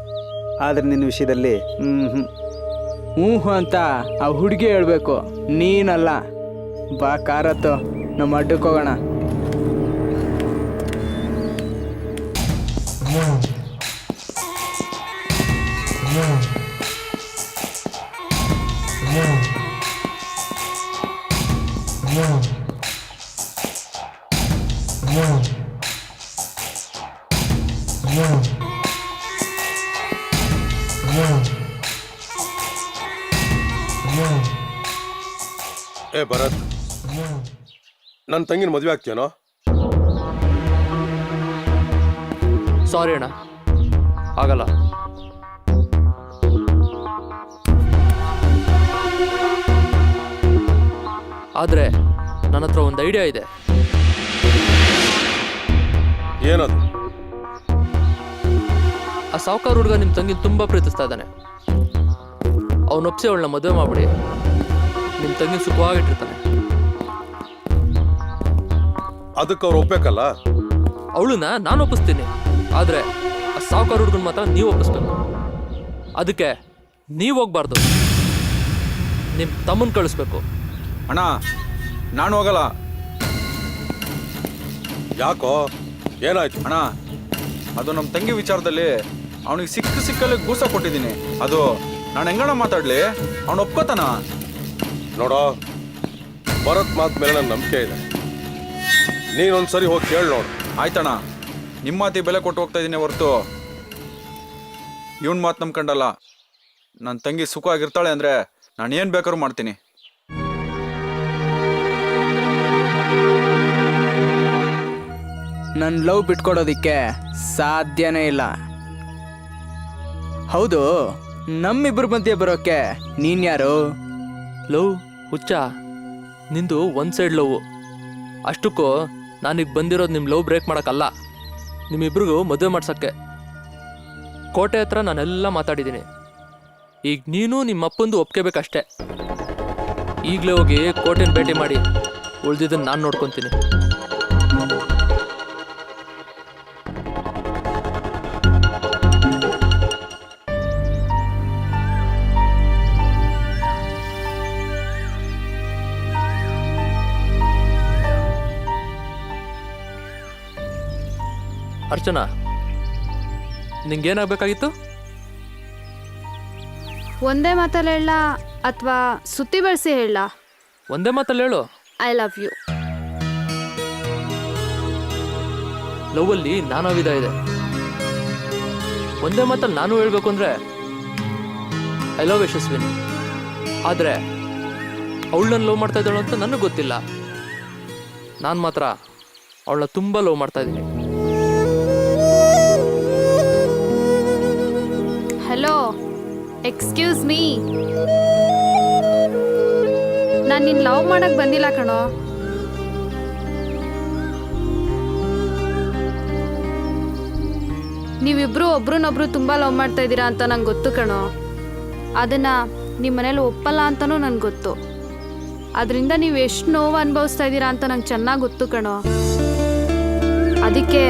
Speaker 16: ಆದರೆ ನಿನ್ನ ವಿಷಯದಲ್ಲಿ
Speaker 4: ಹ್ಞೂ ಅಂತ ಆ ಹುಡುಗಿ ಹೇಳ್ಬೇಕು, ನೀನಲ್ಲ. ಬಾ ಕಾರತ್ತು, ನಮ್ಮ ಅಡ್ಡಕ್ಕೆ ಹೋಗೋಣ.
Speaker 7: ಏ ಭರತ್, ನನ್ನ ತಂಗಿನ ಮದುವೆ ಆಗ್ತೀಯನೋ?
Speaker 3: ಸಾರಿ ಅಣ್ಣ, ಆಗಲ್ಲ. ಆದ್ರೆ ನನ್ನ ಹತ್ರ ಒಂದು ಐಡಿಯಾ ಇದೆ.
Speaker 7: ಏನದು?
Speaker 3: ಆ ಸಾವುಕಾರ ಹುಡುಗ ನಿಮ್ಮ ತಂಗಿನ ತುಂಬಾ ಪ್ರೀತಿಸ್ತಾ ಇದ್ದಾನೆ. ಅವನೊಪ್ಸಿ ಅವಳನ್ನ ಮದುವೆ ಮಾಡ್ಬಿಡಿ, ನಿಮ್ಮ ತಂಗಿ ಸುಖವಾಗಿಟ್ಟಿರ್ತಾನೆ.
Speaker 7: ಅದಕ್ಕೆ ಅವ್ರು ಒಪ್ಬೇಕಲ್ಲ?
Speaker 3: ಅವಳನ್ನ ನಾನು ಒಪ್ಪಿಸ್ತೀನಿ, ಆದ್ರೆ ಆ ಸಾವುಕಾರ ಹುಡುಗನ ಮಾತ್ರ ನೀವು ಒಪ್ಪಿಸ್ಬೇಕು. ಅದಕ್ಕೆ ನೀವು ಹೋಗ್ಬಾರ್ದು, ನಿಮ್ಮ ತಮ್ಮನ್ ಕಳಿಸ್ಬೇಕು.
Speaker 2: ಅಣ್ಣ ನಾನು ಹೋಗಲ್ಲ.
Speaker 7: ಯಾಕೋ, ಏನಾಯ್ತು?
Speaker 2: ಅಣ್ಣ ಅದು ನಮ್ಮ ತಂಗಿ ವಿಚಾರದಲ್ಲಿ ಅವನಿಗೆ ಸಿಕ್ಕಲ್ಲಿ ಗೂಸ ಕೊಟ್ಟಿದ್ದೀನಿ. ಅದು ನಾನು ಹೆಂಗಣ ಮಾತಾಡ್ಲಿ, ಅವನು ಒಪ್ಕೋತಾನ?
Speaker 7: ನೋಡೋ, ಭರತ್ ಮಾತು ಮೇಲೆ ನನ್ನ ನಂಬಿಕೆ ಇದೆ. ನೀನೊಂದ್ಸರಿ ಹೋಗಿ ಕೇಳಿ ನೋಡು.
Speaker 2: ಆಯ್ತಣ್ಣ, ನಿಮ್ಮ ಮಾತಿ ಬೆಲೆ ಕೊಟ್ಟು ಹೋಗ್ತಾ ಇದ್ದೀನಿ ಹೊರತು ಇವನ್ ಮಾತು ನಂಬ್ಕೊಂಡಲ್ಲ. ನನ್ನ ತಂಗಿ ಸುಖವಾಗಿರ್ತಾಳೆ ಅಂದರೆ ನಾನು ಏನು ಬೇಕಾದ್ರೂ ಮಾಡ್ತೀನಿ.
Speaker 4: ನನ್ನ ಲವ್ ಬಿಟ್ಕೊಡೋದಿಕ್ಕೆ ಸಾಧ್ಯನೇ ಇಲ್ಲ. ಹೌದು, ನಮ್ಮಿಬ್ಬರ ಮಧ್ಯೆ ಬರೋಕ್ಕೆ ನೀನ್ಯಾರು?
Speaker 3: ಲವ್ ಹುಚ್ಚ, ನಿಂದು ಒನ್ ಸೈಡ್ ಲವ್. ಅಷ್ಟಕ್ಕೂ ನಾನೀಗ ಬಂದಿರೋದು ನಿಮ್ಮ ಲವ್ ಬ್ರೇಕ್ ಮಾಡೋಕ್ಕಲ್ಲ, ನಿಮ್ಮಿಬ್ರಿಗೂ ಮದುವೆ ಮಾಡ್ಸೋಕ್ಕೆ. ಕೋಟೆ ಹತ್ರ ನಾನೆಲ್ಲ ಮಾತಾಡಿದ್ದೀನಿ. ಈಗ ನೀನು ನಿಮ್ಮ ಅಪ್ಪಂದು ಒಪ್ಕೋಬೇಕಷ್ಟೆ. ಈಗಲೇ ಹೋಗಿ ಕೋಟೆನ ಭೇಟಿ ಮಾಡಿ, ಉಳ್ದಿದ್ದನ್ನು ನಾನು ನೋಡ್ಕೊತೀನಿ. ಅರ್ಚನಾ, ನಿಂಗೇನಾಗಬೇಕಾಗಿತ್ತು?
Speaker 13: ಒಂದೇ ಮಾತಲ್ಲಿ ಹೇಳ ಅಥವಾ ಸುತ್ತಿ ಬಳಸಿ ಹೇಳ?
Speaker 3: ಒಂದೇ ಮಾತಲ್ಲಿ ಹೇಳು.
Speaker 13: I love you.
Speaker 3: ಲವ್ವಲ್ಲಿ ನಾನಾ ವಿಧ ಇದೆ. ಒಂದೇ ಮಾತಲ್ಲಿ ನಾನು ಹೇಳ್ಬೇಕು ಅಂದ್ರೆ ಐ ಲವ್ ಯಶಸ್ವಿನಿ. ಆದರೆ ಅವಳನ್ನ ಲವ್ ಮಾಡ್ತಾ ಇದ್ದಾಳು ಅಂತ ನನಗೆ ಗೊತ್ತಿಲ್ಲ. ನಾನು ಮಾತ್ರ ಅವಳನ್ನ ತುಂಬ ಲವ್ ಮಾಡ್ತಾ ಇದ್ದೀನಿ.
Speaker 13: Hello, excuse me. ನಾನು ನಿನ್ನ ಲವ್ ಮಾಡಕ್ ಬಂದಿಲ್ಲ ಕಣೋ. ನೀವಿಬ್ರು ಒಬ್ರನ್ನೊಬ್ರು ತುಂಬಾ ಲವ್ ಮಾಡ್ತಾ ಇದ್ದೀರಾ ಅಂತ ನಂಗೆ ಗೊತ್ತು ಕಣೋ. ಅದನ್ನ ನಿಮ್ಮ ಮನೇಲಿ ಒಪ್ಪಲ್ಲ ಅಂತನೂ ನನ್ಗೆ ಗೊತ್ತು. ಅದರಿಂದ ನೀವು ಎಷ್ಟು ನೋವು ಅನುಭವಿಸ್ತಾ ಇದ್ದೀರಾ ಅಂತ ನಂಗೆ ಚೆನ್ನಾಗಿ ಗೊತ್ತು ಕಣೋ. ಅದಕ್ಕೆ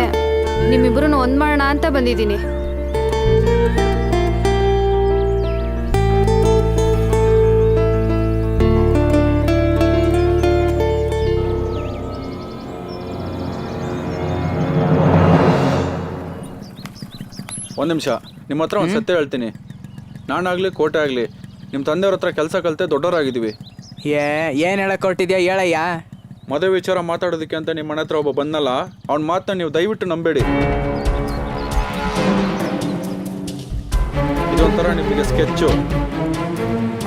Speaker 13: ನಿಮ್ಮಿಬ್ರನ್ನ ಒಂದ್ ಮಾಡೋಣ ಅಂತ ಬಂದಿದ್ದೀನಿ.
Speaker 2: ಒಂದು ನಿಮಿಷ, ನಿಮ್ಮ ಹತ್ರ ಒಂದು ಸತ್ಯ ಹೇಳ್ತೀನಿ. ನಾನಾಗಲಿ ಕೋಟೆ ಆಗಲಿ ನಿಮ್ಮ ತಂದೆಯವ್ರ ಹತ್ರ ಕೆಲಸ ಕಲಿತೆ ದೊಡ್ಡವರಾಗಿದ್ದೀವಿ.
Speaker 4: ಏನು ಹೇಳಕ್ ಹೊರಟಿದ್ಯಾ? ಹೇಳಯ್ಯ.
Speaker 2: ಮದುವೆ ವಿಚಾರ ಮಾತಾಡೋದಕ್ಕೆ ಅಂತ ನಿಮ್ಮ ಮನೆ ಹತ್ರ ಒಬ್ಬ ಬಂದಲ್ಲ, ಅವ್ನ ಮಾತನ್ನ ನೀವು ದಯವಿಟ್ಟು ನಂಬೇಡಿ. ಇದೊಂಥರ ನಿಮಗೆ ಸ್ಕೆಚ್ಚು.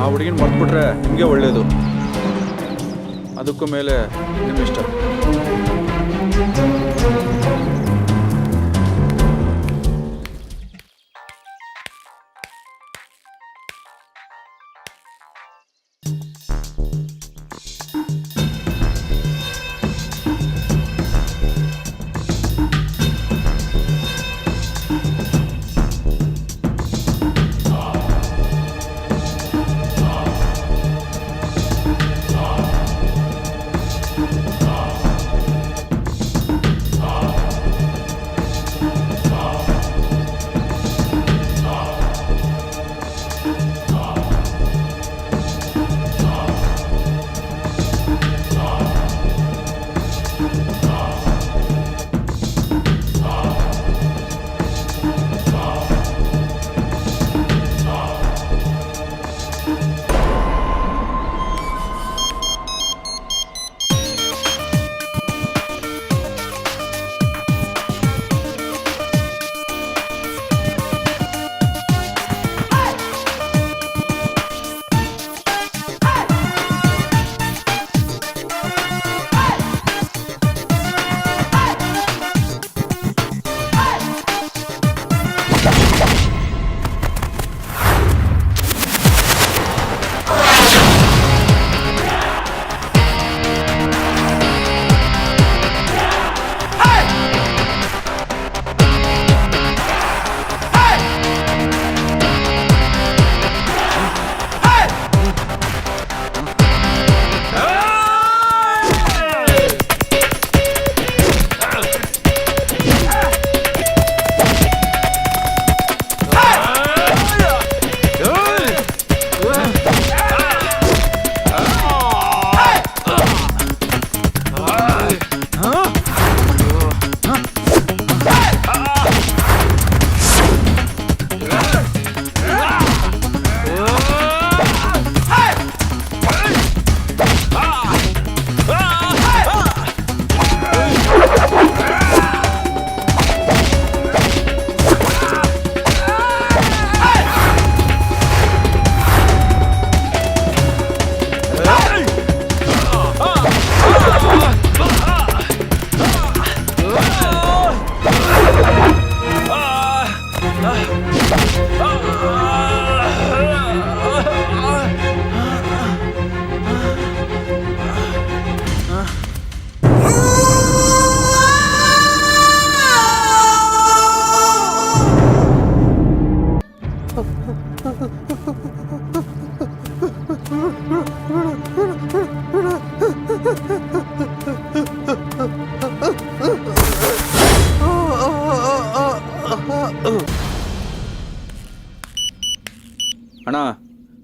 Speaker 2: ಆ ಹುಡುಗಿನ ಮರ್ತ್ಬಿಟ್ರೆ ನಿಮಗೆ ಒಳ್ಳೆಯದು. ಅದಕ್ಕೂ ಮೇಲೆ ನಿಮ್ಮಿಷ್ಟ.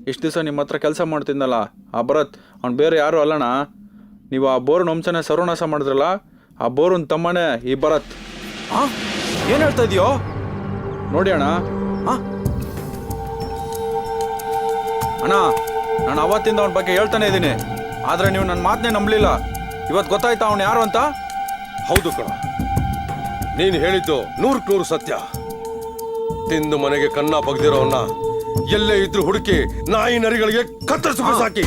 Speaker 2: ಇಷ್ಟು ದಿವಸ ನಿಮ್ಮ ಹತ್ರ ಕೆಲಸ ಮಾಡ್ತಿದ್ನಲ್ಲ ಆ ಭರತ್ ಅವ್ನು ಬೇರೆ ಯಾರು ಅಲ್ಲಣ್ಣ. ನೀವು ಆ ಬೋರ್ನ ವಂಶನೇ ಸರ್ವನಾಶ ಮಾಡಿದ್ರಲ್ಲ, ಆ ಬೋರನ್ ತಮ್ಮನೇ ಈ ಭರತ್. ಹಾಂ ಏನು ಹೇಳ್ತಾ ಇದೆಯೋ ನೋಡಿ ಅಣ್ಣ. ಹಾಂ ಅಣ್ಣ, ನಾನು ಅವತ್ತಿಂದ ಅವನ ಬಗ್ಗೆ ಹೇಳ್ತಾನೆ ಇದ್ದೀನಿ, ಆದರೆ ನೀವು ನನ್ನ ಮಾತನ್ನೇ ನಂಬಲಿಲ್ಲ. ಇವತ್ತು ಗೊತ್ತಾಯ್ತಾ ಅವನು ಯಾರು ಅಂತ?
Speaker 7: ಹೌದು ಕಣ, ನೀನು ಹೇಳಿದ್ದು 100% ಸತ್ಯ. ತಿಂದು ಮನೆಗೆ ಕನ್ನ ಬಗ್ದಿರೋವನ್ನ ಎಲ್ಲೇ ಇದ್ರು ಹುಡುಕಿ ನಾಯಿ ನರಿಗಳಿಗೆ ಕತ್ತರಿಸಿ ಸಾಕಿ.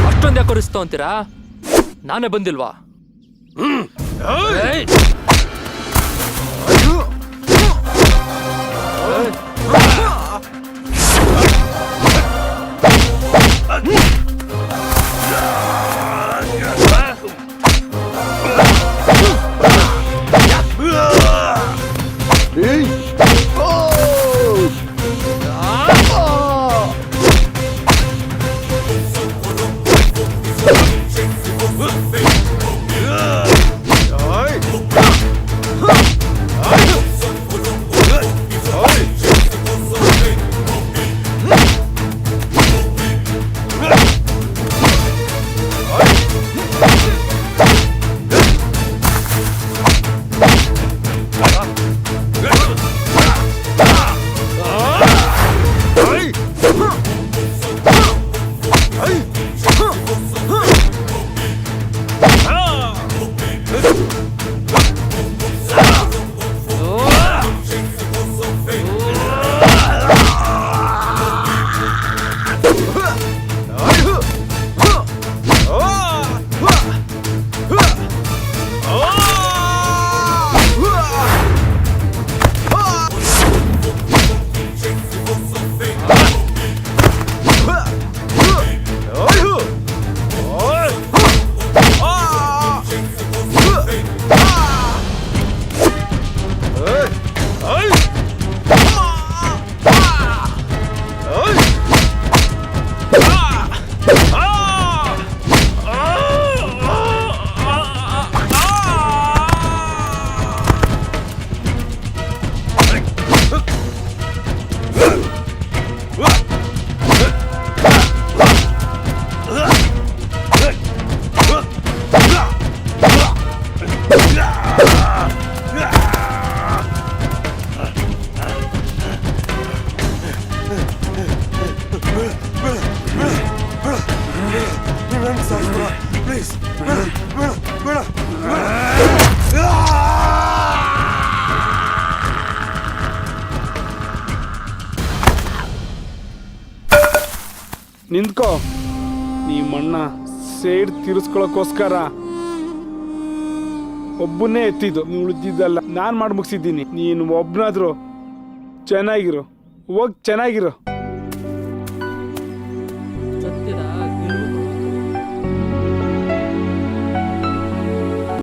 Speaker 3: ಅಷ್ಟೊಂದು ಯಾಕೋ ರಿಸ್ತು ಅಂತೀರಾ? ನಾನೇ ಬಂದಿಲ್ವಾ?
Speaker 15: ನಿಂತ್ಕೋ. ನಿಮ್ಮಣ್ಣ ಸೇಡ್ ತೀರಿಸ್ಕೊಳಕ್ಕೋಸ್ಕರ ಒಬ್ಬನೇ ಎತ್ತಿದ್ದು, ನೀವು ಉಳಿದಿದ್ದಲ್ಲ. ನಾನು ಮಾಡಿ ಮುಗಿಸಿದ್ದೀನಿ. ನೀನು ಒಬ್ಬನಾದ್ರು ಚೆನ್ನಾಗಿರು, ಹೋಗಿ ಚೆನ್ನಾಗಿರು.